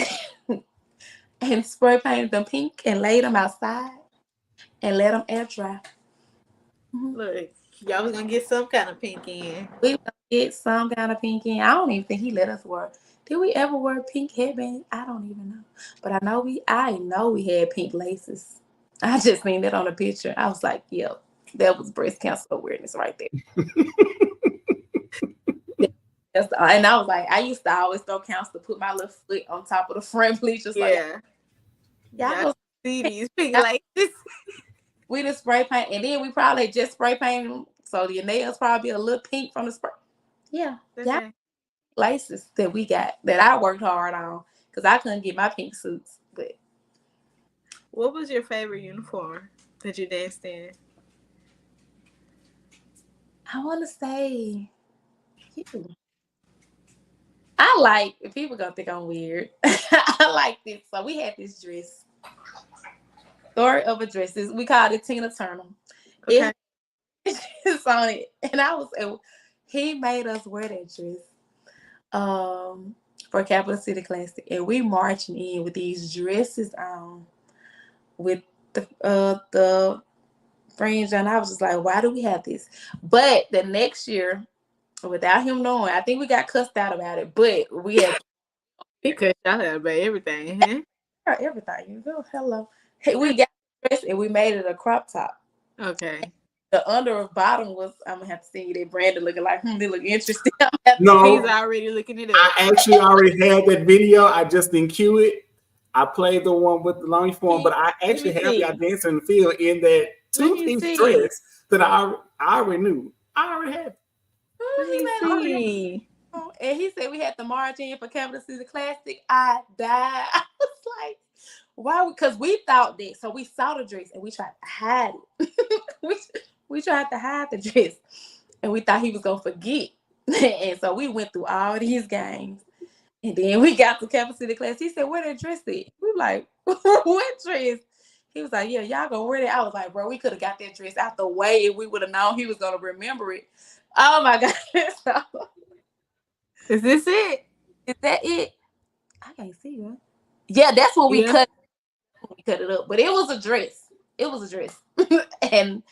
[SPEAKER 2] and spray painted them pink and laid them outside and let them air dry.
[SPEAKER 3] Look, y'all was gonna get some kind of pink in.
[SPEAKER 2] We gonna get some kind of pink in. I don't even think he let us wear. Did we ever wear pink headbands? I don't even know. But I know we had pink laces. I just seen that on a picture. I was like, yo, that was breast cancer awareness right there. And I was like, I used to always go counsel to put my little foot on top of the front bleachers.
[SPEAKER 3] Yeah.
[SPEAKER 2] Like, y'all
[SPEAKER 3] see these pink laces.
[SPEAKER 2] We just spray paint, and then we probably just spray paint them, so your nails probably a little pink from the spray. Yeah.
[SPEAKER 3] Okay.
[SPEAKER 2] Laces that we got that I worked hard on, because I couldn't get my pink suits. But
[SPEAKER 3] what was your favorite uniform that you danced in?
[SPEAKER 2] I want to say you. I like, if people gonna think I'm weird, I like this. So we had this dress. Story of a dress. We called it Tina Turner.
[SPEAKER 3] Okay.
[SPEAKER 2] It's on it. And he made us wear that dress for Capital City Classic. And we marching in with these dresses on, with the fringe, and I was just like, why do we have this? But the next year, without him knowing, I think we got cussed out about it, but we had
[SPEAKER 3] He cussed out about everything, huh?
[SPEAKER 2] everything. You go, hello. Hey, we got dress and we made it a crop top.
[SPEAKER 3] Okay.
[SPEAKER 2] The under of bottom was, I'm gonna have to send you that Brandon looking like, they look interesting.
[SPEAKER 1] No,
[SPEAKER 3] he's already looking it up.
[SPEAKER 1] I actually already had that video. I just didn't cue it. I played the one with the long form, but I actually have y'all dancing in the field in that two-piece dress that I already knew. I already had.
[SPEAKER 3] Let me see.
[SPEAKER 2] And he said we had to march in for Capital City Classic. I died. I was like, why? Because we thought that. So we saw the dress and we tried to hide it. we tried to hide the dress. And we thought he was going to forget. And so we went through all these games. And then we got to Capital City Class. He said, where that dress at? We were like, what dress? He was like, yeah, y'all gonna wear that. I was like, bro, we could have got that dress out the way if we would have known he was gonna remember it. Oh my God.
[SPEAKER 3] Is this it?
[SPEAKER 2] Is that it? I can't see it. Yeah, that's what we cut. We cut it up. But it was a dress. It was a dress. And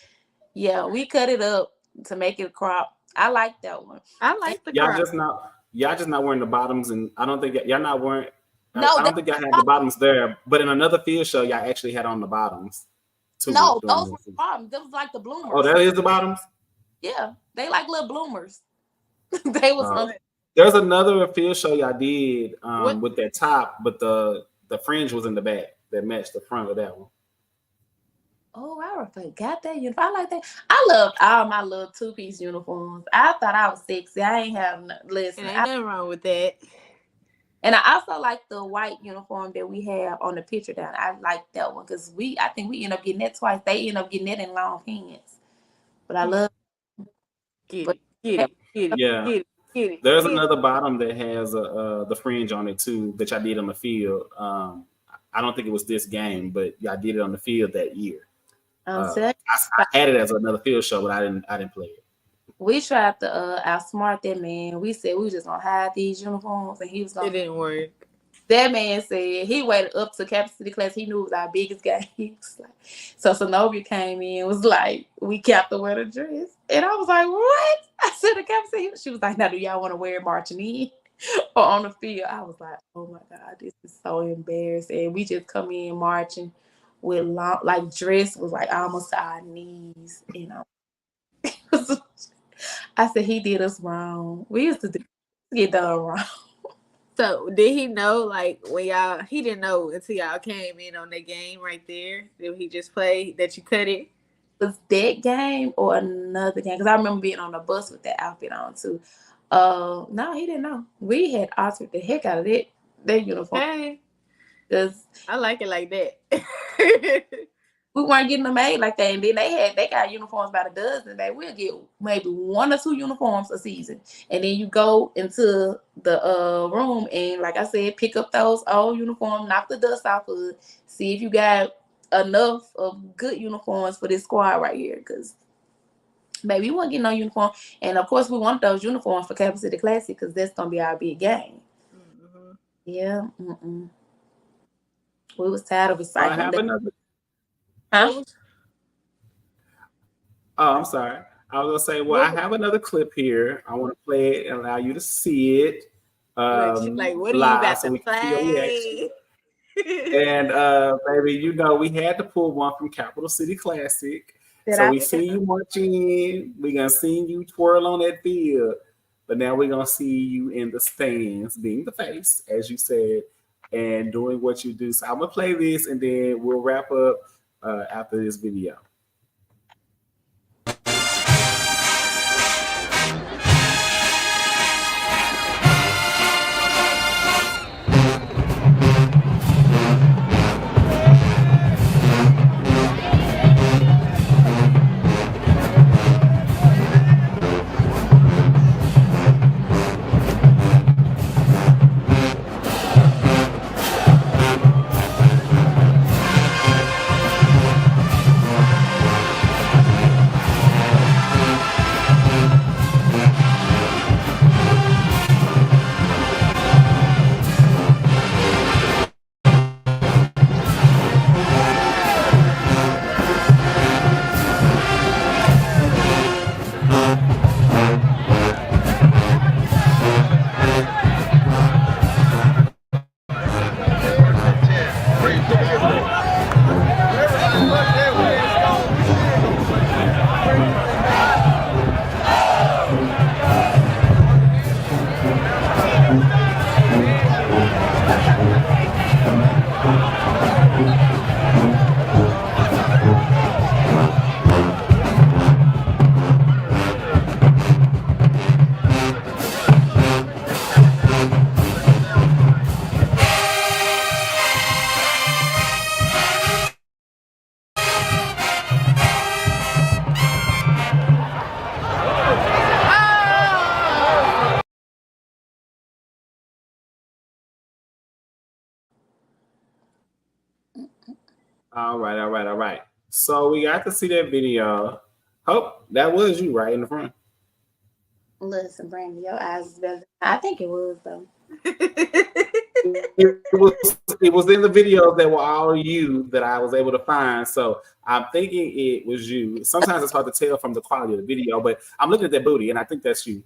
[SPEAKER 2] yeah, we cut it up to make it a crop. I like that one.
[SPEAKER 3] I like the
[SPEAKER 1] y'all
[SPEAKER 3] crop.
[SPEAKER 1] Y'all just not wearing the bottoms, and I don't think y'all not wearing.
[SPEAKER 2] No,
[SPEAKER 1] I don't think y'all had the bottoms there. But in another field show, y'all actually had on the bottoms.
[SPEAKER 2] No, those were the bottoms. That was like the bloomers.
[SPEAKER 1] Oh, that is the bottoms.
[SPEAKER 2] Yeah, they like little bloomers. They was.
[SPEAKER 1] There's another field show y'all did with that top, but the fringe was in the back that matched the front of that one.
[SPEAKER 2] Oh, I forgot that uniform. I like that. I loved all my little two-piece uniforms. I thought I was sexy. I ain't have listen.
[SPEAKER 3] Ain't nothing wrong with that.
[SPEAKER 2] And I also like the white uniform that we have on the picture down. I like that one because I think we end up getting that twice. They end up getting that in long pants. But I love
[SPEAKER 3] get it.
[SPEAKER 1] There's another bottom that has the fringe on it too that y'all did on the field. I don't think it was this game, but y'all did it on the field that year. I had it as another field show, but I didn't play it.
[SPEAKER 2] We tried to outsmart that man. We said we was just gonna hide these uniforms, and he was gonna.
[SPEAKER 3] It didn't work.
[SPEAKER 2] That man said he waited up to Capital City Class. He knew it was our biggest game. He was like, so Zenobia came in and was like, we got to wear the dress. And I was like, what? I said to Capital City. She was like, now do y'all want to wear it marching in or on the field? I was like, oh my God, this is so embarrassing. And we just come in marching with long, like dress was like almost to our knees, you know. I said he did us wrong. We used to get done wrong.
[SPEAKER 3] So did he know, like, when he didn't know until y'all came in on that game right there? Did he just play that you cut it?
[SPEAKER 2] Was that game or another game? Because I remember being on the bus with that outfit on too. No, he didn't know. We had altered the heck out of that uniform.
[SPEAKER 3] Hey,
[SPEAKER 2] because
[SPEAKER 3] I like it like that.
[SPEAKER 2] We weren't getting them made like that, and then they got uniforms by the dozen. We'll get maybe 1 or 2 uniforms a season, and then you go into the room and, like I said, pick up those old uniforms, knock the dust off of it, see if you got enough of good uniforms for this squad right here. Because maybe we won't get no uniform, and of course we want those uniforms for Capital City Classic because that's gonna be our big game. Mm-hmm. Yeah. Mm-mm. We was tired of recycling.
[SPEAKER 1] I have another.
[SPEAKER 2] Huh?
[SPEAKER 1] Oh, I'm sorry. I was gonna say, well, I have another clip here. I want to play it and allow you to see it.
[SPEAKER 3] Like, what are you
[SPEAKER 1] live,
[SPEAKER 3] about
[SPEAKER 1] so
[SPEAKER 3] to
[SPEAKER 1] we can see your
[SPEAKER 3] play?
[SPEAKER 1] And baby, you know we had to pull one from Capital City Classic. So we see you marching in. We're gonna see you twirl on that field, but now we're gonna see you in the stands, being the face, as you said, and doing what you do. So I'm gonna play this, and then we'll wrap up after this video. All right, all right, all right. So we got to see that video. Hope that was you right in the front.
[SPEAKER 2] Listen, Brandon, your eyes is better. I think it was though.
[SPEAKER 1] It was in the videos that were all you that I was able to find. So I'm thinking it was you. Sometimes it's hard to tell from the quality of the video, but I'm looking at that booty and I think that's you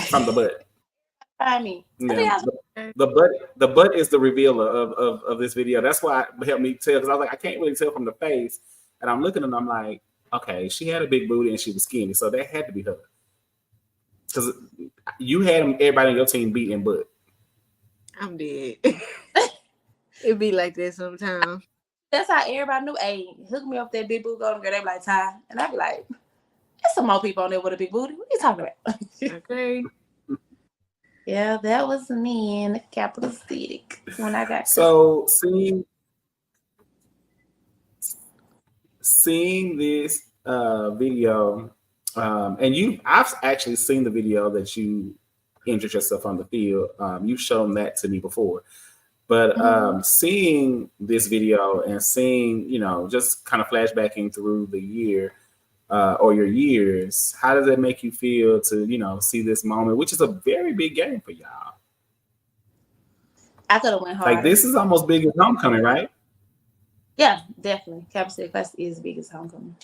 [SPEAKER 1] from the butt.
[SPEAKER 2] I mean,
[SPEAKER 1] Yeah, the butt is the revealer of this video. That's why it helped me tell because I was like, I can't really tell from the face. And I'm looking and I'm like, okay, she had a big booty and she was skinny, so that had to be her. Because you had everybody on your team beating butt.
[SPEAKER 3] I'm dead. It be like that sometimes.
[SPEAKER 2] that's how everybody knew. Hey, hook me up that big booty golden girl. They be like Ty, and I be like, there's some more people on there with a big booty. What are you talking about?
[SPEAKER 3] Okay.
[SPEAKER 2] Yeah, that was me in Capital City when I got.
[SPEAKER 1] So seeing this video, and I've actually seen the video that you injured yourself on the field. You've shown that to me before, but seeing this video and seeing, just kind of flashbacking through the year or your years, how does it make you feel to, see this moment, which is a very big game for y'all?
[SPEAKER 2] I could have went hard.
[SPEAKER 1] Like this is almost big as homecoming, right?
[SPEAKER 2] Yeah, definitely. Capital City Classic is the biggest homecoming.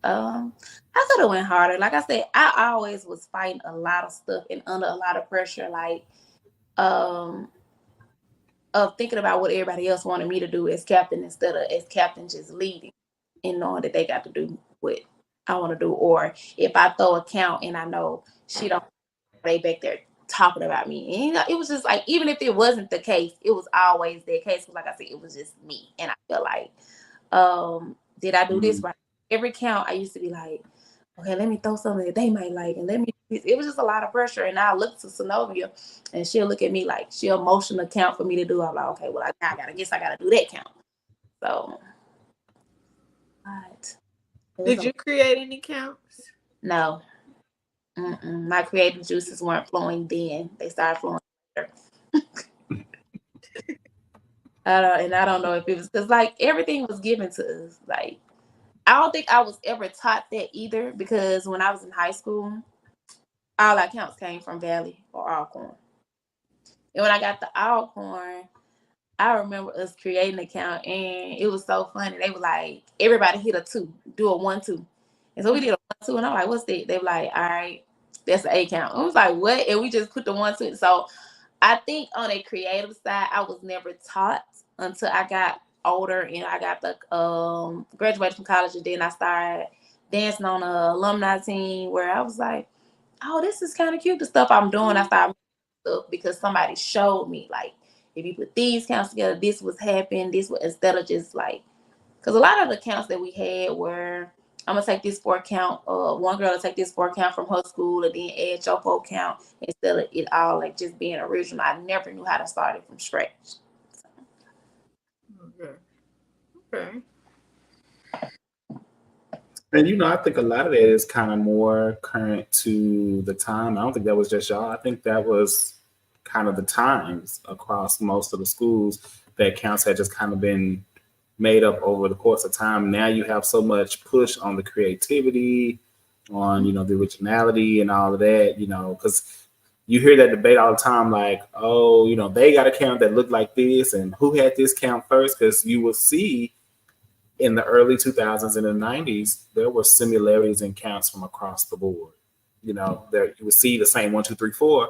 [SPEAKER 2] I could have went harder. Like I said, I always was fighting a lot of stuff and under a lot of pressure, like of thinking about what everybody else wanted me to do as captain instead of as captain just leading and knowing that they got to do what I want to do. Or if I throw a count and I know she don't, they back there talking about me. And it was just like, even if it wasn't the case, it was always their case. Because like I said, it was just me. And I feel like, did I do this right? Every count, I used to be like, okay, let me throw something that they might like, and let me. It was just a lot of pressure, and I look to Synovia, and she'll look at me like she'll motion a count for me to do. I'm like, okay, well, I gotta do that count. So,
[SPEAKER 3] did you create any counts?
[SPEAKER 2] No, my creative juices weren't flowing then. They started flowing later. And I don't know if it was because like everything was given to us, like. I don't think I was ever taught that either because when I was in high school, all our counts came from Valley or Alcorn. And when I got the Alcorn, I remember us creating an account and it was so funny. They were like, everybody hit a 2, do a 1, 2. And so we did a 1, 2, and I'm like, what's that? They were like, all right, that's an A count. I was like, what? And we just put the 1, 2. So I think on a creative side, I was never taught until I got older and I got the graduated from college, and then I started dancing on an alumni team where I was like, oh, this is kind of cute, the stuff I'm doing. I started stuff because somebody showed me, like, if you put these counts together, this was happening, this was, instead of just like, because a lot of the counts that we had were, I'm gonna take this 4 count, one girl will take this 4 count from her school and then add your 4 count instead of it all like just being original. I never knew how to start it from scratch.
[SPEAKER 3] Okay.
[SPEAKER 1] And I think a lot of that is kind of more current to the time. I don't think that was just y'all. I think that was kind of the times across most of the schools that counts had just kind of been made up over the course of time. Now you have so much push on the creativity, on the originality and all of that, because you hear that debate all the time, like, oh, they got a count that looked like this, and who had this count first? Because you will see in the early 2000s and the 90s, there were similarities in counts from across the board. There you would see the same 1, 2, 3, 4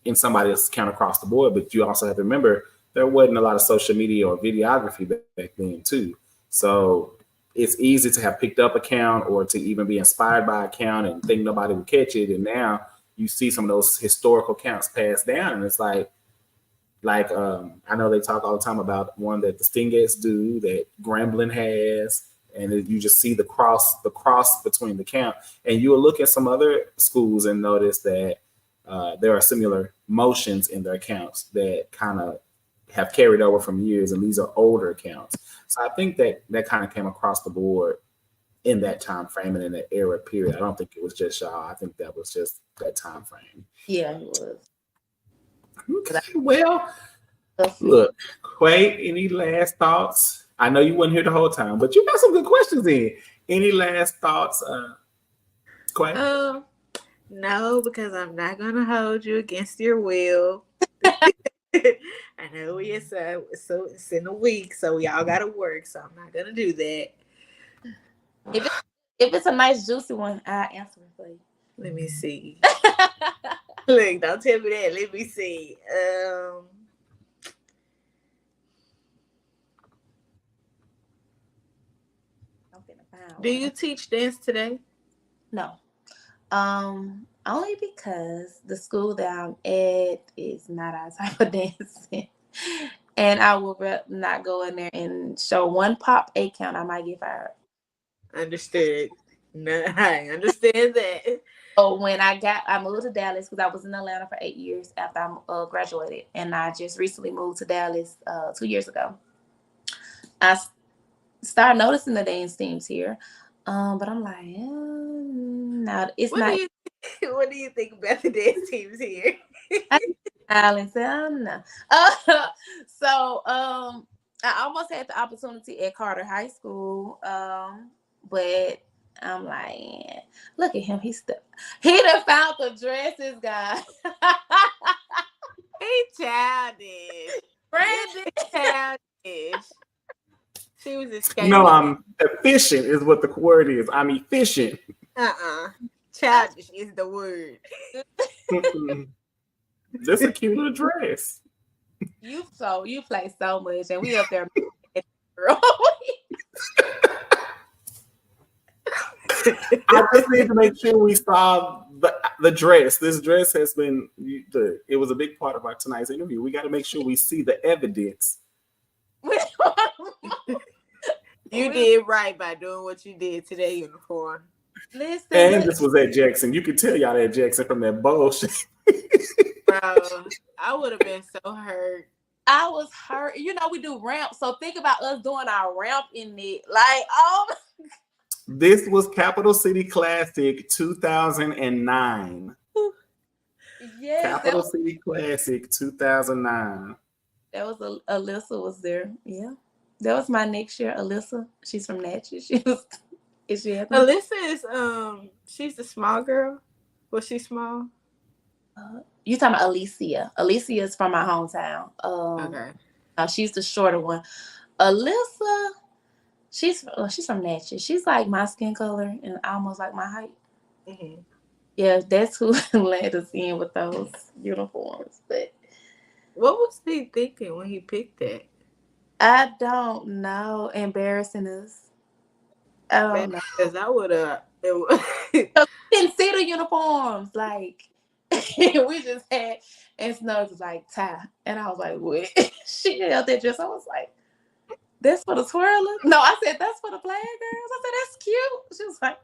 [SPEAKER 1] in somebody else's count across the board, but you also have to remember there wasn't a lot of social media or videography back then too. So it's easy to have picked up a count or to even be inspired by a count and think nobody would catch it. And now you see some of those historical counts passed down, and it's like I know they talk all the time about one that the Stingettes do, that Grambling has, and you just see the cross between the count. And you will look at some other schools and notice that there are similar motions in their accounts that kind of have carried over from years, and these are older accounts. So I think that kind of came across the board in that time frame and in that era period. I don't think it was just y'all. I think that was just that time frame.
[SPEAKER 2] Yeah, it was.
[SPEAKER 1] Okay, well, look, Quay, any last thoughts I know you weren't here the whole time, but you got some good questions in. Any last thoughts, Quay?
[SPEAKER 3] No, because I'm not gonna hold you against your will. I know it's in a week, so y'all gotta work, so I'm not gonna do that.
[SPEAKER 2] If it's a nice juicy one, I answer it for you.
[SPEAKER 3] Let me see. Look, don't tell me that. Let me see. Do you teach dance today?
[SPEAKER 2] No. Only because the school that I'm at is not our type of dancing. And I will not go in there and show one pop 8 count. I might get fired.
[SPEAKER 3] Understood. No, I understand that.
[SPEAKER 2] So when I moved to Dallas because I was in Atlanta for 8 years after I graduated, and I just recently moved to Dallas 2 years ago. I started noticing the dance teams here, but I'm like, no, it's not.
[SPEAKER 3] What do you think about the dance teams here?
[SPEAKER 2] I said, no. So I almost had the opportunity at Carter High School, but I'm like, look at him. He done found the dresses, guys.
[SPEAKER 3] He childish.
[SPEAKER 2] Brandon
[SPEAKER 3] childish. She was escaping.
[SPEAKER 1] No, I'm efficient is what the word is. I'm efficient.
[SPEAKER 3] Childish is the word.
[SPEAKER 1] That's a cute little dress.
[SPEAKER 2] You play so much, and we up there.
[SPEAKER 1] I just need to make sure we saw the dress. This dress has been. It was a big part of our tonight's interview. We got to make sure we see the evidence.
[SPEAKER 3] You did right by doing what you did to that uniform.
[SPEAKER 2] Listen,
[SPEAKER 1] and this was at Jackson. You could tell y'all at Jackson from that bullshit.
[SPEAKER 3] Bro, I would have been so hurt.
[SPEAKER 2] I was hurt. You know, we do ramp. So think about us doing our ramp in it. Like, oh.
[SPEAKER 1] This was Capital City Classic 2009.
[SPEAKER 2] Yes.
[SPEAKER 1] Capital City Classic 2009.
[SPEAKER 2] That was Alyssa was there. Yeah. That was my next year. Alyssa. She's from Natchez.
[SPEAKER 3] Alyssa is she's the small girl. Was she small?
[SPEAKER 2] You talking about Alicia? Alicia is from my hometown.
[SPEAKER 3] Okay.
[SPEAKER 2] She's the shorter one. Alyssa, she's from Natchez. She's like my skin color and almost like my height.
[SPEAKER 3] Mm-hmm.
[SPEAKER 2] Yeah, that's who led us in with those uniforms. But
[SPEAKER 3] what was he thinking when he picked that?
[SPEAKER 2] I don't know. Embarrassing us. I don't know.
[SPEAKER 3] Because I would have.
[SPEAKER 2] Didn't see the uniforms. Like, we just had, and Snow was like, Ty. And I was like, what? She held that dress. I was like, that's for the twirlers? No, I said, that's for the flag girls. I said, that's cute. She was like,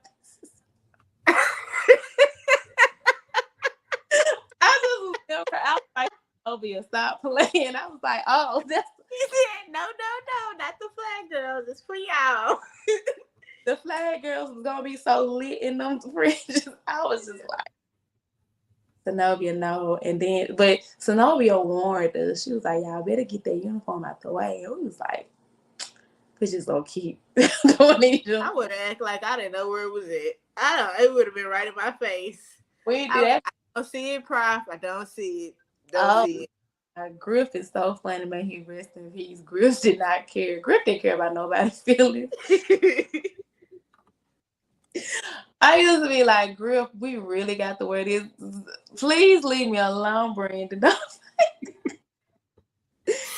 [SPEAKER 2] I was like, Obia, stop playing. I was like, oh, that's.
[SPEAKER 3] He said, no, not the flag girls. It's for y'all.
[SPEAKER 2] The flag girls was gonna be so lit in them fringes. I was just like, Zenobia, no. And then, but Zenobia warned us. She was like, y'all better get that uniform out the way. And we was like, we just gonna keep doing it.
[SPEAKER 3] I would have acted like I didn't know where it was at. It would have been right in my face.
[SPEAKER 2] We did that.
[SPEAKER 3] I don't see it, Prof. I don't see it. Don't see it.
[SPEAKER 2] Griff is so funny, man. He rest in peace. Griff did not care. Griff didn't care about nobody's feelings. I used to be like, Griff, we really got to wear this. Please leave me alone, Brandon.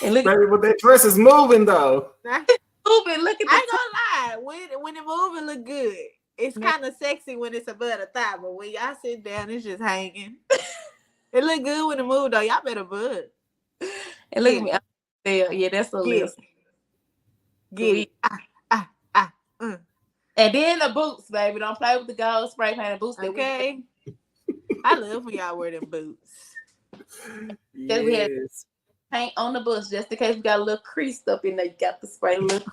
[SPEAKER 2] And look,
[SPEAKER 1] baby, but that dress is moving though.
[SPEAKER 2] Moving. Look at.
[SPEAKER 3] I ain't gonna lie. When it move, it look good. It's kind of sexy when it's above the thigh, but when y'all sit down, it's just hanging. It look good when it move though. Y'all better bud.
[SPEAKER 2] And look at me. Yeah, that's a list.
[SPEAKER 3] Get it.
[SPEAKER 2] And then the boots, baby. Don't play with the gold spray painted boots.
[SPEAKER 3] Okay. I love when y'all wear them boots.
[SPEAKER 2] Yes. We had paint on the boots just in case we got a little creased up in there. You got the spray look.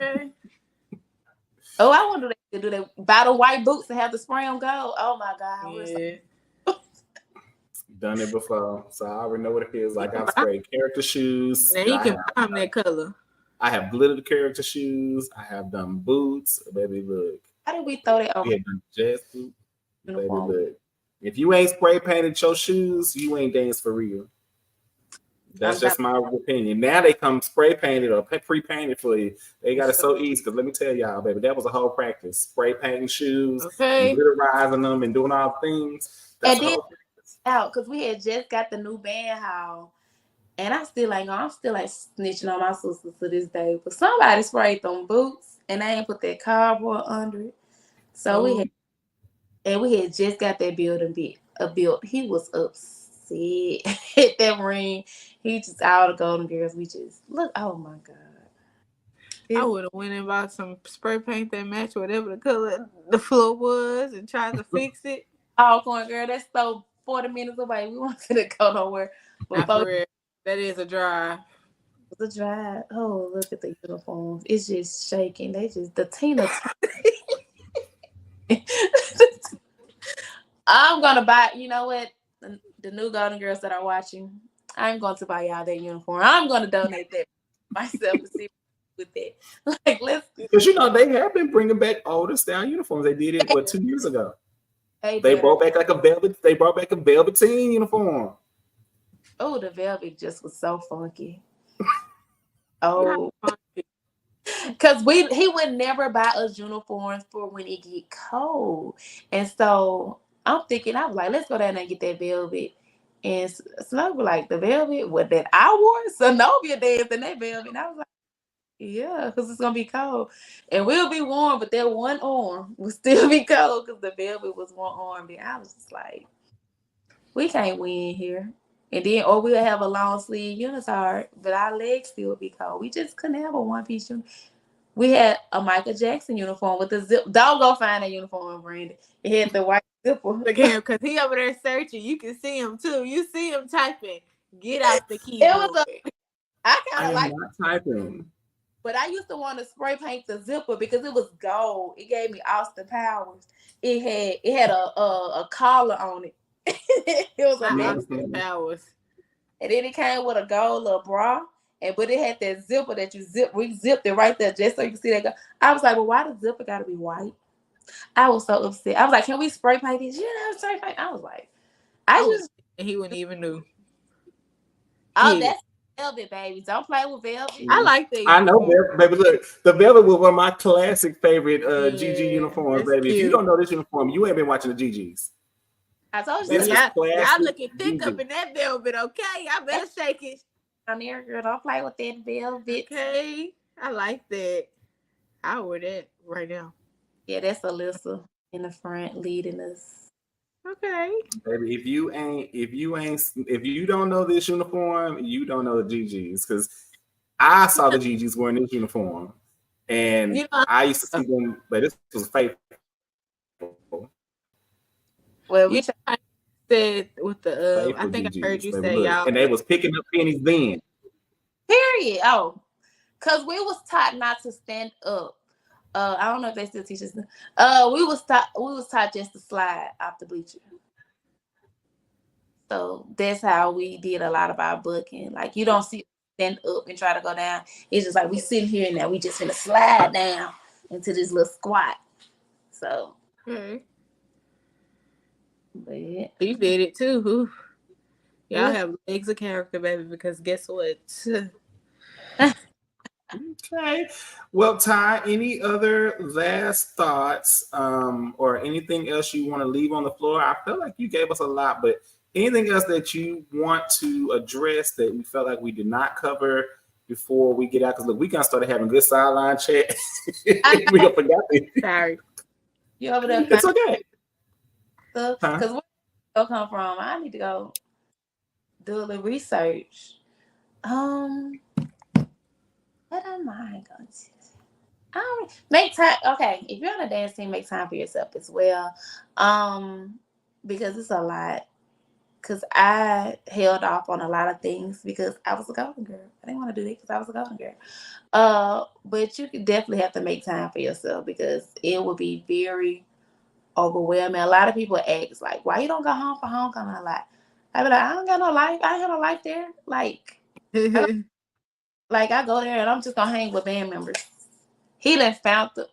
[SPEAKER 2] Oh, I wonder if they could do that. Buy the white boots and have the spray on gold. Oh my God.
[SPEAKER 3] Yeah.
[SPEAKER 1] Done it before, so I already know what it feels like. I've sprayed character shoes.
[SPEAKER 3] Now you can buy them that color.
[SPEAKER 1] I have glittered character shoes. I have done boots. Baby, look.
[SPEAKER 2] How did we throw that over
[SPEAKER 1] We have done jazz boots. Baby,
[SPEAKER 2] uniform?
[SPEAKER 1] look. If you ain't spray painted your shoes, you ain't danced for real. That's just my opinion. Now they come spray painted or pre-painted for you. They got it so easy. Because let me tell y'all, baby, that was a whole practice. Spray painting shoes, and glitterizing them, and doing all things. That's
[SPEAKER 2] and
[SPEAKER 1] a
[SPEAKER 2] then
[SPEAKER 1] whole practice.
[SPEAKER 2] out because we had just got the new band hall, and I'm still like snitching on my sisters to this day. But somebody sprayed them boots, and they ain't put that cardboard under it. So we had just got that building built. He was upset. Hit that ring. He just all the Golden Girls. We just look. Oh my god!
[SPEAKER 3] I would have went and bought some spray paint that matched whatever the color the floor was and tried to fix it.
[SPEAKER 2] Oh, corn girl, that's so 40 minutes away. We wanted to go nowhere.
[SPEAKER 3] For real. That is a drive.
[SPEAKER 2] It's a drive. Oh, look at the uniforms. It's just shaking. They just the Tina. I'm gonna buy. You know what? The new Golden Girls that are watching, I'm going to buy y'all that uniform. I'm going to donate that myself to see with that. Like, let's.
[SPEAKER 1] Because they have been bringing back older style uniforms. They did it 2 years ago. They brought back like a velvet. They brought back a velveteen uniform.
[SPEAKER 2] Oh, the velvet just was so funky. Oh, because he would never buy us uniforms for when it get cold, and so. I'm thinking, I was like, let's go down there and get that velvet. And Snow was like, the velvet? What, that I wore? Zenobia danced in that velvet. And I was like, yeah, because it's going to be cold. And we'll be warm, but that one arm will still be cold because the velvet was one arm. And I was just like, we can't win here. And then, or we'll have a long sleeve unitard, but our legs still be cold. We just couldn't have a one-piece uniform. We had a Michael Jackson uniform with the zip. Don't go find a uniform, Brandon. It had the white zipper.
[SPEAKER 3] Look at him, because he over there searching. You can see him too. You see him typing. Get off the keyboard.
[SPEAKER 2] I kind of like
[SPEAKER 1] not typing.
[SPEAKER 2] But I used to want to spray paint the zipper because it was gold. It gave me Austin Powers. It had a collar on it. It was a
[SPEAKER 3] Austin Powers.
[SPEAKER 2] And then it came with a gold little bra. But it had that zipper that you zip. We zipped it right there just so you can see that go. I was like, well, why the zipper got to be white? I was so upset. I was like, can we spray paint this? Yeah, spray paint. I was like,
[SPEAKER 3] and he wouldn't even know.
[SPEAKER 2] Oh, that's velvet, baby. Don't play with velvet.
[SPEAKER 3] I like that.
[SPEAKER 1] I know, baby. Look, the velvet was one of my classic favorite GG uniforms, baby. Cute. If you don't know this uniform, you ain't been watching the GGs.
[SPEAKER 2] I told you.
[SPEAKER 3] Y'all looking thick up in that velvet, okay? I better shake it.
[SPEAKER 2] On there, girl, don't play with that velvet.
[SPEAKER 3] Okay, I like that. I wear that right now.
[SPEAKER 2] Yeah, that's Alyssa in the front leading us.
[SPEAKER 3] Okay,
[SPEAKER 1] baby. If you don't know this uniform, you don't know the GGs. Because I saw the GGs wearing this uniform, and I used to see them, but this was faithful.
[SPEAKER 2] Well, we
[SPEAKER 3] said with the I think GGs, I heard you say y'all,
[SPEAKER 1] and they was picking up pennies then.
[SPEAKER 2] Period. Oh, because we was taught not to stand up. I don't know if they still teach us. We was taught just to slide off the bleacher. So that's how we did a lot of our booking. Like you don't see stand up and try to go down. It's just like we sitting here now. We just gonna slide down into this little squat. So.
[SPEAKER 3] Okay.
[SPEAKER 2] But
[SPEAKER 3] you did it too. Ooh. Y'all have legs of character, baby, because guess what?
[SPEAKER 1] Okay. Well, Ty, any other last thoughts or anything else you want to leave on the floor? I feel like you gave us a lot, but anything else that you want to address that we felt like we did not cover before we get out? Because look, we kind of started having good sideline chat. We forgot it.
[SPEAKER 3] Sorry.
[SPEAKER 2] You over there?
[SPEAKER 1] It's okay.
[SPEAKER 2] Because where I come from, I need to go do a little research. What am I going to make time? Okay, if you're on a dance team, make time for yourself as well. Because it's a lot. Because I held off on a lot of things because I was a golden girl. I didn't want to do it because I was a golden girl. But you can definitely have to make time for yourself because it will be very overwhelming. A lot of people ask, like, why you don't go home for homecoming a lot? I be like, I don't got no life. I ain't got no life there. Like, Like I go there and I'm just gonna hang with band members. He done found the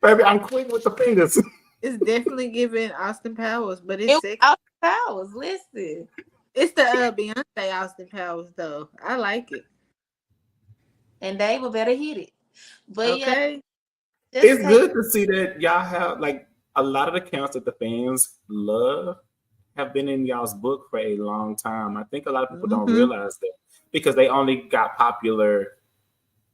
[SPEAKER 1] Baby, I'm quick with the fingers.
[SPEAKER 3] It's definitely giving Austin Powers, but
[SPEAKER 2] it
[SPEAKER 3] it's
[SPEAKER 2] was
[SPEAKER 3] sexy.
[SPEAKER 2] Austin Powers. Listen,
[SPEAKER 3] It's the Beyonce Austin Powers though. I like it.
[SPEAKER 2] and Dave better hit it. But
[SPEAKER 3] Okay.
[SPEAKER 2] yeah,
[SPEAKER 1] It's good to see that y'all have like a lot of the counts that the fans love have been in y'all's book for a long time. I think a lot of people don't realize that because they only got popular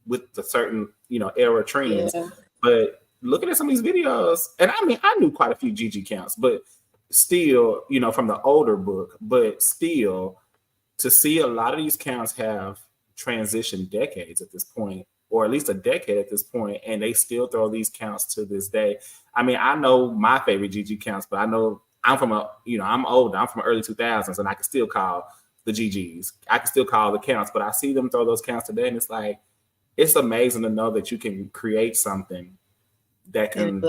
[SPEAKER 1] with the certain, era trends.
[SPEAKER 3] Yeah.
[SPEAKER 1] But looking at some of these videos, and I mean, I knew quite a few Gigi counts, but still, from the older book, but still to see a lot of these counts have transitioned decades at this point, or at least a decade at this point, and they still throw these counts to this day. I mean, I know my favorite Gigi counts, but I know I'm from I'm old. I'm from early 2000s, and I can still call the GGs. I can still call the counts, but I see them throw those counts today, and it's like, it's amazing to know that you can create something that can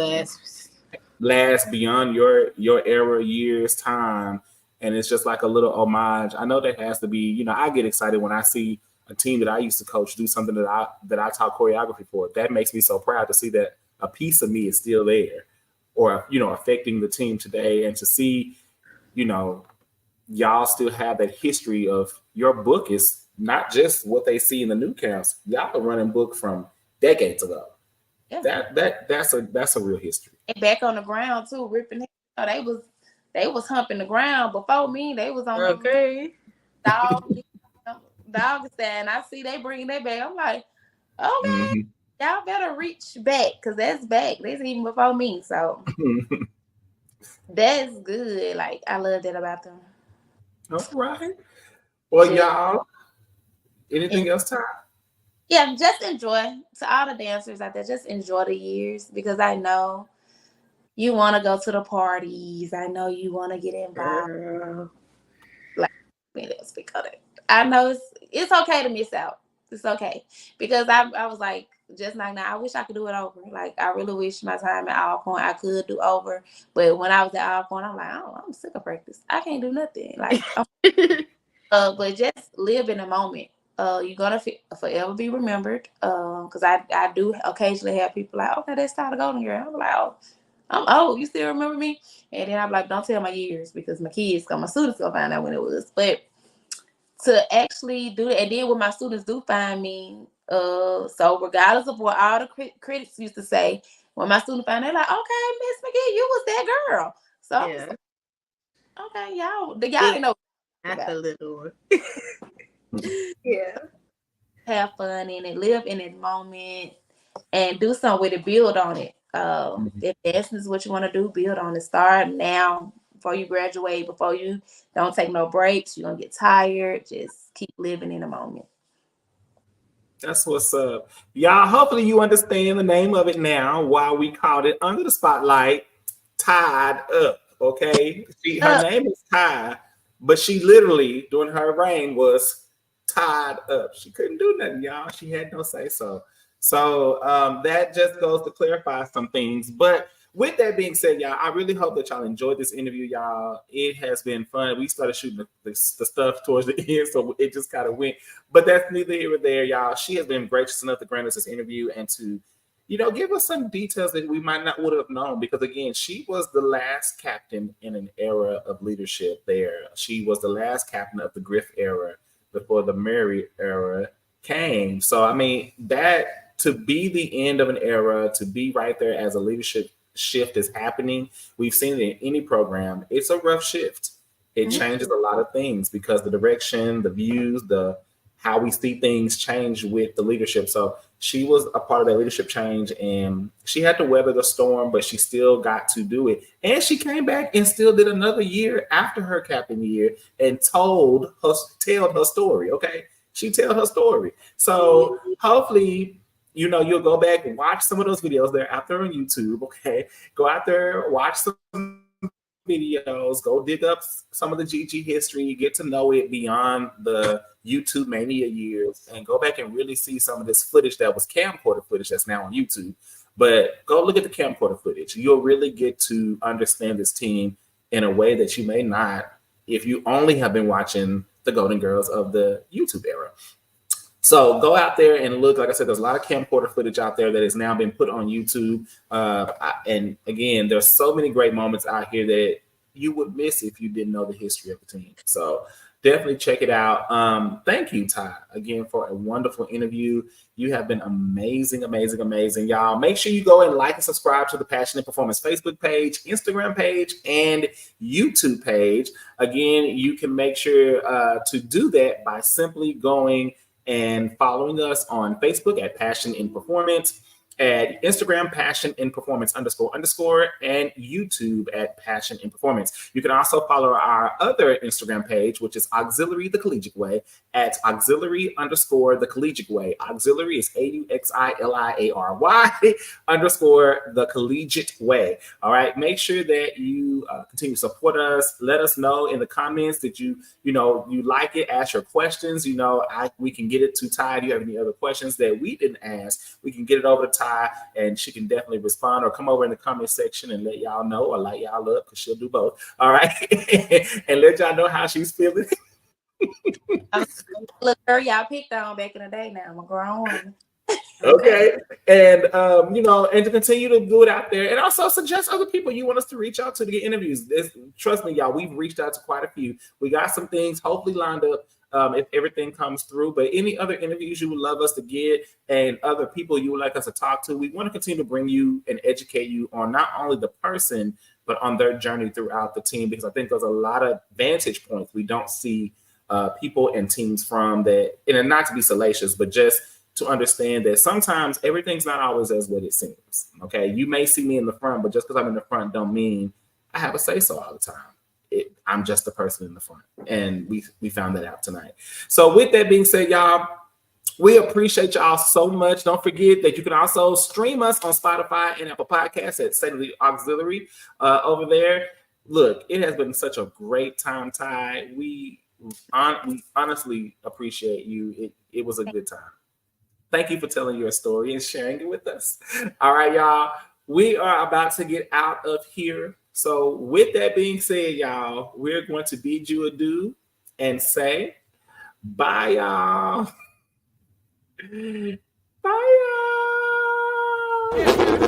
[SPEAKER 1] last beyond your era, years, time. And it's just like a little homage. I know that has to be, I get excited when I see a team that I used to coach do something that I taught choreography for. That makes me so proud to see that a piece of me is still there or, affecting the team today. And to see, y'all still have that history of your book is not just what they see in the new counts. Y'all are running book from decades ago. Yeah. That's a real history.
[SPEAKER 2] And back on the ground too, ripping. They was humping the ground before me. They was on
[SPEAKER 3] the
[SPEAKER 2] dog stand. I see they bringing that back. I'm like, okay, y'all better reach back because that's back. That's even before me. So that's good. Like I love that about them.
[SPEAKER 1] All right. Well, y'all. Anything else, Ty?
[SPEAKER 2] Yeah, just enjoy. To all the dancers out there, just enjoy the years because I know you want to go to the parties. I know you want to get involved. Like, let's speak of it. I know it's okay to miss out. It's okay because I was like just like now. I wish I could do it over. Like I really wish my time at Alcorn I could do over. But when I was at Alcorn, I'm like, oh, I'm sick of practice. I can't do nothing. Like, but just live in the moment. You're gonna forever be remembered. Because I do occasionally have people like, okay, that's Ty the Golden Girl. I'm like, oh, I'm old. You still remember me? And then I'm like, don't tell my years because my students gonna find out when it was. But to actually do it, and then when my students do find me, so regardless of what all the critics used to say, when my students find out, they're like, okay, Miss McGee, you was that girl. So yeah. Okay, y'all ain't know.
[SPEAKER 3] That's a little one. Yeah.
[SPEAKER 2] Have fun in it, live in that moment, and do something with it, build on it. If dancing is what you want to do, build on it. Start now before you graduate, before you don't take no breaks. You're gonna get tired. Just keep living in the moment.
[SPEAKER 1] That's what's up. Y'all, hopefully you understand the name of it now, why we called it Under the Spotlight, Tied Up. Okay. Her name is Ty, but she literally during her reign was tied up. She couldn't do nothing, y'all. She had no say so. So that just goes to clarify some things. But with that being said, y'all, I really hope that y'all enjoyed this interview, y'all. It has been fun. We started shooting the stuff towards the end, so it just kind of went. But that's neither here nor there, y'all. She has been gracious enough to grant us this interview and to, give us some details that we might not would have known. Because again, she was the last captain in an era of leadership there. She was the last captain of the Griff era before the Mary era came. So, I mean, that to be the end of an era, to be right there as a leadership shift is happening, we've seen it in any program. It's a rough shift. It changes a lot of things because the direction, the views, how we see things change with the leadership. So she was a part of that leadership change and she had to weather the storm, but she still got to do it. And she came back and still did another year after her captain year and told her story. Okay. She told her story. So hopefully, you'll go back and watch some of those videos. They're out there on YouTube. Okay. Go out there, watch some videos, go dig up some of the GG history, get to know it beyond the YouTube mania years, and go back and really see some of this footage that was camcorder footage that's now on YouTube. But go look at the camcorder footage. You'll really get to understand this team in a way that you may not if you only have been watching the golden girls of the YouTube era. So go out there and look. Like I said, there's a lot of camcorder footage out there that has now been put on YouTube. And again, there's so many great moments out here that you would miss if you didn't know the history of the team. So definitely check it out. Thank you, Ty, again, for a wonderful interview. You have been amazing, amazing, amazing, y'all. Make sure you go and like and subscribe to the Passion and Performance Facebook page, Instagram page, and YouTube page. Again, you can make sure to do that by simply going and following us on Facebook at Passion in Performance, at Instagram, Passion in Performance __, and YouTube at Passion in Performance. You can also follow our other Instagram page, which is Auxiliary the Collegiate Way, at Auxiliary _ the Collegiate Way. Auxiliary is AUXILIARY _ the Collegiate Way. All right. Make sure that you continue to support us. Let us know in the comments that you like it. Ask your questions. We can get it to Ty. Do you have any other questions that we didn't ask? We can get it over to Ty, and she can definitely respond, or come over in the comment section and let y'all know, or light y'all up, because she'll do both. All right. And let y'all know how she's feeling.
[SPEAKER 2] Look, girl, y'all picked on back in the day. Now I'm a grown woman.
[SPEAKER 1] Okay. And and to continue to do it out there, and also suggest other people you want us to reach out to get interviews. Trust me, y'all, we've reached out to quite a few. We got some things hopefully lined up if everything comes through. But any other interviews you would love us to get, and other people you would like us to talk to, we want to continue to bring you and educate you on not only the person, but on their journey throughout the team, because I think there's a lot of vantage points we don't see people and teams from that, and not to be salacious, but just to understand that sometimes everything's not always as what it seems. Okay, you may see me in the front, but just because I'm in the front don't mean I have a say-so all the time. I'm just the person in the front, and we found that out tonight. So with that being said, y'all, we appreciate y'all so much. Don't forget that you can also stream us on Spotify and Apple Podcasts at State of the Auxiliary over there. Look, it has been such a great time, Ty. We honestly appreciate you. It was a good time. Thank you for telling your story and sharing it with us. All right, y'all. We are about to get out of here. So with that being said, y'all, we're going to bid you adieu and say bye, y'all. Bye, y'all.